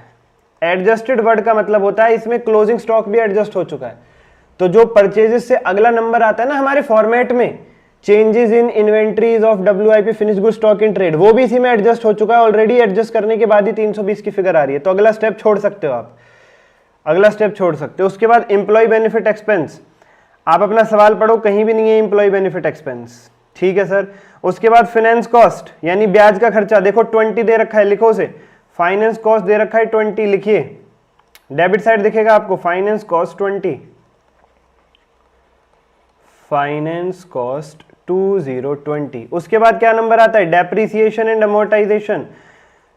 [SPEAKER 2] एडजस्टेड वर्ड का मतलब होता है इसमें क्लोजिंग स्टॉक भी एडजस्ट हो चुका है। तो जो परचेजेस से अगला नंबर आता है ना हमारे फॉर्मेट में, changes in inventories of WIP finish good stock in trade, वो भी इसी में एडजस्ट हो चुका है ऑलरेडी। एडजस्ट करने के बाद ही 320 की फिगर आ रही है, तो अगला स्टेप छोड़ सकते हो आप, अगला स्टेप छोड़ सकते हो। उसके बाद एम्प्लॉय बेनिफिट एक्सपेंस, आप अपना सवाल पढ़ो, कहीं भी नहीं है एम्प्लॉय बेनिफिट एक्सपेंस। ठीक है सर। उसके बाद फाइनेंस कॉस्ट यानी ब्याज का खर्चा, देखो 20 दे रखा है, लिखो उसे, फाइनेंस कॉस्ट दे रखा है 20, लिखिए, डेबिट साइड दिखेगा आपको, फाइनेंस कॉस्ट 20, फाइनेंस कॉस्ट 2020। उसके बाद क्या नंबर आता है, डेप्रिसिएशन एंड अमोर्टाइजेशन।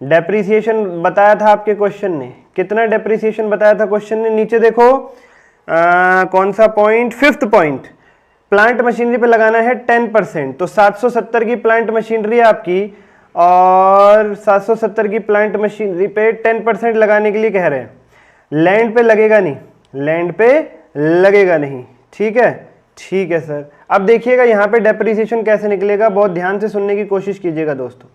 [SPEAKER 2] डेप्रिसिएशन बताया था आपके क्वेश्चन ने, कितना डेप्रिसिएशन बताया था क्वेश्चन ने, नीचे देखो कौन सा point, 5th point, plant machinery पे लगाना है 10%। तो 770 की प्लांट मशीनरी है आपकी, और 770 की प्लांट मशीनरी पे 10% लगाने के लिए कह रहे हैं। लैंड पे लगेगा नहीं, लैंड पे लगेगा नहीं। ठीक है, ठीक है सर। अब देखिएगा यहाँ पे डेप्रिसिएशन कैसे निकलेगा, बहुत ध्यान से सुनने की कोशिश कीजिएगा दोस्तों।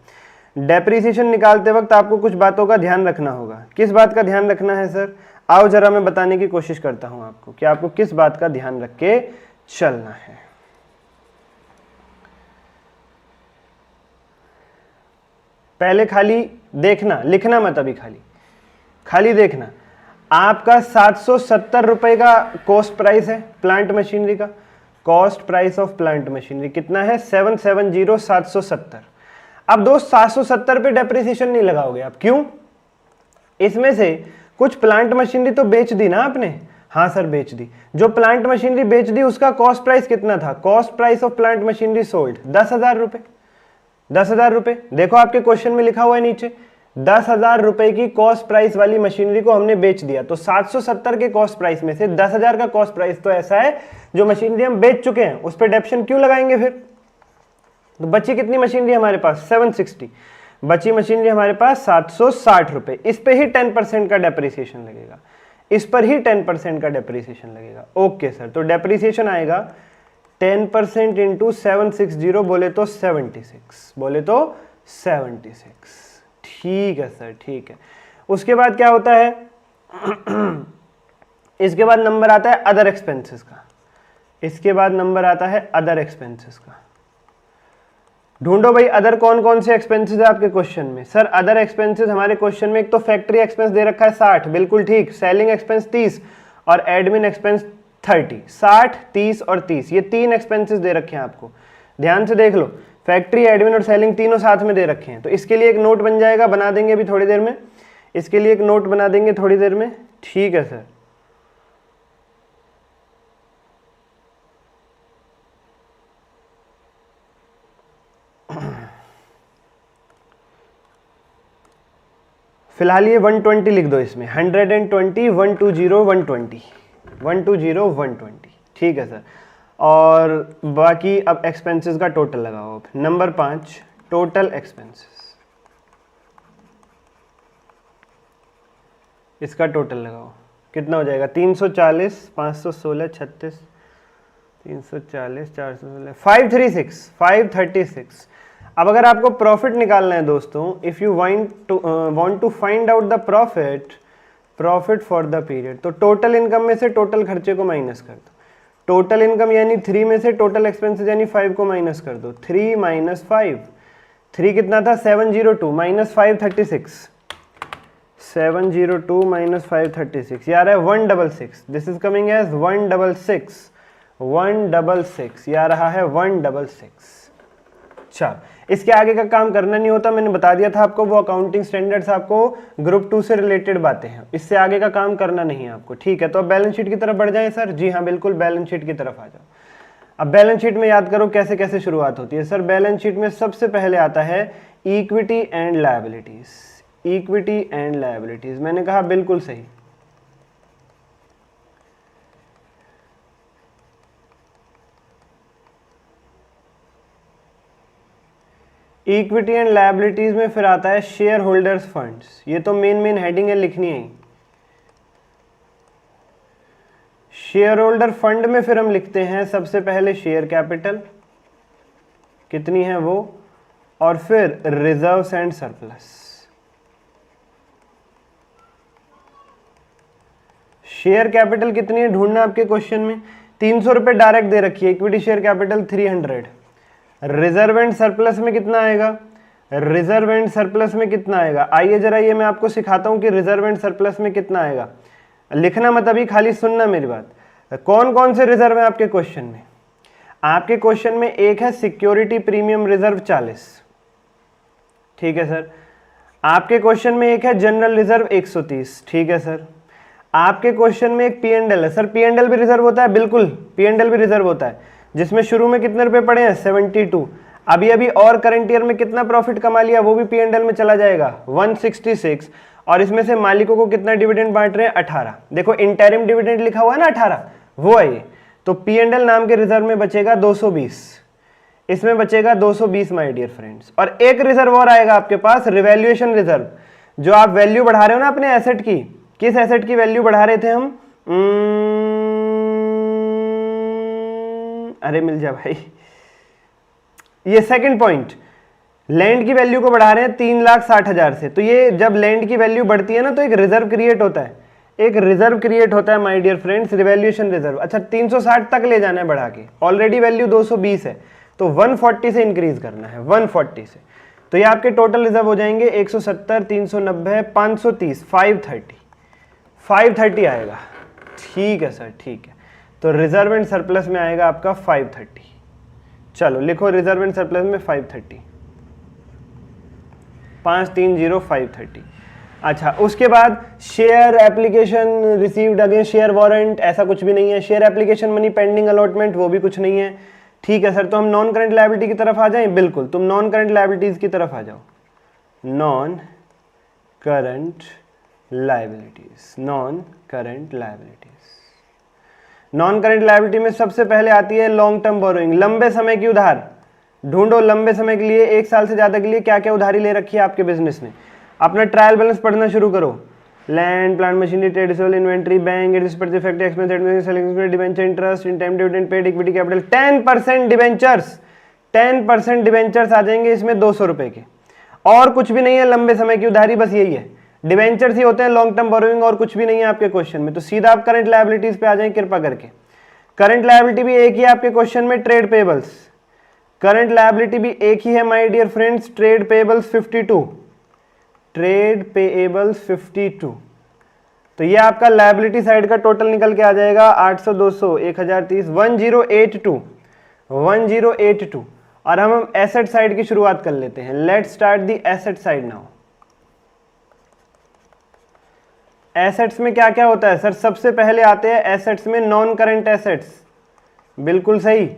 [SPEAKER 1] डेप्रीसिएशन निकालते वक्त आपको कुछ बातों का ध्यान रखना होगा। किस बात का ध्यान रखना है सर? आओ जरा मैं बताने की कोशिश करता हूं आपको कि आपको किस बात का ध्यान रख के चलना है। पहले खाली देखना, लिखना मत अभी, खाली देखना। आपका 770 रुपए का कॉस्ट प्राइस है प्लांट मशीनरी का। Cost price of plant machinery कितना है? 770। अब दोस्त 770 पे डेप्रिसिएशन नहीं लगाओगे आप, क्यों? इसमें से कुछ प्लांट मशीनरी तो बेच दी ना आपने? हाँ सर बेच दी। जो प्लांट मशीनरी बेच दी उसका कॉस्ट प्राइस कितना था? Cost price of plant machinery sold 10,000 रुपए। 10,000 रुपए देखो आपके क्वेश्चन में लिखा हुआ है नीचे, 10,000 रुपए की कॉस्ट प्राइस वाली मशीनरी को हमने बेच दिया। तो 770 के कॉस्ट प्राइस में से 10,000 का कॉस्ट प्राइस तो ऐसा है जो मशीनरी हम बेच चुके हैं, उस पर डेप्शन क्यों लगाएंगे फिर? तो बची कितनी मशीनरी हमारे पास? 760। बची मशीनरी हमारे पास 760 रुपए। इस पे ही 10% का डेप्रिसिएशन लगेगा, इस पर ही 10% का डेप्रिसिएशन लगेगा। ओके सर, तो डेप्रिसिएशन आएगा 10% इंटू 760, बोले तो 76, बोले तो 76। ठीक है सर, ठीक है। उसके बाद क्या होता है? इसके बाद नंबर आता है अदर एक्सपेंसेस का। इसके बाद नंबर आता है अदर एक्सपेंसेस का। ढूंढो भाई अदर कौन कौन से एक्सपेंसेस है आपके क्वेश्चन में। सर अदर एक्सपेंसेस हमारे क्वेश्चन में एक तो फैक्ट्री एक्सपेंस दे रखा है 60, बिल्कुल ठीक। सेलिंग एक्सपेंस 30 और एडमिन एक्सपेंस 30। 60, 30 और 30, ये 3 एक्सपेंसेस दे रखे हैं आपको। ध्यान से देख लो, फैक्ट्री, एडमिन और सेलिंग तीनों साथ में दे रखे हैं। तो इसके लिए एक नोट बन जाएगा, बना देंगे अभी थोड़ी देर में। इसके लिए एक नोट बना देंगे थोड़ी देर में। ठीक है सर। फिलहाल ये 120 लिख दो इसमें, 120, 120, 120, 120, 120। ठीक है सर। और बाकी अब एक्सपेंसेस का टोटल लगाओ। अब नंबर 5, टोटल एक्सपेंसेस, इसका टोटल लगाओ। कितना हो जाएगा? 340, 516, 36, 340, 416, 536। अब अगर आपको प्रॉफिट निकालना है दोस्तों, if you want to find out the profit for the period, तो टोटल इनकम में से टोटल खर्चे को माइनस कर दो। टोटल इनकम यानी 3 में से टोटल एक्सपेंसेस यानी 5 को माइनस कर दो। 3 माइनस 5, 3 कितना था? 702 माइनस 536, 702 माइनस 536, यार है 166। दिस इज कमिंग एज 166, 166, या रहा है 166। अच्छा, इसके आगे का काम करना नहीं होता, मैंने बता दिया था आपको, वो अकाउंटिंग स्टैंडर्ड्स आपको ग्रुप 2 से रिलेटेड बातें हैं, इससे आगे का काम करना नहीं है आपको। ठीक है, तो अब बैलेंस शीट की तरफ बढ़ जाएं सर। जी हाँ बिल्कुल, बैलेंस शीट की तरफ आ जाओ। अब बैलेंस शीट में याद करो कैसे कैसे शुरुआत होती है सर। बैलेंस शीट में सबसे पहले आता है equity and liabilities. Equity and liabilities, मैंने कहा बिल्कुल सही। इक्विटी एंड लायबिलिटीज में फिर आता है शेयर होल्डर्स फंड्स। ये तो मेन हेडिंग है, लिखनी है। शेयर होल्डर फंड में फिर हम लिखते हैं सबसे पहले शेयर कैपिटल कितनी है वो, और फिर reserves and surplus. Share capital कितनी है ढूंढना आपके क्वेश्चन में। 300 रुपए डायरेक्ट दे रखी है, equity share capital 300। Reserve and surplus में कितना आएगा? रिजर्व एंड सरप्लस में कितना आएगा? आइए जरा ये मैं आपको सिखाता हूं कि रिजर्व एंड सरप्लस में कितना आएगा। लिखना मत अभी, खाली सुनना मेरी बात। कौन कौन से रिजर्व है आपके क्वेश्चन में? आपके क्वेश्चन में एक है सिक्योरिटी प्रीमियम रिजर्व 40, ठीक है सर। आपके क्वेश्चन में एक है जनरल रिजर्व 130, ठीक है सर। आपके क्वेश्चन में एक P&L है सर। P&L भी रिजर्व होता है, बिल्कुल P&L भी रिजर्व होता है, जिसमें शुरू में कितने रुपए पड़े हैं? 72। अभी और करंट ईयर में कितना प्रॉफिट कमा लिया वो भी P&L में चला जाएगा 166। और इसमें से मालिकों को कितना डिविडेंड बांट रहे हैं? 18। देखो इंटरिम डिविडेंड लिखा हुआ है ना 18, वो है ये। तो P&L नाम के रिजर्व में बचेगा 220, इसमें बचेगा 220 माय डियर फ्रेंड्स। और एक रिजर्व और आएगा आपके पास, रिवैल्यूएशन रिजर्व। जो आप वैल्यू बढ़ा रहे हो ना अपने एसेट की, किस एसेट की वैल्यू बढ़ा रहे थे हम? अरे मिल जा भाई, ये सेकंड पॉइंट, लैंड की वैल्यू को बढ़ा रहे हैं 3,60,000 से, तो ये जब लैंड की वैल्यू बढ़ती है ना तो एक रिजर्व क्रिएट होता है, एक रिजर्व क्रिएट होता है my dear friends, revaluation reserve. अच्छा 360 तक ले जाना है बढ़ा के, ऑलरेडी वैल्यू 220 है तो 140 से इंक्रीज करना है, 140 से। तो ये आपके टोटल रिजर्व हो जाएंगे 170, 390, 530, 530 आएगा। ठीक है सर, ठीक है। तो रिजर्व एंड सरप्लस में आएगा आपका 530। चलो लिखो रिजर्व एंड सरप्लस में 530, 530 530। अच्छा उसके बाद share application received against share warrant, ऐसा कुछ भी नहीं है। Share application money pending allotment, वो भी कुछ नहीं है। ठीक है सर, तो हम नॉन करंट लायबिलिटी की तरफ आ जाएं। बिल्कुल, तुम नॉन करंट लायबिलिटीज की तरफ आ जाओ। Non current liabilities, non current liabilities. Non current liability में सबसे पहले आती है लॉन्ग टर्म बोरोइंग, लंबे समय की उधार। ढूंढो लंबे समय के लिए, 1 साल से ज्यादा के लिए क्या क्या उधारी ले रखी है आपके बिजनेस ने। अपना ट्रायल बैलेंस पढ़ना शुरू करो। Land, plant, machinery, trade receivable, inventory, bank, effective expense, administration, debenture, interest, in time dividend paid, equity capital, 10% debentures, 10% debentures आ जाएंगे इसमें 200 रुपए के। और कुछ भी नहीं है लंबे समय की उधारी, बस यही है, डिबेंचर्स ही होते हैं लॉन्ग टर्म बोरोइंग, और कुछ भी नहीं है आपके क्वेश्चन में। तो सीधा आप करंट लायबिलिटीज पे आ जाएं कृपा करके। करंट लायबिलिटी भी एक ही है आपके क्वेश्चन में, ट्रेड पेबल्स। करंट लायबिलिटी भी एक ही है my dear friends, trade payables 52, trade payables 52। तो ये आपका लायबिलिटी साइड का टोटल निकल के आ जाएगा 800, 200, 1030, 1082, 1082। और हम एसेट साइड की शुरुआत कर लेते हैं। Let's start the asset side now. Assets में क्या क्या होता है सर? सबसे पहले आते हैं एसेट्स में नॉन करंट एसेट्स। बिल्कुल सही।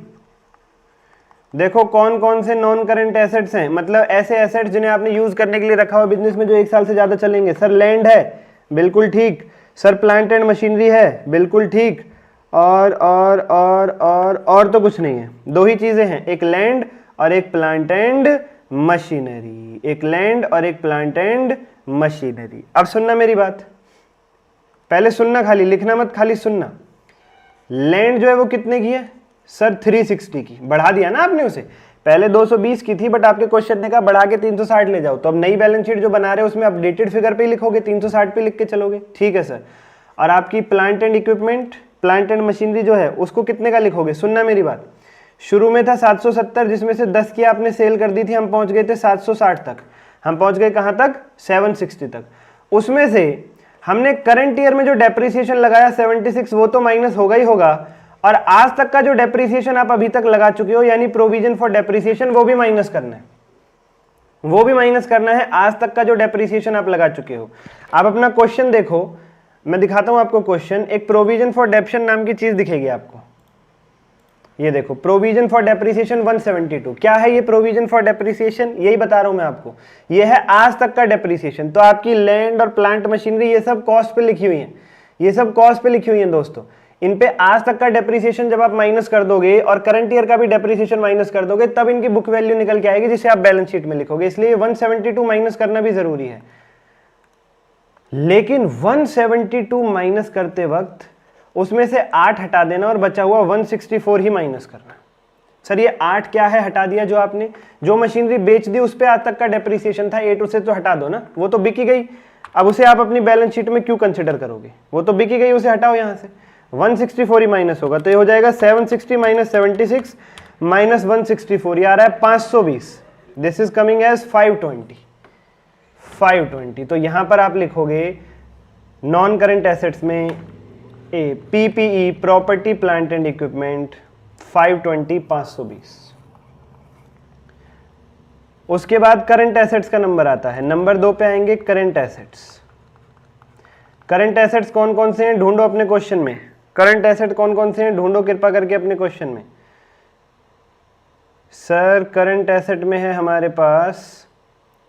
[SPEAKER 1] देखो कौन कौन से नॉन करंट एसेट्स हैं, मतलब ऐसे एसेट्स जिन्हें आपने यूज करने के लिए रखा हुआ बिजनेस में जो 1 साल से ज्यादा चलेंगे। सर लैंड है, बिल्कुल ठीक। सर प्लांट एंड मशीनरी है, बिल्कुल ठीक। और तो कुछ नहीं है, 2 ही चीजें हैं, एक लैंड और एक प्लांट एंड मशीनरी, एक लैंड और एक प्लांट एंड मशीनरी। अब सुनना मेरी बात, पहले सुनना, खाली लिखना मत, खाली सुनना। लैंड जो है वो कितने की है सर? 360 की। बढ़ा दिया ना आपने उसे, पहले 220 की थी, बट आपके क्वेश्चन ने कहा बढ़ा के 360 ले जाओ। तो अब नई बैलेंस शीट जो बना रहे हो उसमें अपडेटेड फिगर पे ही लिखोगे, 360 पे लिख के चलोगे। ठीक है सर। और आपकी plant and equipment, plant and machinery जो है उसको कितने का लिखोगे? सुनना मेरी बात, शुरू में था 770, जिसमें से 10 की आपने सेल कर दी थी, हम पहुंच गए थे 760 तक। हम पहुंच गए कहां तक? 760 तक। उसमें से हमने करंट ईयर में जो डेप्रिसिएशन लगाया 76, वो तो माइनस होगा ही होगा, और आज तक का जो डेप्रिसिएशन आप अभी तक लगा चुके हो यानी प्रोविजन फॉर डेप्रिसिएशन, वो भी माइनस करना है, वो भी माइनस करना है। आज तक का जो डेप्रिसिएशन आप लगा चुके हो। आप अपना क्वेश्चन देखो, मैं दिखाता हूं आपको क्वेश्चन। एक प्रोविजन फॉर डेप्शन नाम की चीज दिखेगी आपको, ये देखो, प्रोविजन फॉर डेप्रिसिएशन 172। क्या है ये प्रोविजन फॉर डेप्रिसिएशन? यही बता रहा हूं मैं आपको, ये है आज तक का डेप्रिसिएशन। तो आपकी लैंड और प्लांट मशीनरी ये सब कॉस्ट पे लिखी हुई है, ये सब कॉस्ट पे लिखी हुई है दोस्तों। इन पे आज तक का डेप्रिसिएशन जब आप माइनस कर दोगे और करंट ईयर का भी डेप्रिसिएशन माइनस कर दोगे, तब इनकी बुक वैल्यू निकल के आएगी, जिसे आप बैलेंस शीट में लिखोगे। इसलिए 172 माइनस करना भी जरूरी है। लेकिन 172 माइनस करते वक्त उसमें से 8 हटा देना और बचा हुआ 164 ही माइनस करना। सर ये 8 क्या है? हटा दिया जो आपने, जो मशीनरी बेच दी उस पे आज तक का डेप्रिसिएशन था 8, उसे तो हटा दो ना, वो तो बिकी गई। अब उसे आप अपनी बैलेंस शीट में क्यों कंसिडर करोगे? वो तो बिकी गई, उसे हटाओ यहां से। 164 ही माइनस होगा, तो ये हो जाएगा 760 माइनस 76 माइनस 164, ये आ रहा है 520। This is coming as 520। तो यहां पर आप लिखोगे नॉन करंट एसेट्स में a PPE, property plant and equipment 520, 520। उसके बाद करंट एसेट्स का नंबर आता है, नंबर 2 पे आएंगे करंट एसेट्स। करंट एसेट्स कौन कौन से हैं ढूंढो अपने क्वेश्चन में। करंट एसेट कौन कौन से हैं ढूंढो कृपा करके अपने क्वेश्चन में। सर करंट एसेट में है हमारे पास,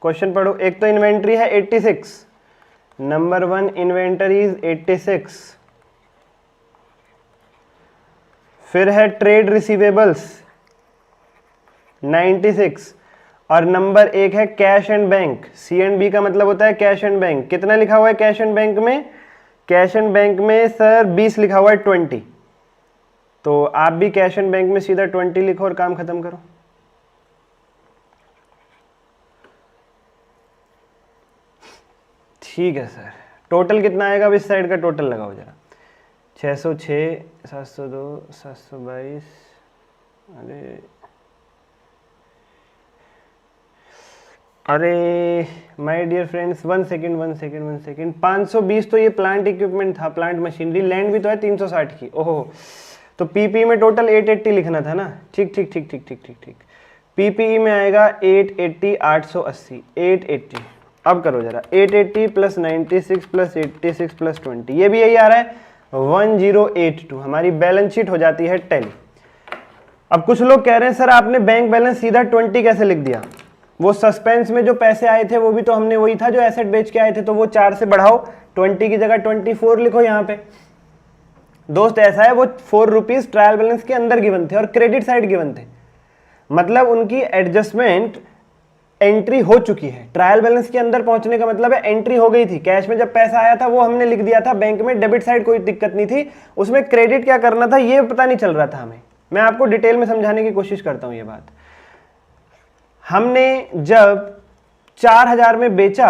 [SPEAKER 1] क्वेश्चन पढ़ो। एक तो इन्वेंट्री है 86, नंबर 1 इन्वेंटरीज 86। फिर है ट्रेड रिसीवेबल्स 96, और नंबर 1 है cash and bank. C and B का मतलब होता है कैश एंड बैंक। कितना लिखा हुआ है कैश एंड बैंक में? कैश एंड बैंक में सर 20 लिखा हुआ है, 20। तो आप भी कैश एंड बैंक में सीधा 20 लिखो और काम खत्म करो। ठीक है सर, टोटल कितना आएगा? अब इस साइड का टोटल लगाओ जरा। 606, 702, 722, अरे माय डियर फ्रेंड्स, 1 सेकेंड, 520 तो ये प्लांट इक्विपमेंट था, प्लांट मशीनरी। लैंड भी तो है 360 की। ओहो, तो पीपीई में टोटल 880 लिखना था ना। ठीक। पीपीई में आएगा 880, 880, 880। अब करो जरा, 880 प्लस 96 प्लस 86 प्लस 20, ये भी यही आ रहा है 1082। हमारी बैलेंस शीट हो जाती है टैली। अब कुछ लोग कह रहे हैं सर आपने बैंक बैलेंस सीधा 20 कैसे लिख दिया? वो सस्पेंस में जो पैसे आए थे वो भी तो हमने वही था जो एसेट बेच के आए थे, तो वो 4 से बढ़ाओ, 20 की जगह 24 लिखो यहाँ पे। दोस्त ऐसा है, वो 4 रुपीज ट्रायल बैलेंस के अंदर गिवन थे और क्रेडिट साइड गिवन थे, मतलब उनकी एडजस्टमेंट एंट्री हो चुकी है। ट्रायल बैलेंस के अंदर पहुंचने का मतलब है एंट्री हो गई थी। कैश में जब पैसा आया था वो हमने लिख दिया था, बैंक में डेबिट साइड कोई दिक्कत नहीं थी, उसमें क्रेडिट क्या करना था ये पता नहीं चल रहा था हमें। मैं आपको डिटेल में समझाने की कोशिश करता हूं। ये बात हमने जब 4000 में बेचा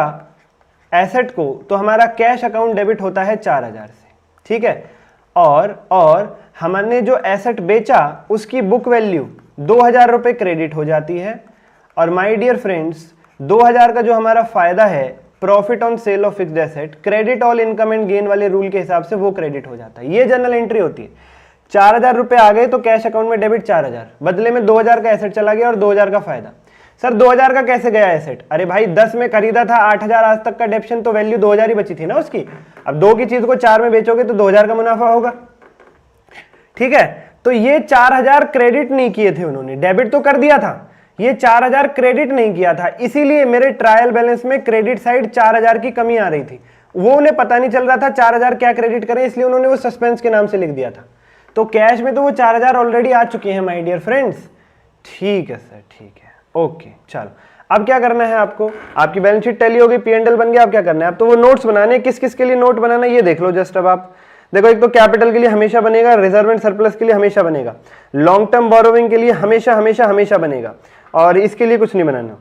[SPEAKER 1] एसेट को तो हमारा कैश अकाउंट डेबिट होता है 4000 से, ठीक है। और हमने जो एसेट बेचा उसकी बुक वैल्यू 2000 रुपए क्रेडिट हो जाती है। और माय डियर फ्रेंड्स, 2000 का जो हमारा फायदा है profit on sale of fixed asset, credit all income and gain वाले रूल के हिसाब से वो क्रेडिट हो जाता है। ये जनरल एंट्री होती है। 4000 रुपए आ गए तो कैश अकाउंट में डेबिट 4000, बदले में 2000 का एसेट चला गया और 2000 का फायदा। सर 2000 का कैसे गया एसेट? अरे भाई 10 में खरीदा था, 8000 आज तक का डेप्शन, तो वैल्यू 2000 ही बची थी ना उसकी। अब 2 की चीज को 4 में बेचोगे तो 2000 का मुनाफा होगा, ठीक है। तो ये 4000 क्रेडिट नहीं किए थे उन्होंने, डेबिट तो कर दिया था, ये 4000 क्रेडिट नहीं किया था, इसीलिए मेरे ट्रायल बैलेंस में क्रेडिट साइड 4000 की कमी आ रही थी। वो उन्हें पता नहीं चल रहा था 4000 क्या क्रेडिट करें, इसलिए उन्होंने वो सस्पेंस के नाम से लिख दिया था। तो कैश में तो वो 4000 ऑलरेडी आ चुके हैं माय डियर फ्रेंड्स। ठीक है सर, ठीक है, ओके। चलो अब क्या करना है आपको, आपकी बैलेंस शीट टैली हो गई, P&L बन गया। अब क्या करना है? अब तो वो नोट्स बनाने, किस किस के लिए नोट बनाना है ये देख लो जस्ट। अब आप देखो, एक तो कैपिटल के लिए हमेशा बनेगा, रिजर्व एंड सरप्लस के लिए हमेशा बनेगा, लॉन्ग टर्म बोरोइंग के लिए हमेशा हमेशा हमेशा बनेगा, और इसके लिए कुछ नहीं बनाना।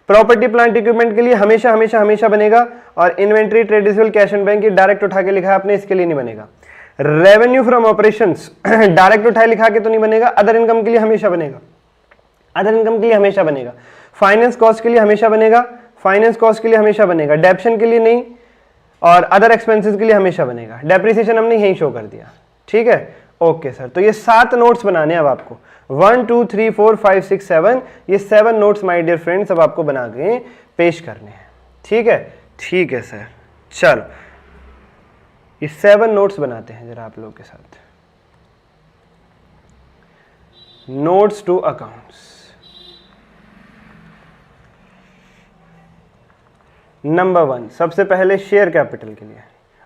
[SPEAKER 1] प्रॉपर्टी प्लांट इक्विपमेंट के लिए हमेशा हमेशा हमेशा बनेगा, और inventory trade receivable cash and bank, direct उठा के लिखा है आपने, इसके लिए नहीं बनेगा। रेवेन्यू फ्रॉम ऑपरेशंस डायरेक्ट उठाए लिखा के तो नहीं बनेगा। अदर इनकम के लिए हमेशा बनेगा, अदर इनकम के लिए हमेशा बनेगा। फाइनेंस कॉस्ट के लिए हमेशा बनेगा, फाइनेंस कॉस्ट के लिए हमेशा बनेगा। डेप्शन के लिए नहीं, और अदर एक्सपेंसेस के लिए हमेशा बनेगा। डेप्रिसिएशन हमने यहीं शो कर दिया, ठीक है, ओके सर। तो ये 7 नोट्स बनाने हैं अब आपको, 1 2 3 4 5 6 7, ये 7 नोट्स माय डियर फ्रेंड्स अब आपको बना के पेश करने हैं, ठीक है। ठीक है सर, चलो ये 7 नोट्स बनाते हैं जरा आप लोगों के साथ। Notes to accounts. नंबर 1, सबसे पहले शेयर कैपिटल के लिए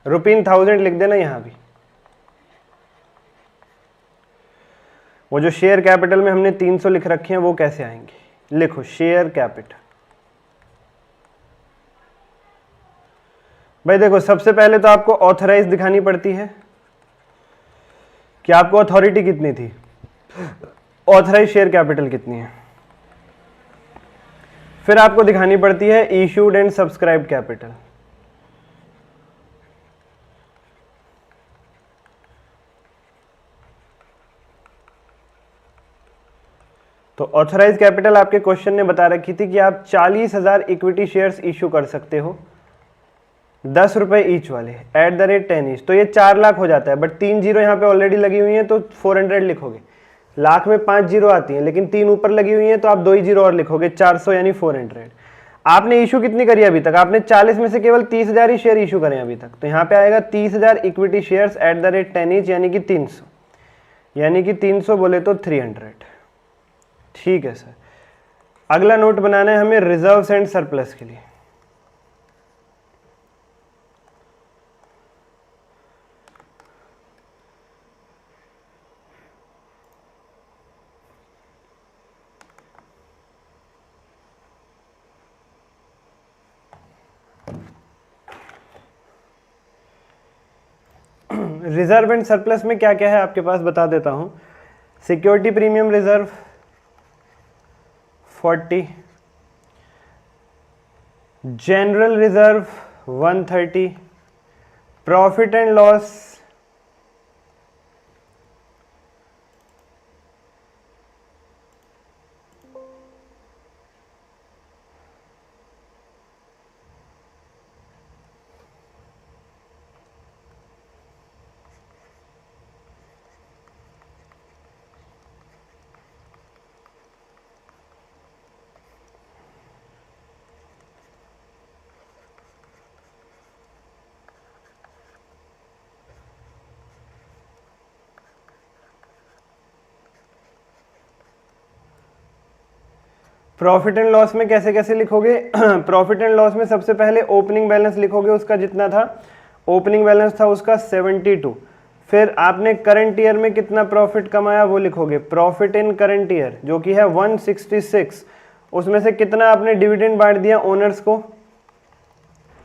[SPEAKER 1] ₹1000 लिख देना यहां भी। वो जो शेयर कैपिटल में हमने 300 लिख रखे हैं वो कैसे आएंगे? लिखो शेयर कैपिटल। भाई देखो, सबसे पहले तो आपको ऑथराइज दिखानी पड़ती है कि आपको अथॉरिटी कितनी थी, ऑथराइज शेयर कैपिटल कितनी है। फिर आपको दिखानी पड़ती है इश्यूड एंड सब्सक्राइब्ड कैपिटल। तो ऑथराइज कैपिटल आपके क्वेश्चन ने बता रखी थी कि आप 40,000 इक्विटी शेयर्स इशू कर सकते हो, 10 रुपए ईच वाले, एट द रेट 10 ईच। तो ये 4 लाख हो जाता है, बट 3 जीरो यहाँ पे ऑलरेडी लगी हुई है तो 400 लिखोगे। लाख में 5 जीरो आती हैं, लेकिन 3 ऊपर लगी हुई हैं तो आप 2 ही जीरो और लिखोगे, 400 यानी 400। आपने इशू कितनी करी अभी तक? आपने 40 में से केवल 30,000 ही शेयर इशू करें अभी तक, तो यहाँ पे आएगा 30,000 equity shares at the rate 10 each, यानी कि 300, यानी कि 300 बोले तो 300। ठीक है सर। अगला नोट बनाना है हमें रिजर्व्स एंड सरप्लस के लिए। रिजर्व एंड सरप्लस में क्या क्या है आपके पास बता देता हूं। Security premium reserve 40, general reserve 130, profit and loss profit and loss में कैसे कैसे लिखोगे? प्रॉफिट एंड लॉस में सबसे पहले ओपनिंग बैलेंस लिखोगे, उसका जितना था ओपनिंग बैलेंस था उसका 72, फिर आपने करंट ईयर में कितना प्रॉफिट कमाया वो लिखोगे, प्रॉफिट इन करंट ईयर जो कि है 166, उसमें से कितना आपने डिविडेंड बांट दिया ओनर्स को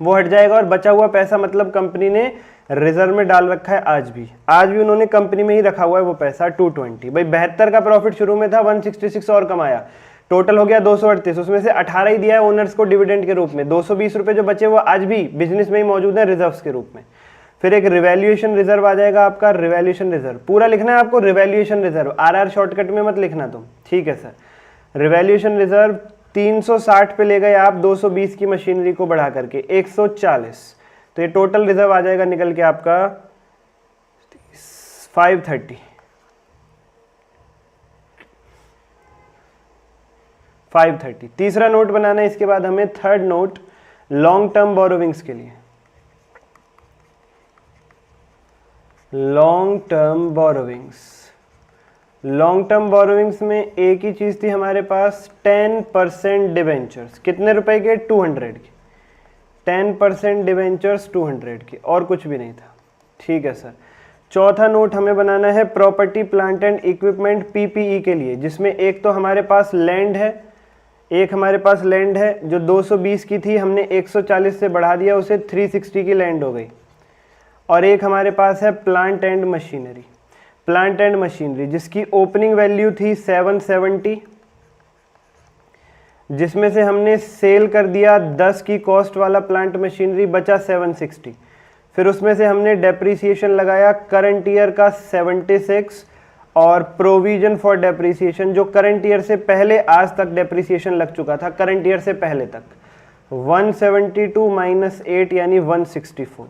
[SPEAKER 1] वो हट जाएगा, और बचा हुआ पैसा मतलब कंपनी ने रिजर्व में डाल रखा है, आज भी उन्होंने कंपनी में ही रखा हुआ है वो पैसा 220। भाई 72 का प्रॉफिट शुरू में था, 166 और कमाया, टोटल हो गया 238, उसमें से 18 ही दिया है ओनर्स को डिविडेंड के रूप में, 220 रुपए जो बचे वो आज भी बिजनेस में ही मौजूद है रिजर्व्स के रूप में। फिर एक रिवैल्यूएशन रिजर्व आ जाएगा आपका, रिवैल्यूएशन रिजर्व पूरा लिखना है आपको, रिवैल्यूएशन रिजर्व आरआर शॉर्टकट में मत लिखना तुम, ठीक है सर। रिवैल्यूएशन रिजर्व 360 पे ले गए आप 220 की मशीनरी को बढ़ा करके 140, तो ये टोटल रिजर्व आ जाएगा निकल के आपका 530। तीसरा नोट बनाना है, इसके बाद हमें third note long term borrowings के लिए। लॉन्ग टर्म बोरोविंग्स में एक ही चीज थी हमारे पास, 10% डिवेंचर्स, कितने रुपए के? 200 के, 10% डिवेंचर्स 200 के, और कुछ भी नहीं था, ठीक है सर। चौथा नोट हमें बनाना है property plant and equipment PPE के लिए, जिसमें एक तो हमारे पास लैंड है, जो 220 की थी हमने 140 से बढ़ा दिया, उसे 360 की लैंड हो गई, और एक हमारे पास है प्लांट एंड मशीनरी जिसकी ओपनिंग वैल्यू थी 770, जिसमें से हमने सेल कर दिया 10 की कॉस्ट वाला प्लांट मशीनरी, बचा 760, फिर उसमें से हमने डेप्रीसिएशन लगाया करंट ईयर का 76 और प्रोविजन फॉर डेप्रीसिएशन जो करंट ईयर से पहले आज तक डेप्रीसिएशन लग चुका था, करंट ईयर से पहले तक 172 माइनस 8 यानी 164।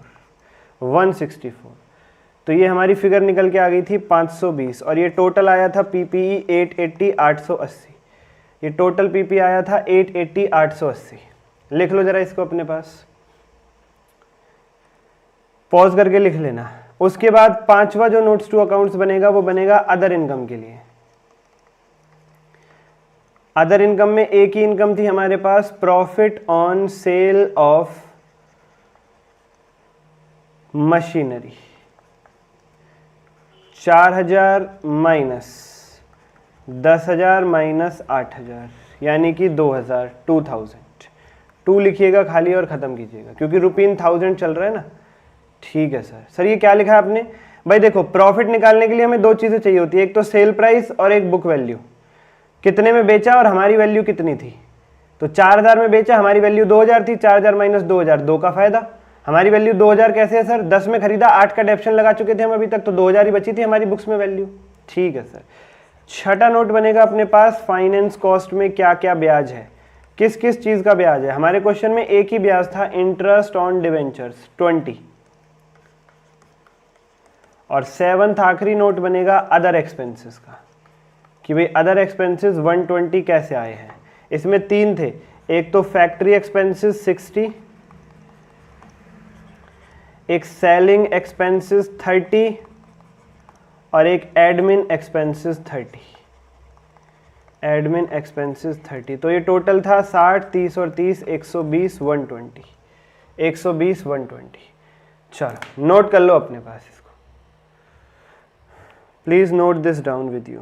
[SPEAKER 1] तो ये हमारी फिगर निकल के आ गई थी 520, और ये टोटल आया था पीपीई 880 880, ये टोटल पीपी आया था 880 880। लिख लो जरा इसको अपने पास, पॉज करके लिख लेना। उसके बाद पांचवा जो नोट्स टू अकाउंट्स बनेगा वो बनेगा अदर इनकम के लिए। अदर इनकम में एक ही इनकम थी हमारे पास, profit on sale of machinery, 4000 minus 10,000 minus 8,000 यानी कि 2000, 2 लिखिएगा खाली और ख़त्म कीजिएगा, क्योंकि रुपीन 1000 चल रहा है ना। ठीक है सर ये क्या लिखा है आपने? भाई देखो प्रॉफिट निकालने के लिए हमें दो चीज़ें चाहिए होती है, एक तो सेल प्राइस और एक बुक वैल्यू, कितने में बेचा और हमारी वैल्यू कितनी थी। तो 4000 में बेचा, हमारी वैल्यू 2000 थी, 4000 माइनस 2000, 2 का फायदा। हमारी वैल्यू 2000 कैसे है सर? 10 में खरीदा, 8 का डेप्शन लगा चुके थे हम अभी तक, तो 2000 ही बची थी हमारी बुक्स में वैल्यू। ठीक है सर। छठा नोट बनेगा अपने पास, फाइनेंस कॉस्ट में क्या क्या ब्याज है, किस किस चीज का ब्याज है। हमारे क्वेश्चन में एक ही ब्याज था, इंटरेस्ट ऑन डिवेंचर्स 20। और 7th आखिरी नोट बनेगा अदर एक्सपेंसेस का, कि भाई अदर एक्सपेंसेस 120 कैसे आए हैं। इसमें 3 थे, एक तो फैक्ट्री एक्सपेंसेस 60, एक सेलिंग एक्सपेंसेस 30 और एक एडमिन एक्सपेंसेस 30। एडमिन एक्सपेंसेस 30, तो ये टोटल था 60, 30 और 30, 120, 120, 120, 120। चलो नोट कर लो अपने पास इसको, please note this down with you.